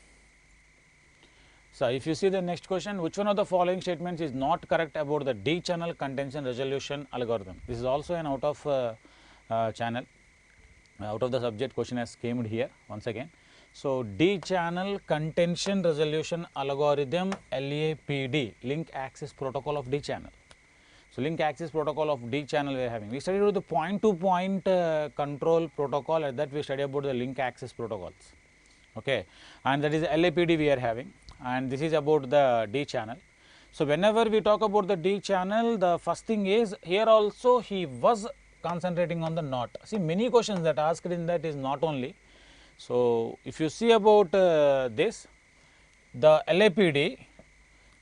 So, if you see the next question, which one of the following statements is not correct about the D channel contention resolution algorithm? This is also an out of channel, out of the subject question has came here once again. So, D channel contention resolution algorithm, LAPD, link access protocol of D channel. So, link access protocol of D channel we are having. We studied about the point to point control protocol, at that we studied about the link access protocols, okay, and that is LAPD we are having, and this is about the D channel. So, whenever we talk about the D channel, the first thing is, here also he was concentrating on the NOT. See, many questions that asked in that is not only. So, if you see about this, the LAPD,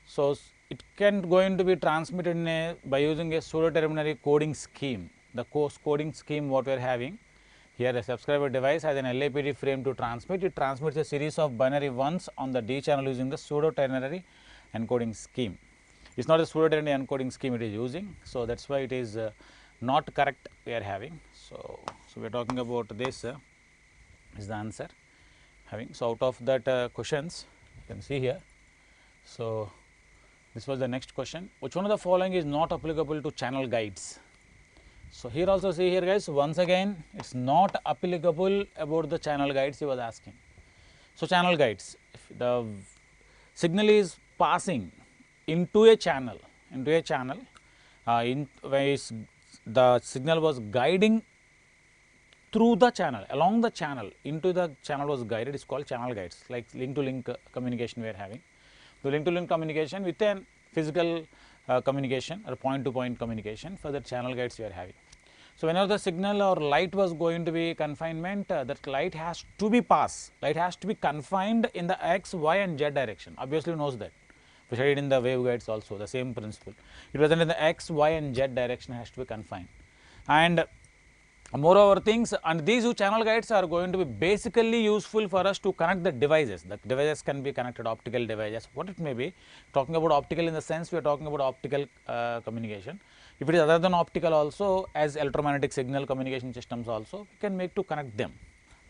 so it can going to be transmitted in a, by using a pseudo terminary coding scheme. The coding scheme what we are having here, a subscriber device has an LAPD frame to transmit. It transmits a series of binary ones on the D channel using the pseudo ternary encoding scheme. It is not a pseudo ternary encoding scheme it is using. So, that is why it is not correct we are having. So, we are talking about this is the answer having. So, out of that questions you can see here. So, this was the next question. Which one of the following is not applicable to channel guides? So, here also see here guys, once again it is not applicable about the channel guides he was asking. So, channel guides, if the signal is passing into a channel, where the signal was guiding through the channel, along the channel, into the channel was guided, it is called channel guides, like link to link communication we are having. The link to link communication with a physical communication or point to point communication, for the channel guides we are having. So, whenever the signal or light was going to be confinement, that light has to be light has to be confined in the x, y and z direction, obviously knows that. We studied in the waveguides also the same principle. It was in the x, y and z direction has to be confined. And moreover things, and these two channel guides are going to be basically useful for us to connect the devices. The devices can be connected, optical devices, what it may be. Talking about optical in the sense we are talking about optical communication. If it is other than optical also, as electromagnetic signal communication systems also, we can make to connect them.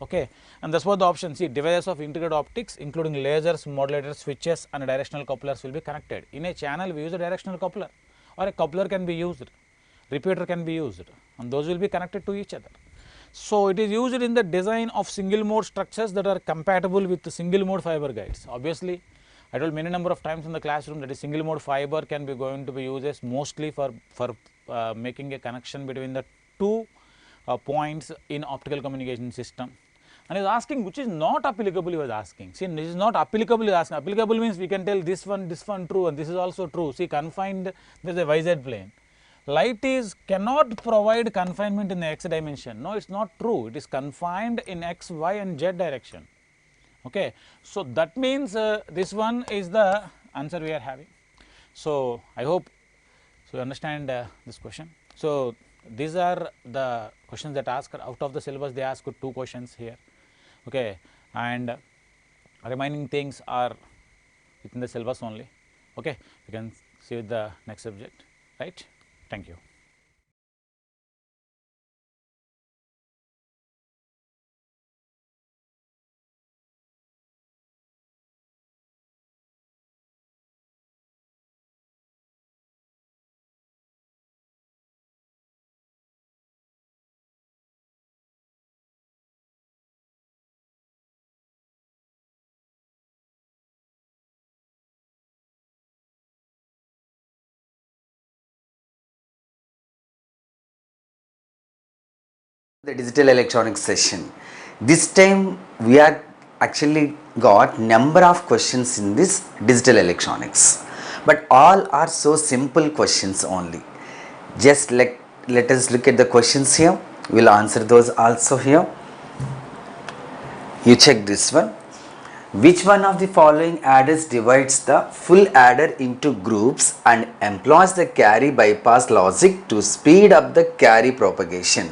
Okay. And that's what the option C, devices of integrated optics including lasers, modulators, switches and directional couplers will be connected. In a channel we use a directional coupler, or a coupler can be used, repeater can be used, and those will be connected to each other. So, it is used in the design of single mode structures that are compatible with the single mode fiber guides. Obviously, I told many number of times in the classroom that is single mode fiber can be going to be used as mostly for making a connection between the two points in optical communication system. And he is asking which is not applicable, he was asking. See, this is not applicable, he is asking. Applicable means we can tell this one true and this is also true. See, confined, there is a YZ plane. Light cannot provide confinement in the x dimension. No, it is not true. It is confined in x, y and z direction. Okay. So, that means this one is the answer we are having. So, I hope so you understand this question. So, these are the questions that asked out of the syllabus. They asked 2 questions here. Okay. And remaining things are within the syllabus only. Okay. You can see with the next subject, right. Thank you. The digital electronics session. This time we are actually got number of questions in this digital electronics, but all are so simple questions only. Just let us look at the questions here. We will answer those also here. You check this one. Which one of the following adders divides the full adder into groups and employs the carry bypass logic to speed up the carry propagation?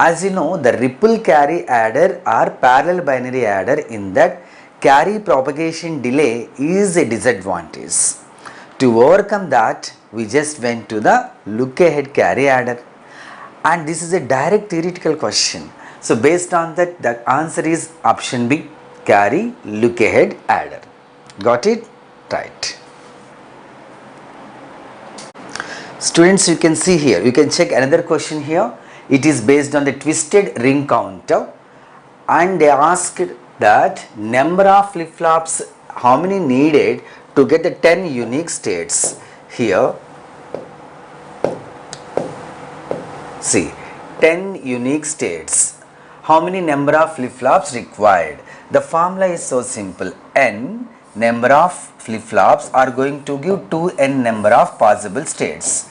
As you know, the ripple carry adder or parallel binary adder, in that carry propagation delay is a disadvantage. To overcome that, we just went to the look ahead carry adder, and this is a direct theoretical question. So, based on that, the answer is option B, carry look ahead adder. Got it? Right. Students, you can see here, you can check another question here. It is based on the twisted ring counter, and they asked that number of flip-flops, how many needed to get the 10 unique states. Here, see, 10 unique states. How many number of flip-flops required? The formula is so simple. N number of flip-flops are going to give 2n number of possible states.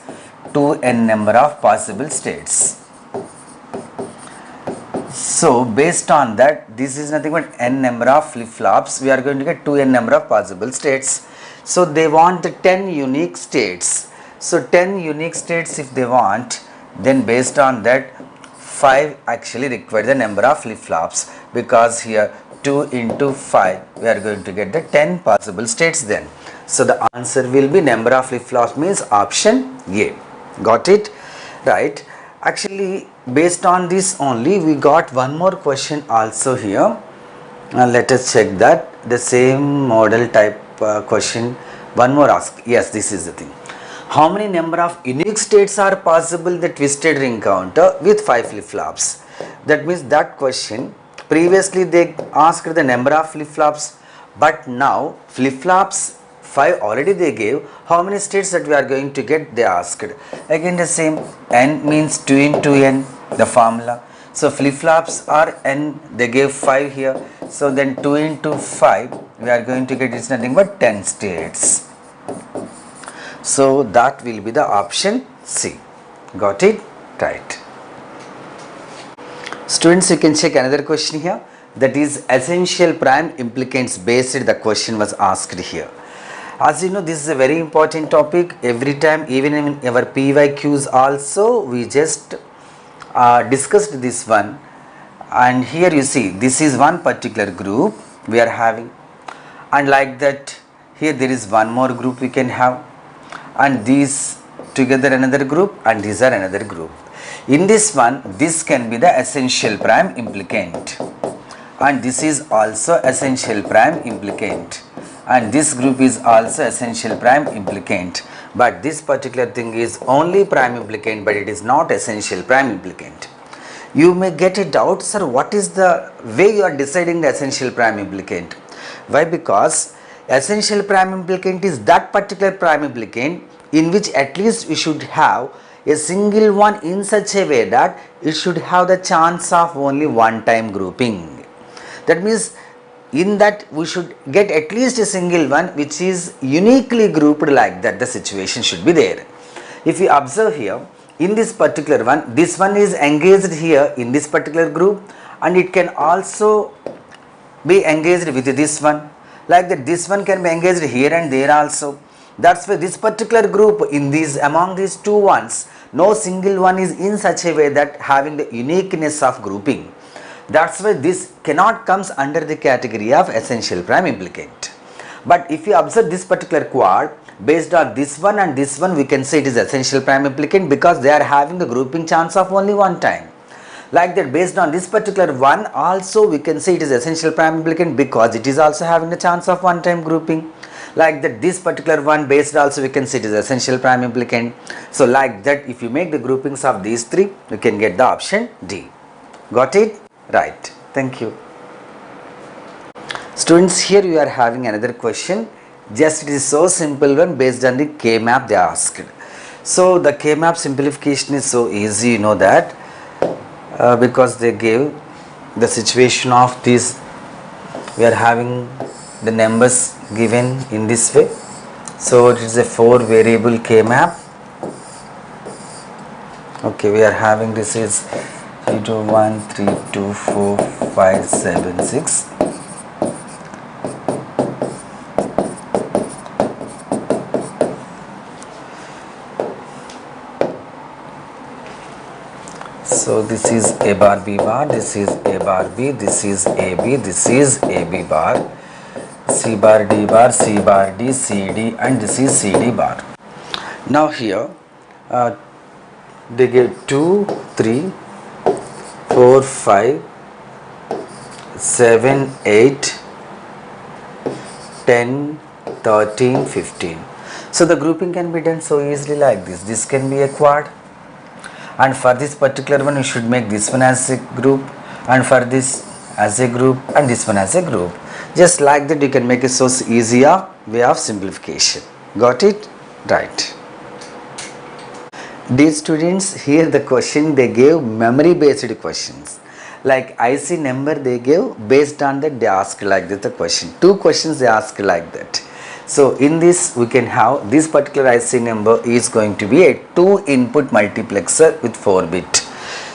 2n number of possible states. So, based on that, this is nothing but n number of flip-flops. We are going to get 2n number of possible states. So they want the 10 unique states. So 10 unique states if they want, then based on that 5 actually require the number of flip-flops, because here 2 into 5 we are going to get the 10 possible states then. So the answer will be number of flip-flops means option A. Got it? Right. Actually based on this only we got one more question also here. Let us check that. The same model type question, one more ask. Yes, this is the thing. How many number of unique states are possible in the twisted ring counter with 5 flip-flops? That means that question, previously they asked the number of flip-flops, but now flip-flops 5 already they gave. How many states that we are going to get, they asked. Again the same, n means 2 into n, the formula. So flip-flops are n, they gave 5 here. So then 2 into 5 we are going to get, it's nothing but 10 states. So that will be the option C. Got it? Right. Students, you can check another question here, that is essential prime implicants based, the question was asked here. As you know, this is a very important topic. Every time, even in our PYQs also, we just discussed this one. And here you see, this is one particular group we are having, and like that here there is one more group we can have, and these together another group, and these are another group. In this one, this can be the essential prime implicant, and this is also essential prime implicant, and this group is also essential prime implicant, but this particular thing is only prime implicant, but it is not essential prime implicant. You may get a doubt, sir, what is the way you are deciding the essential prime implicant? Why? Because essential prime implicant is that particular prime implicant in which at least we should have a single one in such a way that it should have the chance of only one time grouping. That means in that we should get at least a single one which is uniquely grouped, like that the situation should be there. If you observe here, in this particular one, this one is engaged here in this particular group, and it can also be engaged with this one, like that this one can be engaged here and there also. That's why this particular group, in these, among these two ones, no single one is in such a way that having the uniqueness of grouping. That's why this cannot comes under the category of essential prime implicant. But if you observe this particular quad, based on this one and this one, we can say it is essential prime implicant because they are having the grouping chance of only one time. Like that, based on this particular one also we can say it is essential prime implicant because it is also having the chance of one time grouping. Like that, this particular one based also we can say it is essential prime implicant. So like that, if you make the groupings of these three, you can get the option D. Got it? Right. Thank you. Students, here you are having another question. Just it is so simple one, based on the K-map they asked. So the K-map simplification is so easy, you know that, because they gave the situation of this. We are having the numbers given in this way. So it is a 4 variable K-map. Okay, we are having this is 0, 1, 3, 2, 4, 5, 7, 6. So this is A bar B bar, this is A bar B, this is AB, this is AB bar, C bar D bar, C bar D, CD, and this is CD bar. Now here they give 2, 3, 4, 5, 7, 8, 10, 13, 15. So the grouping can be done so easily like this. This can be a quad, and for this particular one you should make this one as a group, and for this as a group, and this one as a group. Just like that you can make it so easier way of simplification. Got it? Right. Dear students, here the question they gave memory based questions. Like IC number they gave, based on that they asked like that the question. 2 questions they asked like that. So in this we can have this particular IC number is going to be a 2 input multiplexer with 4 bit.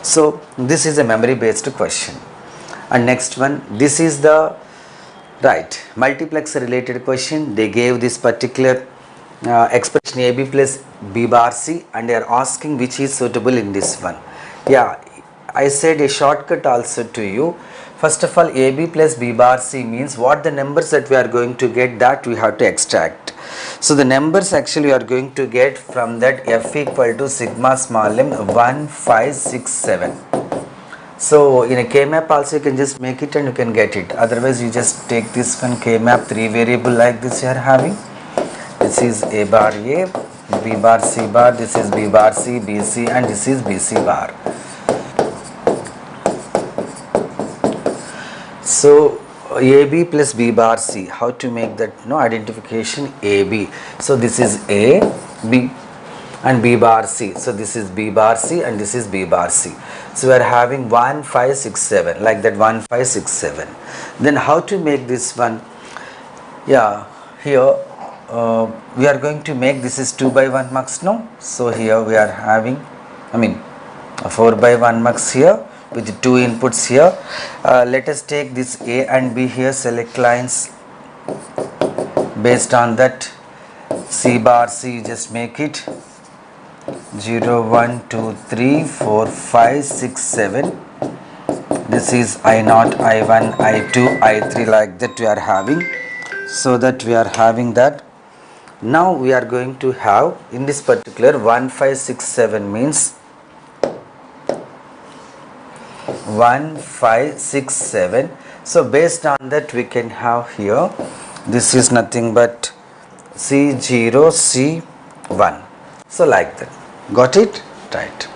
So this is a memory based question. And next one, this is the Right, multiplex related question. They gave this particular expression AB plus B bar C and they are asking which is suitable in this one. Yeah, I said a shortcut also to you. First of all, AB plus B bar C means what the numbers that we are going to get, that we have to extract. So the numbers actually we are going to get from that F equal to sigma small m 1, 5, 6, 7. So in a K-map also you can just make it and you can get it. Otherwise you just take this one K-map 3 variable like this you are having. This is A bar A, B bar C bar, this is B bar C, BC and this is BC bar. So AB plus B bar C, how to make that identification AB. So this is A, B and B bar C. So this is B bar C and this is B bar C. So we are having 1, 5, 6, 7 like that 1, 5, 6, 7. Then how to make this one? Yeah, here we are going to make this is 2 by 1 mux now. So here we are having 4 by 1 mux here with 2 inputs here. Let us take this A and B here, select lines. Based on that C bar C, just make it 0, 1, 2, 3, 4, 5, 6, 7. This is I0, I1, I2, I3 like that we are having. So that we are having that. Now we are going to have in this particular 1, 5, 6, 7 means 1, 5, 6, 7. So based on that we can have here, this is nothing but C0, C1. So like that. Got it? Right.